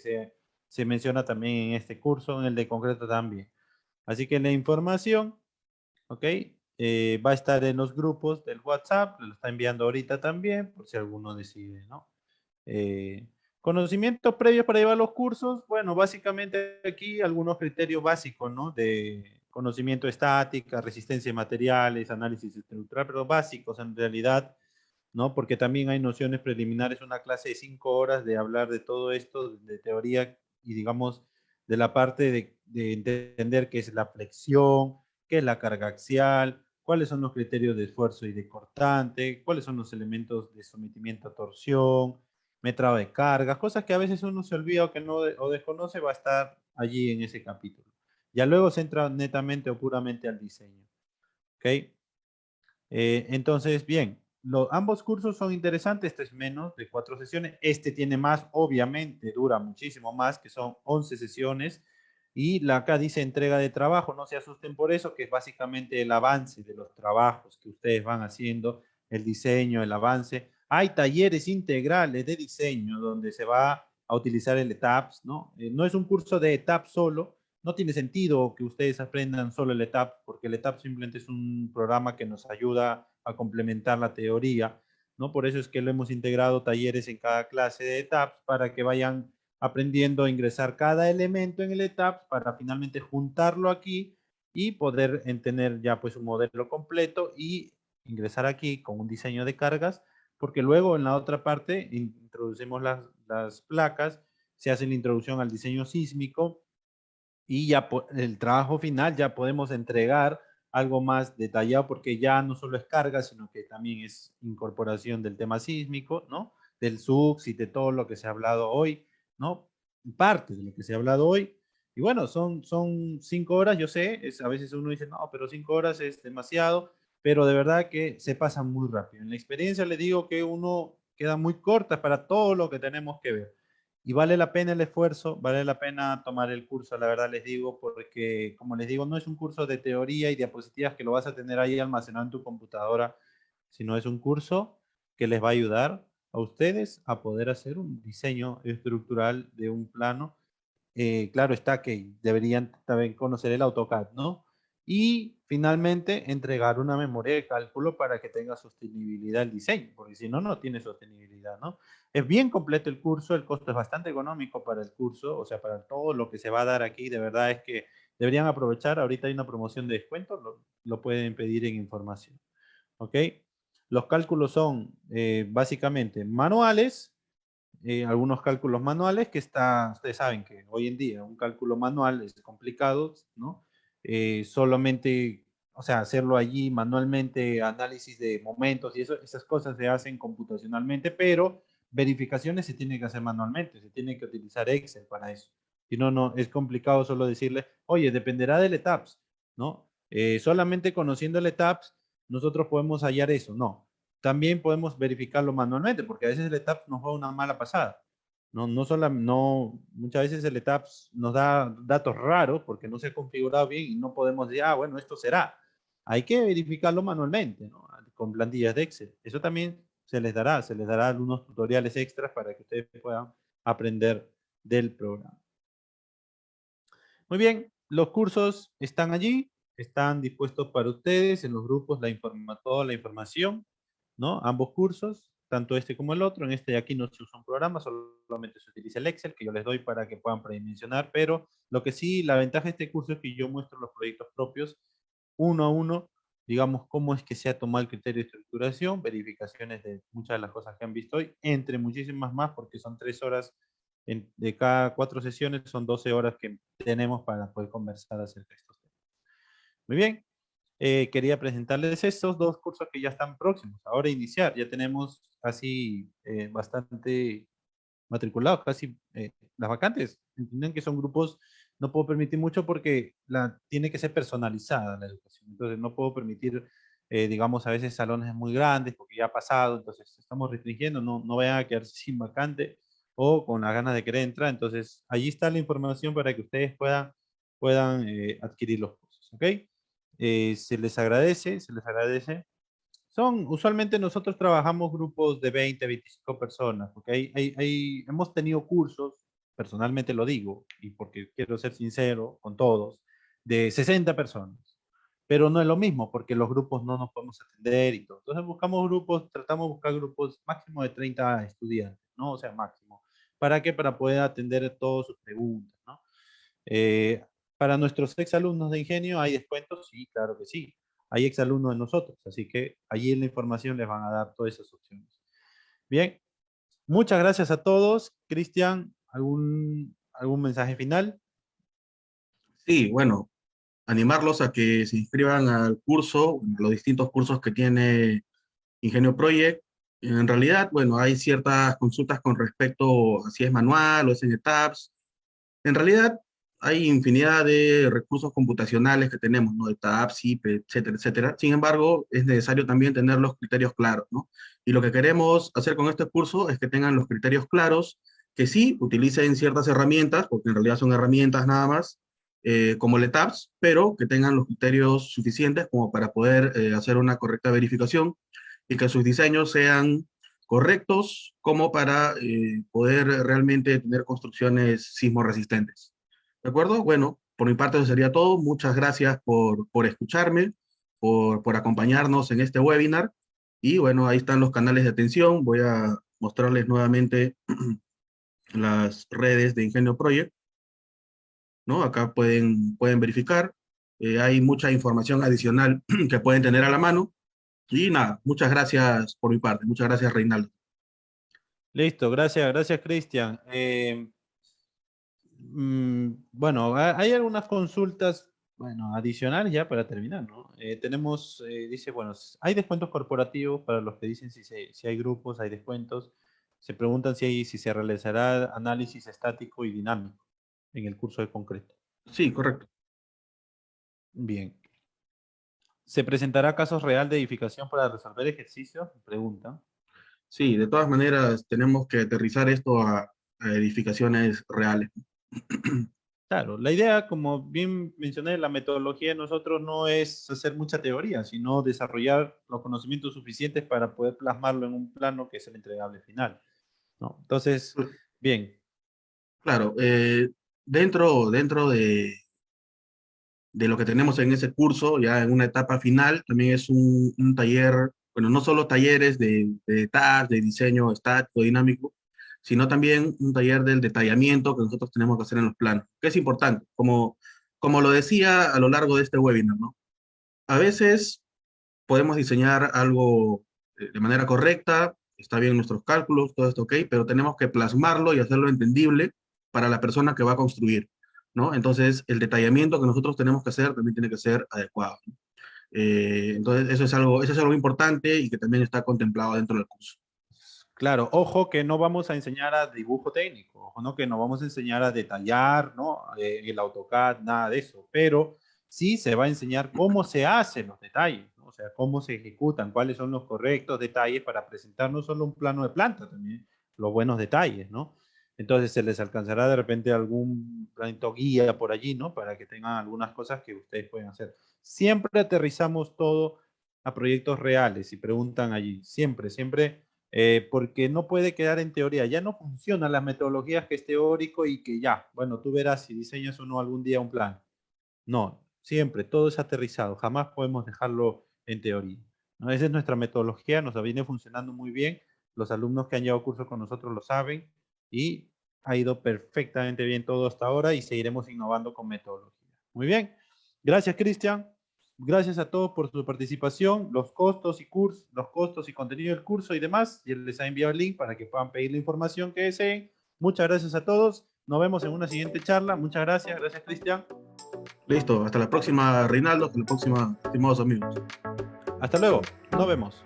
se se menciona también en este curso, en el de concreto también. Así que la información, ¿ok? Va a estar en los grupos del WhatsApp, lo está enviando ahorita también, por si alguno decide, ¿no? Eh, Conocimientos previos para llevar los cursos, bueno, básicamente aquí algunos criterios básicos, ¿no? De conocimiento estática, resistencia de materiales, análisis estructural, pero básicos en realidad, ¿no? Porque también hay nociones preliminares, una clase de 5 horas de hablar de todo esto, de teoría y digamos de la parte de entender qué es la flexión, qué es la carga axial, cuáles son los criterios de esfuerzo y de cortante, cuáles son los elementos de sometimiento a torsión, metrado de cargas, cosas que a veces uno se olvida o que no o desconoce, va a estar allí en ese capítulo. Ya luego se entra netamente o puramente al diseño. ¿Ok? Entonces, bien, ambos cursos son interesantes, este es menos de 4 sesiones, este tiene más, obviamente, dura muchísimo más, que son 11 sesiones, y la acá dice entrega de trabajo, no se asusten por eso, que es básicamente el avance de los trabajos que ustedes van haciendo, el diseño, el avance. Hay talleres integrales de diseño donde se va a utilizar el ETAPS, ¿no? No es un curso de ETAPS solo, no tiene sentido que ustedes aprendan solo el ETAP, porque el ETAP simplemente es un programa que nos ayuda a complementar la teoría, ¿no? Por eso es que lo hemos integrado talleres en cada clase de ETAPs para que vayan aprendiendo a ingresar cada elemento en el ETAP para finalmente juntarlo aquí y poder tener ya pues un modelo completo y ingresar aquí con un diseño de cargas, porque luego en la otra parte introducimos las placas, se hace la introducción al diseño sísmico, y ya el trabajo final ya podemos entregar algo más detallado porque ya no solo es carga, sino que también es incorporación del tema sísmico, ¿no? Del SUX y de todo lo que se ha hablado hoy, ¿no? Parte de lo que se ha hablado hoy. Y bueno, son 5 horas, yo sé, a veces uno dice, no, pero 5 horas es demasiado, pero de verdad que se pasa muy rápido. En la experiencia le digo que uno queda muy corta para todo lo que tenemos que ver. Y vale la pena el esfuerzo, vale la pena tomar el curso, la verdad les digo, porque como les digo, no es un curso de teoría y diapositivas que lo vas a tener ahí almacenado en tu computadora, sino es un curso que les va a ayudar a ustedes a poder hacer un diseño estructural de un plano. Claro está que deberían también conocer el AutoCAD, ¿no? Y finalmente entregar una memoria de cálculo para que tenga sostenibilidad el diseño, porque si no, no tiene sostenibilidad, ¿no? Es bien completo el curso, el costo es bastante económico para el curso, o sea, para todo lo que se va a dar aquí, de verdad es que deberían aprovechar, ahorita hay una promoción de descuento, lo pueden pedir en información, ¿ok? Los cálculos son básicamente manuales, algunos cálculos manuales que ustedes saben que hoy en día un cálculo manual es complicado, ¿no? Solamente, o sea, hacerlo allí manualmente, análisis de momentos y eso, esas cosas se hacen computacionalmente, pero verificaciones se tienen que hacer manualmente, se tiene que utilizar Excel para eso. Si no, no, es complicado solo decirle, oye, dependerá del ETAPS, ¿no? Solamente conociendo el ETAPS, nosotros podemos hallar eso, no, también podemos verificarlo manualmente, porque a veces el ETAPS nos juega una mala pasada. Muchas veces el ETAPS nos da datos raros porque no se ha configurado bien y no podemos decir, ah, bueno, esto será. Hay que verificarlo manualmente, ¿no? Con plantillas de Excel. Eso también se les dará algunos tutoriales extras para que ustedes puedan aprender del programa. Muy bien, los cursos están allí, están dispuestos para ustedes en los grupos, toda la información, ¿no? Ambos cursos, tanto este como el otro. En este de aquí no se usa un programa, solamente se utiliza el Excel, que yo les doy para que puedan predimensionar, pero lo que sí, la ventaja de este curso es que yo muestro los proyectos propios uno a uno, digamos, cómo es que se ha tomado el criterio de estructuración, verificaciones de muchas de las cosas que han visto hoy, entre muchísimas más, porque son 3 horas de cada 4 sesiones, son 12 horas que tenemos para poder conversar acerca de estos temas. Muy bien, quería presentarles estos dos cursos que ya están próximos. Ahora iniciar, ya tenemos casi bastante matriculados, casi las vacantes. Entienden que son grupos, no puedo permitir mucho porque tiene que ser personalizada la educación. Entonces no puedo permitir, digamos, a veces salones muy grandes porque ya ha pasado, entonces estamos restringiendo, no vayan a quedarse sin vacante o con las ganas de querer entrar. Entonces allí está la información para que ustedes puedan adquirir los cursos, ¿ok? Se les agradece. Usualmente nosotros trabajamos grupos de 20, 25 personas, porque hemos tenido cursos personalmente lo digo, y porque quiero ser sincero con todos, de 60 personas. Pero no es lo mismo, porque los grupos no nos podemos atender y todo. Entonces buscamos grupos, tratamos de buscar grupos máximo de 30 estudiantes, ¿no? O sea, máximo. ¿Para qué? Para poder atender todas sus preguntas, ¿no? Para nuestros exalumnos de ingenio, ¿hay descuentos? Sí, claro que sí. Hay exalumnos de nosotros, así que allí en la información les van a dar todas esas opciones. Bien, muchas gracias a todos. Cristian, ¿algún mensaje final? Sí, bueno, animarlos a que se inscriban al curso, los distintos cursos que tiene Ingenio Project. En realidad, bueno, hay ciertas consultas con respecto a si es manual o es en etapas. En realidad, hay infinidad de recursos computacionales que tenemos, ¿no? De tabs, IP, etcétera, etcétera. Sin embargo, es necesario también tener los criterios claros, ¿no? Y lo que queremos hacer con este curso es que tengan los criterios claros, que sí utilicen ciertas herramientas, porque en realidad son herramientas nada más, como el tabs, pero que tengan los criterios suficientes como para poder hacer una correcta verificación y que sus diseños sean correctos como para poder realmente tener construcciones sismo resistentes. ¿De acuerdo? Bueno, por mi parte eso sería todo. Muchas gracias por escucharme, por acompañarnos en este webinar. Y bueno, ahí están los canales de atención. Voy a mostrarles nuevamente las redes de Ingenio Project, ¿no? Acá pueden verificar. Hay mucha información adicional que pueden tener a la mano. Y nada, muchas gracias por mi parte. Muchas gracias, Reinaldo. Listo, gracias, Cristian. Bueno, hay algunas consultas, bueno, adicionales ya para terminar, ¿no? Dice, bueno, hay descuentos corporativos para los que dicen si hay grupos, hay descuentos. Se preguntan si se realizará análisis estático y dinámico en el curso de concreto. Sí, correcto. Bien. ¿Se presentará casos real de edificación para resolver ejercicios? Preguntan. Sí, de todas maneras tenemos que aterrizar esto a edificaciones reales. Claro, la idea, como bien mencioné, la metodología de nosotros no es hacer mucha teoría, sino desarrollar los conocimientos suficientes para poder plasmarlo en un plano que es el entregable final, ¿no? Entonces, bien, Claro, dentro de lo que tenemos en ese curso, ya en una etapa final, también es un taller, bueno, no solo talleres de TAS, de diseño estático, dinámico, sino también un taller del detallamiento que nosotros tenemos que hacer en los planos, que es importante, como lo decía a lo largo de este webinar, ¿no? A veces podemos diseñar algo de manera correcta, está bien nuestros cálculos, todo esto ok, pero tenemos que plasmarlo y hacerlo entendible para la persona que va a construir, ¿no? Entonces, el detallamiento que nosotros tenemos que hacer también tiene que ser adecuado, ¿no? Entonces, eso es algo importante y que también está contemplado dentro del curso. claro, ojo que no vamos a enseñar a dibujo técnico, ojo, no que no vamos a enseñar a detallar, ¿no? El AutoCAD, nada de eso, pero sí se va a enseñar cómo se hacen los detalles, ¿no? O sea, cómo se ejecutan, cuáles son los correctos detalles para presentar no solo un plano de planta, también los buenos detalles, ¿no? Entonces se les alcanzará de repente algún planito guía por allí, ¿no? Para que tengan algunas cosas que ustedes pueden hacer. Siempre aterrizamos todo a proyectos reales y preguntan allí, siempre porque no puede quedar en teoría. Ya no funcionan las metodologías que es teórico y que ya, bueno, tú verás si diseñas o no algún día un plan. No, siempre, todo es aterrizado, jamás podemos dejarlo en teoría, ¿no? Esa es nuestra metodología, nos viene funcionando muy bien, los alumnos que han llevado cursos con nosotros lo saben y ha ido perfectamente bien todo hasta ahora y seguiremos innovando con metodología. Muy bien, gracias Cristian, gracias a todos por su participación, los costos y contenido del curso y demás, y les ha enviado el link para que puedan pedir la información que deseen. Muchas gracias a todos, nos vemos en una siguiente charla, muchas gracias Cristian. Listo, hasta la próxima, Reinaldo, hasta la próxima, estimados amigos. Hasta luego, nos vemos.